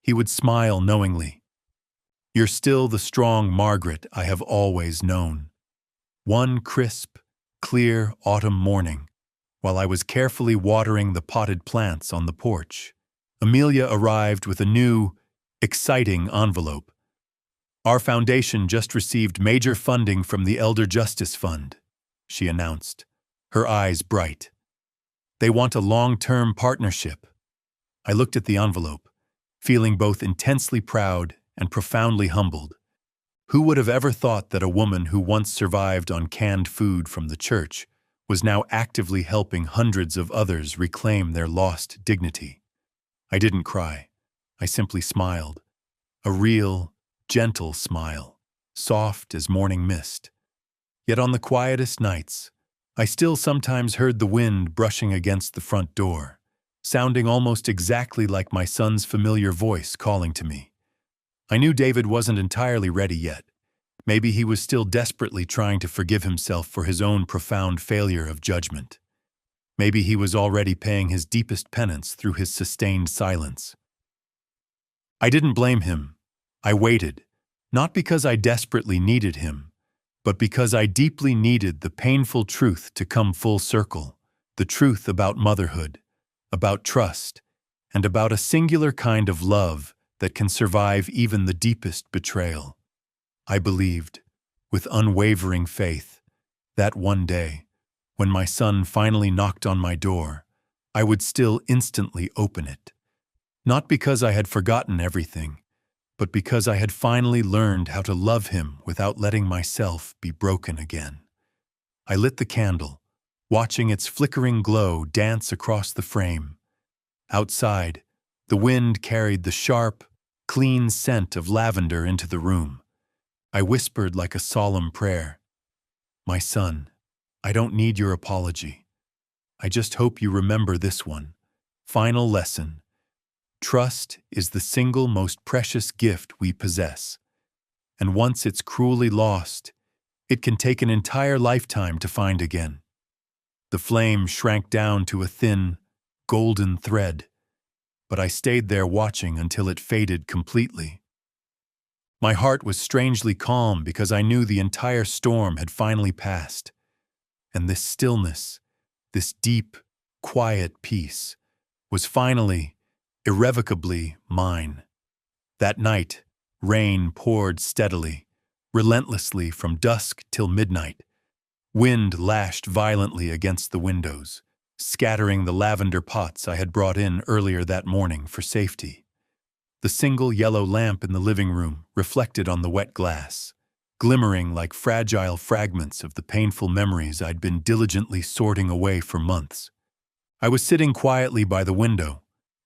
He would smile knowingly. "You're still the strong Margaret I have always known." One crisp, clear autumn morning, while I was carefully watering the potted plants on the porch, Amelia arrived with a new, exciting envelope. "Our foundation just received major funding from the Elder Justice Fund," she announced, her eyes bright. "They want a long-term partnership." I looked at the envelope, feeling both intensely proud and profoundly humbled. Who would have ever thought that a woman who once survived on canned food from the church was now actively helping hundreds of others reclaim their lost dignity? I didn't cry. I simply smiled. A real, gentle smile, soft as morning mist. Yet on the quietest nights, I still sometimes heard the wind brushing against the front door, sounding almost exactly like my son's familiar voice calling to me. I knew David wasn't entirely ready yet. Maybe he was still desperately trying to forgive himself for his own profound failure of judgment. Maybe he was already paying his deepest penance through his sustained silence. I didn't blame him. I waited, not because I desperately needed him, but because I deeply needed the painful truth to come full circle, the truth about motherhood, about trust, and about a singular kind of love that can survive even the deepest betrayal. I believed, with unwavering faith, that one day, when my son finally knocked on my door, I would still instantly open it. Not because I had forgotten everything, but because I had finally learned how to love him without letting myself be broken again. I lit the candle, watching its flickering glow dance across the frame. Outside, the wind carried the sharp, clean scent of lavender into the room. I whispered like a solemn prayer, "My son, I don't need your apology. I just hope you remember this one. Final lesson. Trust is the single most precious gift we possess. And once it's cruelly lost, it can take an entire lifetime to find again." The flame shrank down to a thin, golden thread, but I stayed there watching until it faded completely. My heart was strangely calm because I knew the entire storm had finally passed. And this stillness, this deep, quiet peace, was finally, irrevocably mine. That night, rain poured steadily, relentlessly from dusk till midnight. Wind lashed violently against the windows, scattering the lavender pots I had brought in earlier that morning for safety. The single yellow lamp in the living room reflected on the wet glass, glimmering like fragile fragments of the painful memories I'd been diligently sorting away for months. I was sitting quietly by the window,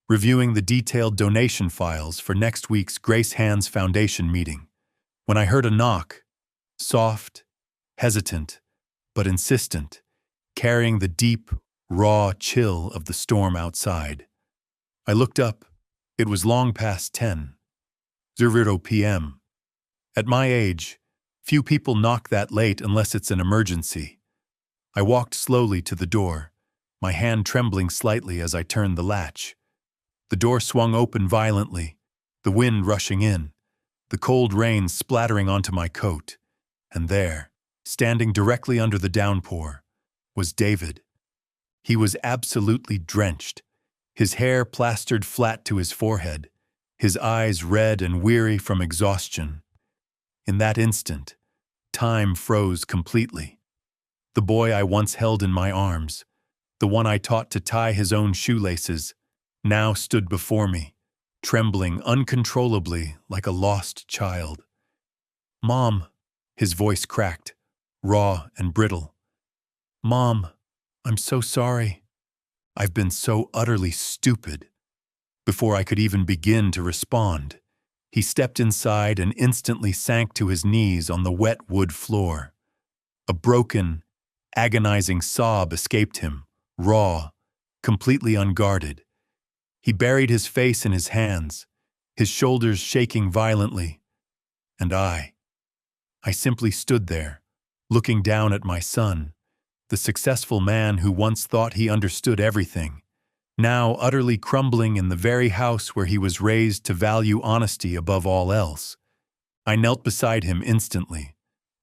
reviewing the detailed donation files for next week's Grace Hands Foundation meeting, when I heard a knock, soft, hesitant, but insistent, carrying the deep, raw chill of the storm outside. I looked up. It was long past 10:00 p.m. At my age, few people knock that late unless it's an emergency. I walked slowly to the door, my hand trembling slightly as I turned the latch. The door swung open violently, the wind rushing in, the cold rain splattering onto my coat, and there, standing directly under the downpour, was David. He was absolutely drenched, his hair plastered flat to his forehead, his eyes red and weary from exhaustion. In that instant, time froze completely. The boy I once held in my arms, the one I taught to tie his own shoelaces, now stood before me, trembling uncontrollably like a lost child. "Mom," his voice cracked, raw and brittle. "Mom, I'm so sorry. I've been so utterly stupid." Before I could even begin to respond, he stepped inside and instantly sank to his knees on the wet wood floor. A broken, agonizing sob escaped him, raw, completely unguarded. He buried his face in his hands, his shoulders shaking violently. And I simply stood there, looking down at my son, the successful man who once thought he understood everything, now utterly crumbling in the very house where he was raised to value honesty above all else. I knelt beside him instantly,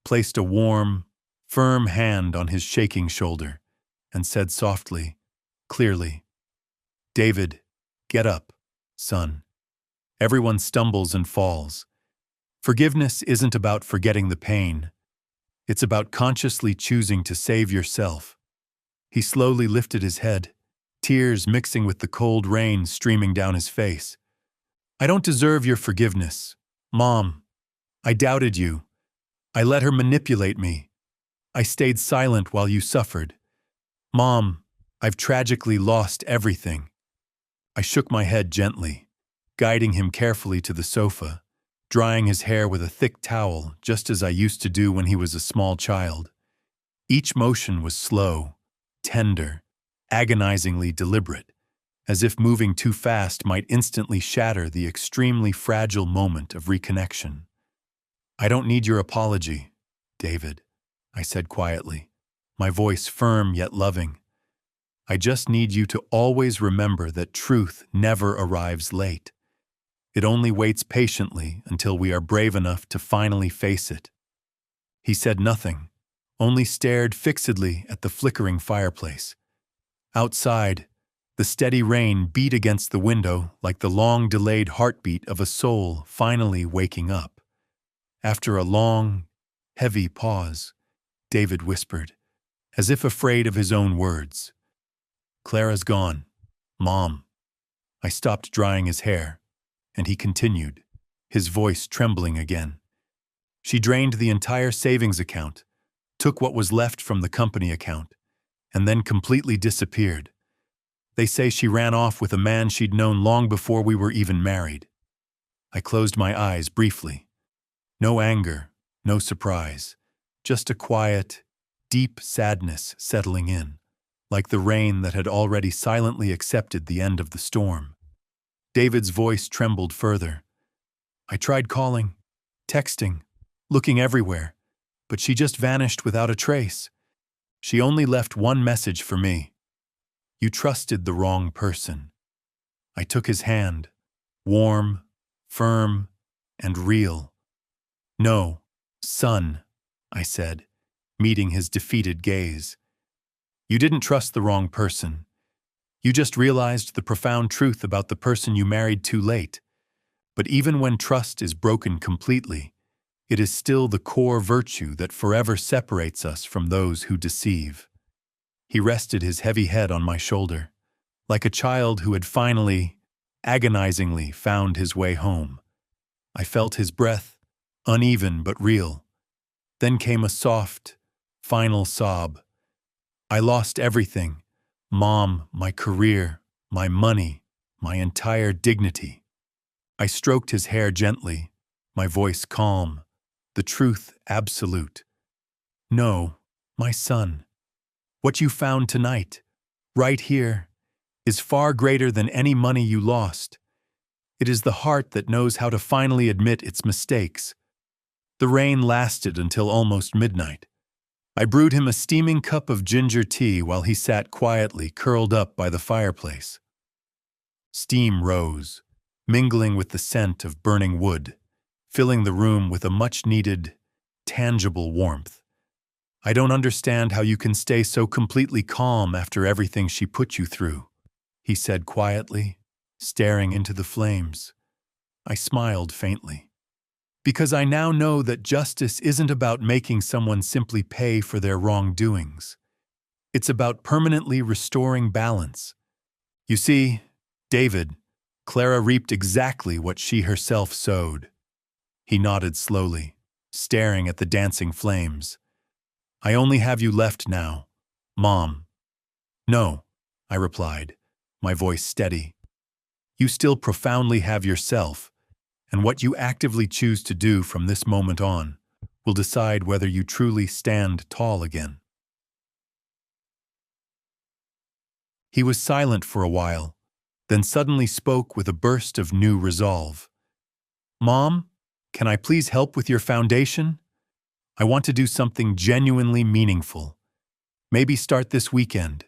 placed a warm, firm hand on his shaking shoulder, and said softly, clearly, "David, get up, son. Everyone stumbles and falls. Forgiveness isn't about forgetting the pain. It's about consciously choosing to save yourself." He slowly lifted his head, tears mixing with the cold rain streaming down his face. "I don't deserve your forgiveness, Mom. I doubted you. I let her manipulate me. I stayed silent while you suffered. Mom, I've tragically lost everything." I shook my head gently, guiding him carefully to the sofa, drying his hair with a thick towel just as I used to do when he was a small child. Each motion was slow, tender, agonizingly deliberate, as if moving too fast might instantly shatter the extremely fragile moment of reconnection. "I don't need your apology, David," I said quietly, my voice firm yet loving. "I just need you to always remember that truth never arrives late. It only waits patiently until we are brave enough to finally face it." He said nothing, only stared fixedly at the flickering fireplace. Outside, the steady rain beat against the window like the long-delayed heartbeat of a soul finally waking up. After a long, heavy pause, David whispered, as if afraid of his own words, "Clara's gone, Mom." I stopped drying his hair, and he continued, his voice trembling again. "She drained the entire savings account, took what was left from the company account, and then completely disappeared. They say she ran off with a man she'd known long before we were even married." I closed my eyes briefly. No anger, no surprise, just a quiet, deep sadness settling in, like the rain that had already silently accepted the end of the storm. David's voice trembled further. "I tried calling, texting, looking everywhere, but she just vanished without a trace. She only left one message for me. You trusted the wrong person." I took his hand, warm, firm, and real. "No, son," I said, meeting his defeated gaze. "You didn't trust the wrong person. You just realized the profound truth about the person you married too late. But even when trust is broken completely, it is still the core virtue that forever separates us from those who deceive." He rested his heavy head on my shoulder, like a child who had finally, agonizingly found his way home. I felt his breath, uneven but real. Then came a soft, final sob. "I lost everything. Mom, my career, my money, my entire dignity." I stroked his hair gently, my voice calm, the truth absolute. "No, my son. What you found tonight, right here, is far greater than any money you lost. It is the heart that knows how to finally admit its mistakes." The rain lasted until almost midnight. I brewed him a steaming cup of ginger tea while he sat quietly curled up by the fireplace. Steam rose, mingling with the scent of burning wood, filling the room with a much-needed, tangible warmth. "I don't understand how you can stay so completely calm after everything she put you through," he said quietly, staring into the flames. I smiled faintly. "Because I now know that justice isn't about making someone simply pay for their wrongdoings. It's about permanently restoring balance. You see, David, Clara reaped exactly what she herself sowed." He nodded slowly, staring at the dancing flames. "I only have you left now, Mom." "No," I replied, my voice steady. "You still profoundly have yourself, and what you actively choose to do from this moment on will decide whether you truly stand tall again." He was silent for a while, then suddenly spoke with a burst of new resolve. "Mom, can I please help with your foundation? I want to do something genuinely meaningful. Maybe start this weekend."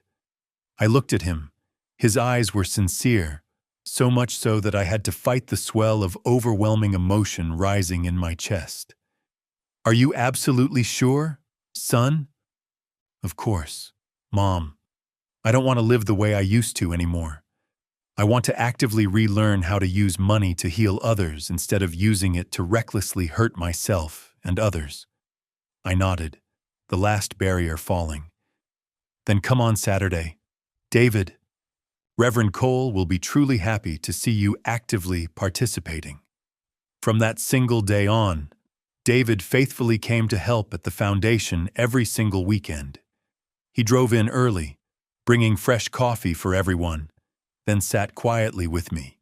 I looked at him. His eyes were sincere, so much so that I had to fight the swell of overwhelming emotion rising in my chest. "Are you absolutely sure, son?" "Of course, Mom. I don't want to live the way I used to anymore. I want to actively relearn how to use money to heal others instead of using it to recklessly hurt myself and others." I nodded, the last barrier falling. "Then come on Saturday. David, Reverend Cole will be truly happy to see you actively participating." From that single day on, David faithfully came to help at the foundation every single weekend. He drove in early, bringing fresh coffee for everyone, then sat quietly with me,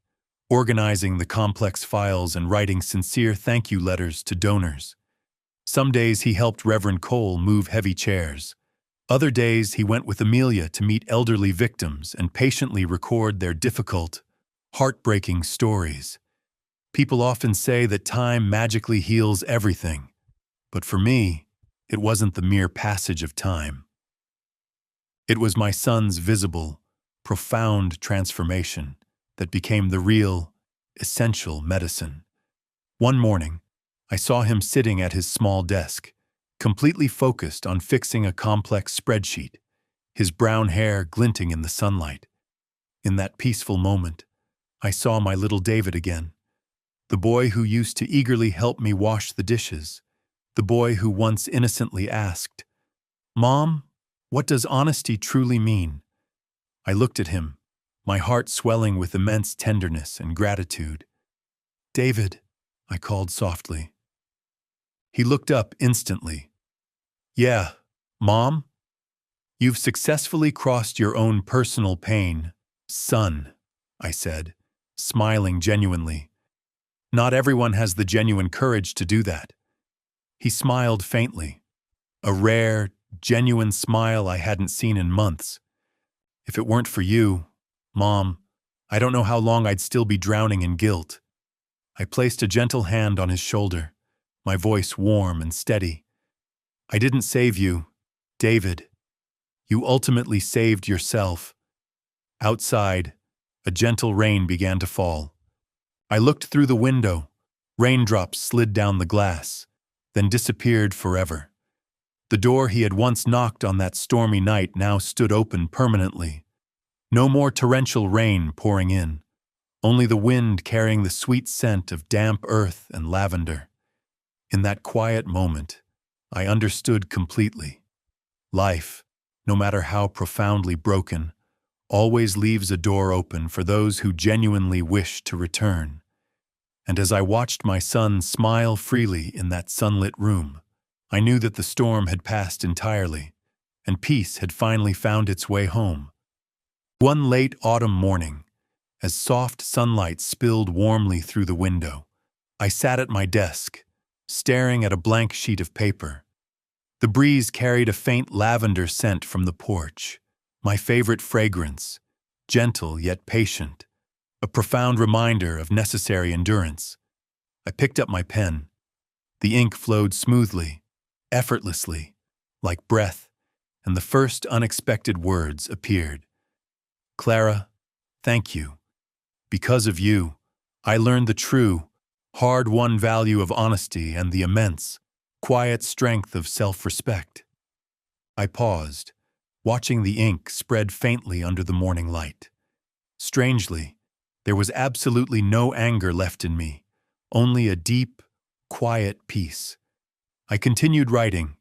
organizing the complex files and writing sincere thank you letters to donors. Some days he helped Reverend Cole move heavy chairs, Other days, he went with Amelia to meet elderly victims and patiently record their difficult, heartbreaking stories. People often say that time magically heals everything, but for me, it wasn't the mere passage of time. It was my son's visible, profound transformation that became the real, essential medicine. One morning, I saw him sitting at his small desk, completely focused on fixing a complex spreadsheet, his brown hair glinting in the sunlight. In that peaceful moment, I saw my little David again, the boy who used to eagerly help me wash the dishes, the boy who once innocently asked, "Mom, what does honesty truly mean?" I looked at him, my heart swelling with immense tenderness and gratitude. "David," I called softly. He looked up instantly. "Yeah, Mom? You've successfully crossed your own personal pain, son," I said, smiling genuinely. Not everyone has the genuine courage to do that. He smiled faintly, a rare, genuine smile I hadn't seen in months. "If it weren't for you, Mom, I don't know how long I'd still be drowning in guilt." I placed a gentle hand on his shoulder, my voice warm and steady. "I didn't save you, David. You ultimately saved yourself." Outside, a gentle rain began to fall. I looked through the window. Raindrops slid down the glass, then disappeared forever. The door he had once knocked on that stormy night now stood open permanently. No more torrential rain pouring in, only the wind carrying the sweet scent of damp earth and lavender. In that quiet moment, I understood completely. Life, no matter how profoundly broken, always leaves a door open for those who genuinely wish to return. And as I watched my son smile freely in that sunlit room, I knew that the storm had passed entirely, and peace had finally found its way home. One late autumn morning, as soft sunlight spilled warmly through the window, I sat at my desk, staring at a blank sheet of paper. The breeze carried a faint lavender scent from the porch, my favorite fragrance, gentle yet patient, a profound reminder of necessary endurance. I picked up my pen. The ink flowed smoothly, effortlessly, like breath, and the first unexpected words appeared. "Clara, thank you. Because of you, I learned the true, hard-won value of honesty and the immense, quiet strength of self-respect." I paused, watching the ink spread faintly under the morning light. Strangely, there was absolutely no anger left in me, only a deep, quiet peace. I continued writing.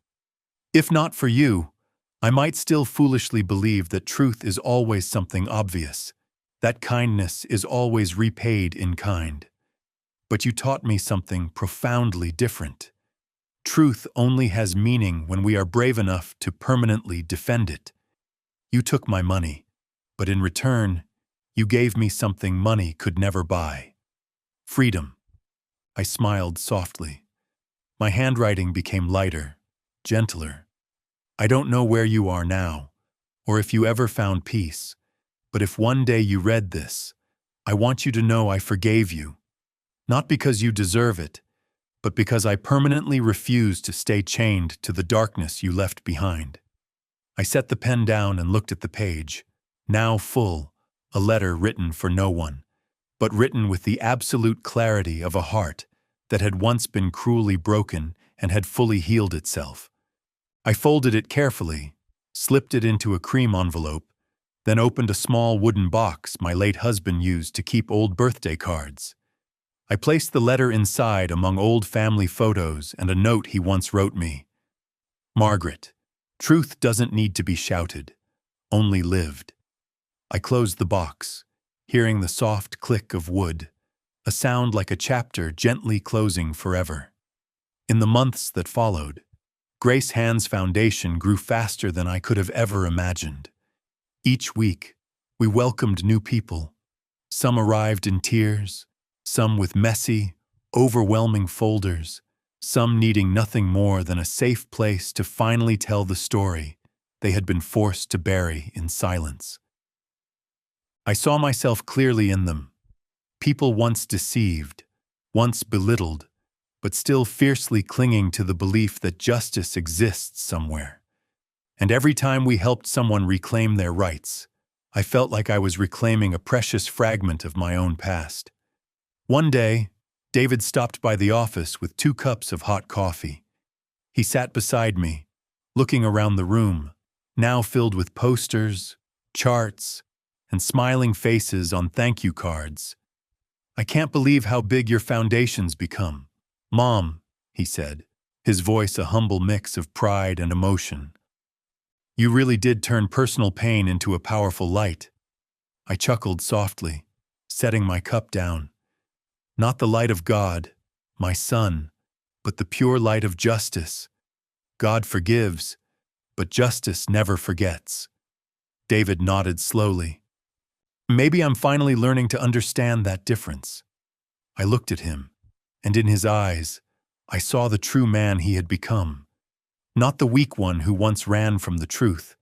"If not for you, I might still foolishly believe that truth is always something obvious, that kindness is always repaid in kind. But you taught me something profoundly different. Truth only has meaning when we are brave enough to permanently defend it. You took my money, but in return, you gave me something money could never buy. Freedom." I smiled softly. My handwriting became lighter, gentler. "I don't know where you are now, or if you ever found peace, but if one day you read this, I want you to know I forgave you. Not because you deserve it, but because I permanently refuse to stay chained to the darkness you left behind." I set the pen down and looked at the page, now full, a letter written for no one, but written with the absolute clarity of a heart that had once been cruelly broken and had fully healed itself. I folded it carefully, slipped it into a cream envelope, then opened a small wooden box my late husband used to keep old birthday cards. I placed the letter inside among old family photos and a note he once wrote me. "Margaret, truth doesn't need to be shouted, only lived." I closed the box, hearing the soft click of wood, a sound like a chapter gently closing forever. In the months that followed, Grace Hand's foundation grew faster than I could have ever imagined. Each week, we welcomed new people. Some arrived in tears, some with messy, overwhelming folders, some needing nothing more than a safe place to finally tell the story, they had been forced to bury in silence. I saw myself clearly in them, people once deceived, once belittled, but still fiercely clinging to the belief that justice exists somewhere. And every time we helped someone reclaim their rights, I felt like I was reclaiming a precious fragment of my own past. One day, David stopped by the office with 2 cups of hot coffee. He sat beside me, looking around the room, now filled with posters, charts, and smiling faces on thank you cards. "I can't believe how big your foundation's become, Mom," he said, his voice a humble mix of pride and emotion. "You really did turn personal pain into a powerful light." I chuckled softly, setting my cup down. "Not the light of God, my son, but the pure light of justice. God forgives, but justice never forgets." David nodded slowly. "Maybe I'm finally learning to understand that difference." I looked at him, and in his eyes, I saw the true man he had become. Not the weak one who once ran from the truth,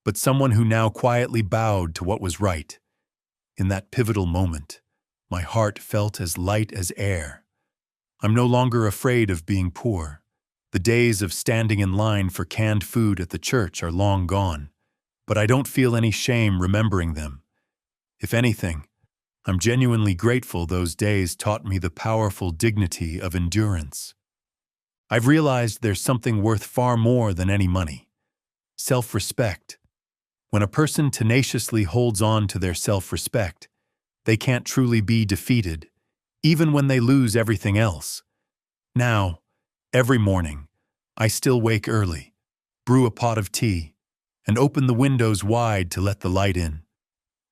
but someone who now quietly bowed to what was right. In that pivotal moment, my heart felt as light as air. I'm no longer afraid of being poor. The days of standing in line for canned food at the church are long gone, but I don't feel any shame remembering them. If anything, I'm genuinely grateful those days taught me the powerful dignity of endurance. I've realized there's something worth far more than any money: self-respect. When a person tenaciously holds on to their self-respect, they can't truly be defeated, even when they lose everything else. Now, every morning, I still wake early, brew a pot of tea, and open the windows wide to let the light in.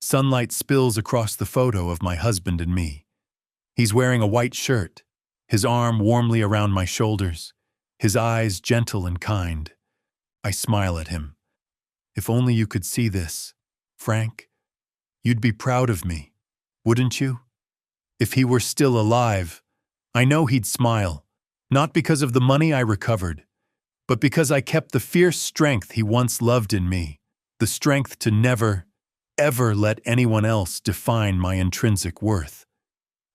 Sunlight spills across the photo of my husband and me. He's wearing a white shirt, his arm warmly around my shoulders, his eyes gentle and kind. I smile at him. "If only you could see this, Frank, you'd be proud of me, wouldn't you?" If he were still alive, I know he'd smile, not because of the money I recovered, but because I kept the fierce strength he once loved in me, the strength to never, ever let anyone else define my intrinsic worth.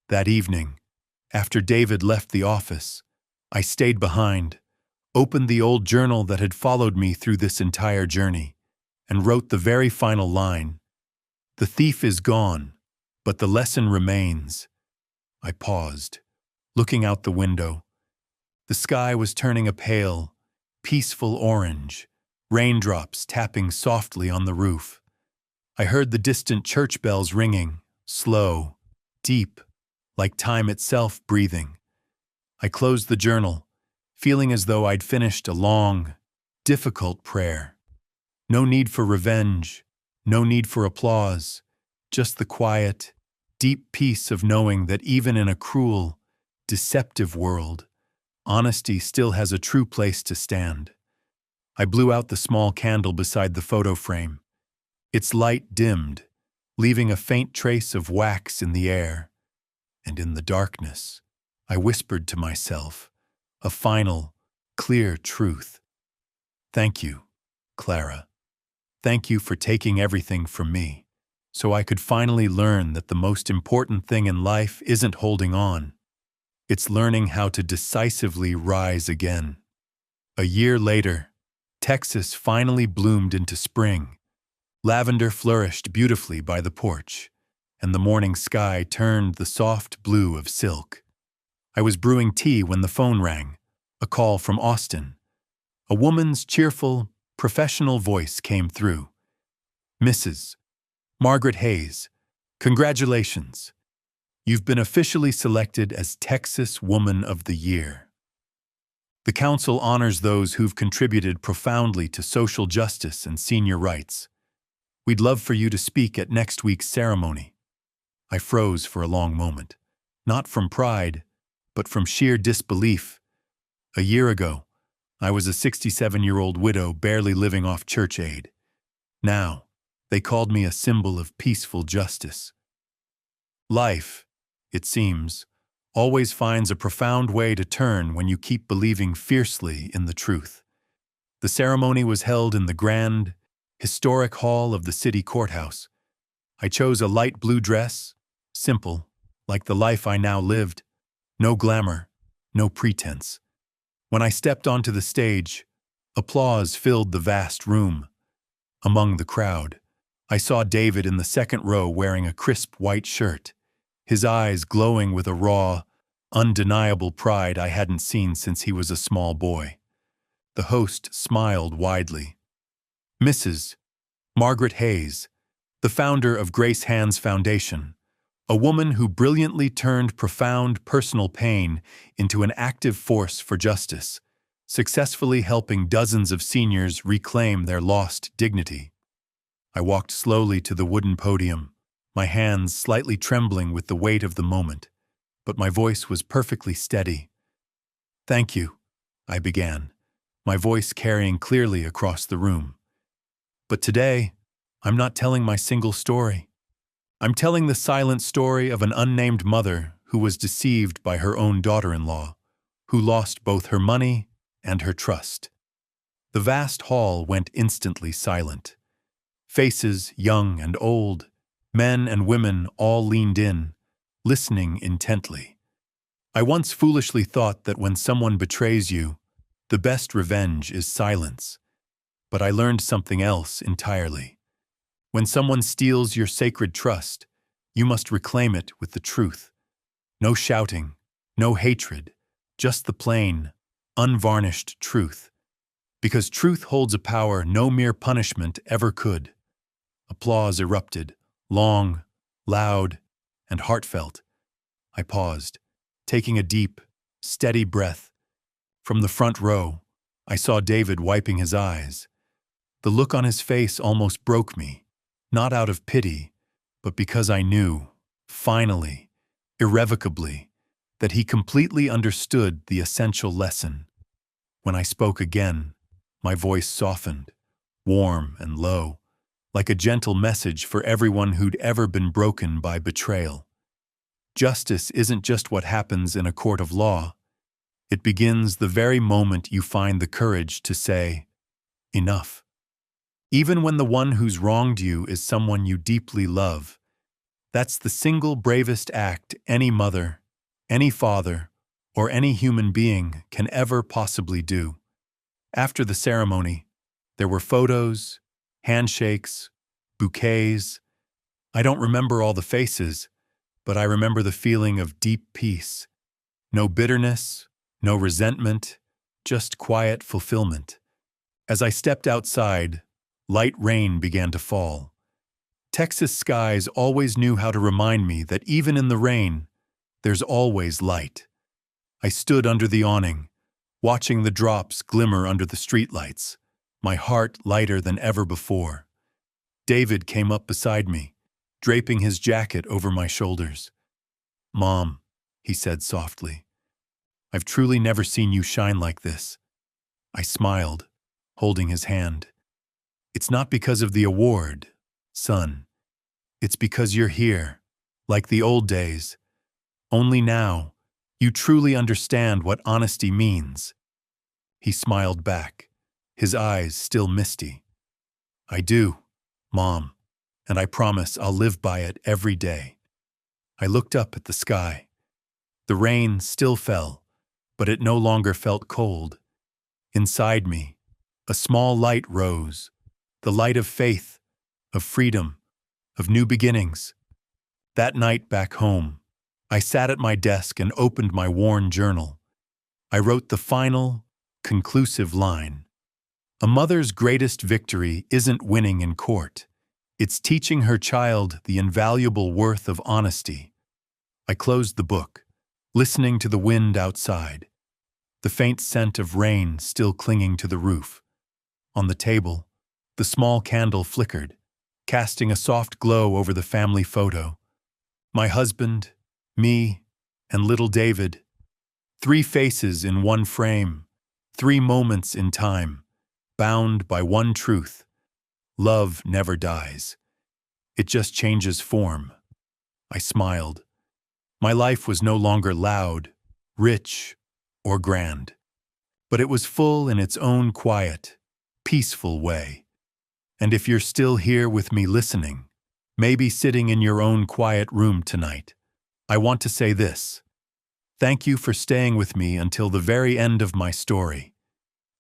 That evening, after David left the office, I stayed behind, opened the old journal that had followed me through this entire journey, and wrote the very final line: "The thief is gone, but the lesson remains." I paused, looking out the window. The sky was turning a pale, peaceful orange, raindrops tapping softly on the roof. I heard the distant church bells ringing, slow, deep, like time itself breathing. I closed the journal, feeling as though I'd finished a long, difficult prayer. No need for revenge, no need for applause, just the quiet, deep peace of knowing that even in a cruel, deceptive world, honesty still has a true place to stand. I blew out the small candle beside the photo frame. Its light dimmed, leaving a faint trace of wax in the air. And in the darkness, I whispered to myself a final, clear truth. "Thank you, Clara. Thank you for taking everything from me, so I could finally learn that the most important thing in life isn't holding on. It's learning how to decisively rise again." A year later, Texas finally bloomed into spring. Lavender flourished beautifully by the porch, and the morning sky turned the soft blue of silk. I was brewing tea when the phone rang, a call from Austin. A woman's cheerful, professional voice came through. "Mrs. Margaret Hayes, congratulations. You've been officially selected as Texas Woman of the Year. The council honors those who've contributed profoundly to social justice and senior rights. We'd love for you to speak at next week's ceremony." I froze for a long moment, not from pride, but from sheer disbelief. A year ago, I was a 67-year-old widow barely living off church aid. Now, they called me a symbol of peaceful justice. Life, it seems, always finds a profound way to turn when you keep believing fiercely in the truth. The ceremony was held in the grand, historic hall of the city courthouse. I chose a light blue dress, simple, like the life I now lived. No glamour, no pretense. When I stepped onto the stage, applause filled the vast room. Among the crowd, I saw David in the second row wearing a crisp white shirt, his eyes glowing with a raw, undeniable pride I hadn't seen since he was a small boy. The host smiled widely. Mrs. Margaret Hayes, the founder of Grace Hand's Foundation, a woman who brilliantly turned profound personal pain into an active force for justice, successfully helping dozens of seniors reclaim their lost dignity. I walked slowly to the wooden podium, my hands slightly trembling with the weight of the moment, but my voice was perfectly steady. "Thank you," I began, my voice carrying clearly across the room. "But today, I'm not telling my single story. I'm telling the silent story of an unnamed mother who was deceived by her own daughter-in-law, who lost both her money and her trust." The vast hall went instantly silent. Faces, young and old, men and women, all leaned in, listening intently. I once foolishly thought that when someone betrays you, the best revenge is silence. But I learned something else entirely. When someone steals your sacred trust, you must reclaim it with the truth. No shouting, no hatred, just the plain, unvarnished truth. Because truth holds a power no mere punishment ever could. Applause erupted, long, loud, and heartfelt. I paused, taking a deep, steady breath. From the front row, I saw David wiping his eyes. The look on his face almost broke me, not out of pity, but because I knew, finally, irrevocably, that he completely understood the essential lesson. When I spoke again, my voice softened, warm and low, like a gentle message for everyone who'd ever been broken by betrayal. Justice isn't just what happens in a court of law. It begins the very moment you find the courage to say, "Enough." Even when the one who's wronged you is someone you deeply love. That's the single bravest act any mother, any father, or any human being can ever possibly do. After the ceremony, there were photos, handshakes, bouquets. I don't remember all the faces, but I remember the feeling of deep peace. No bitterness, no resentment, just quiet fulfillment. As I stepped outside, light rain began to fall. Texas skies always knew how to remind me that even in the rain, there's always light. I stood under the awning, watching the drops glimmer under the streetlights, my heart lighter than ever before. David came up beside me, draping his jacket over my shoulders. "Mom," he said softly, "I've truly never seen you shine like this." I smiled, holding his hand. "It's not because of the award, son. It's because you're here, like the old days. Only now, you truly understand what honesty means." He smiled back, his eyes still misty. "I do, Mom, and I promise I'll live by it every day." I looked up at the sky. The rain still fell, but it no longer felt cold. Inside me, a small light rose, the light of faith, of freedom, of new beginnings. That night back home, I sat at my desk and opened my worn journal. I wrote the final, conclusive line. A mother's greatest victory isn't winning in court. It's teaching her child the invaluable worth of honesty. I closed the book, listening to the wind outside, the faint scent of rain still clinging to the roof. On the table, the small candle flickered, casting a soft glow over the family photo. My husband, me, and little David. 3 faces in one frame, 3 moments in time, bound by one truth. Love never dies. It just changes form. I smiled. My life was no longer loud, rich, or grand, but it was full in its own quiet, peaceful way. And if you're still here with me listening, maybe sitting in your own quiet room tonight, I want to say this. Thank you for staying with me until the very end of my story.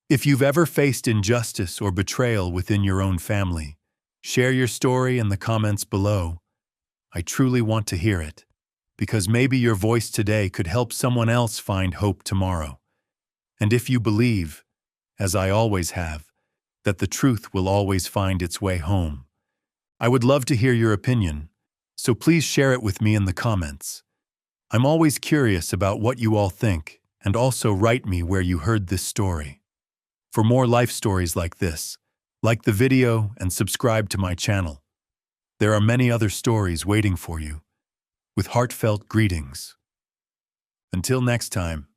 If you've ever faced injustice or betrayal within your own family, share your story in the comments below. I truly want to hear it, because maybe your voice today could help someone else find hope tomorrow. And if you believe, as I always have, that the truth will always find its way home, I would love to hear your opinion, so please share it with me in the comments. I'm always curious about what you all think, and also write me where you heard this story. For more life stories like this, like the video and subscribe to my channel. There are many other stories waiting for you. With heartfelt greetings. Until next time.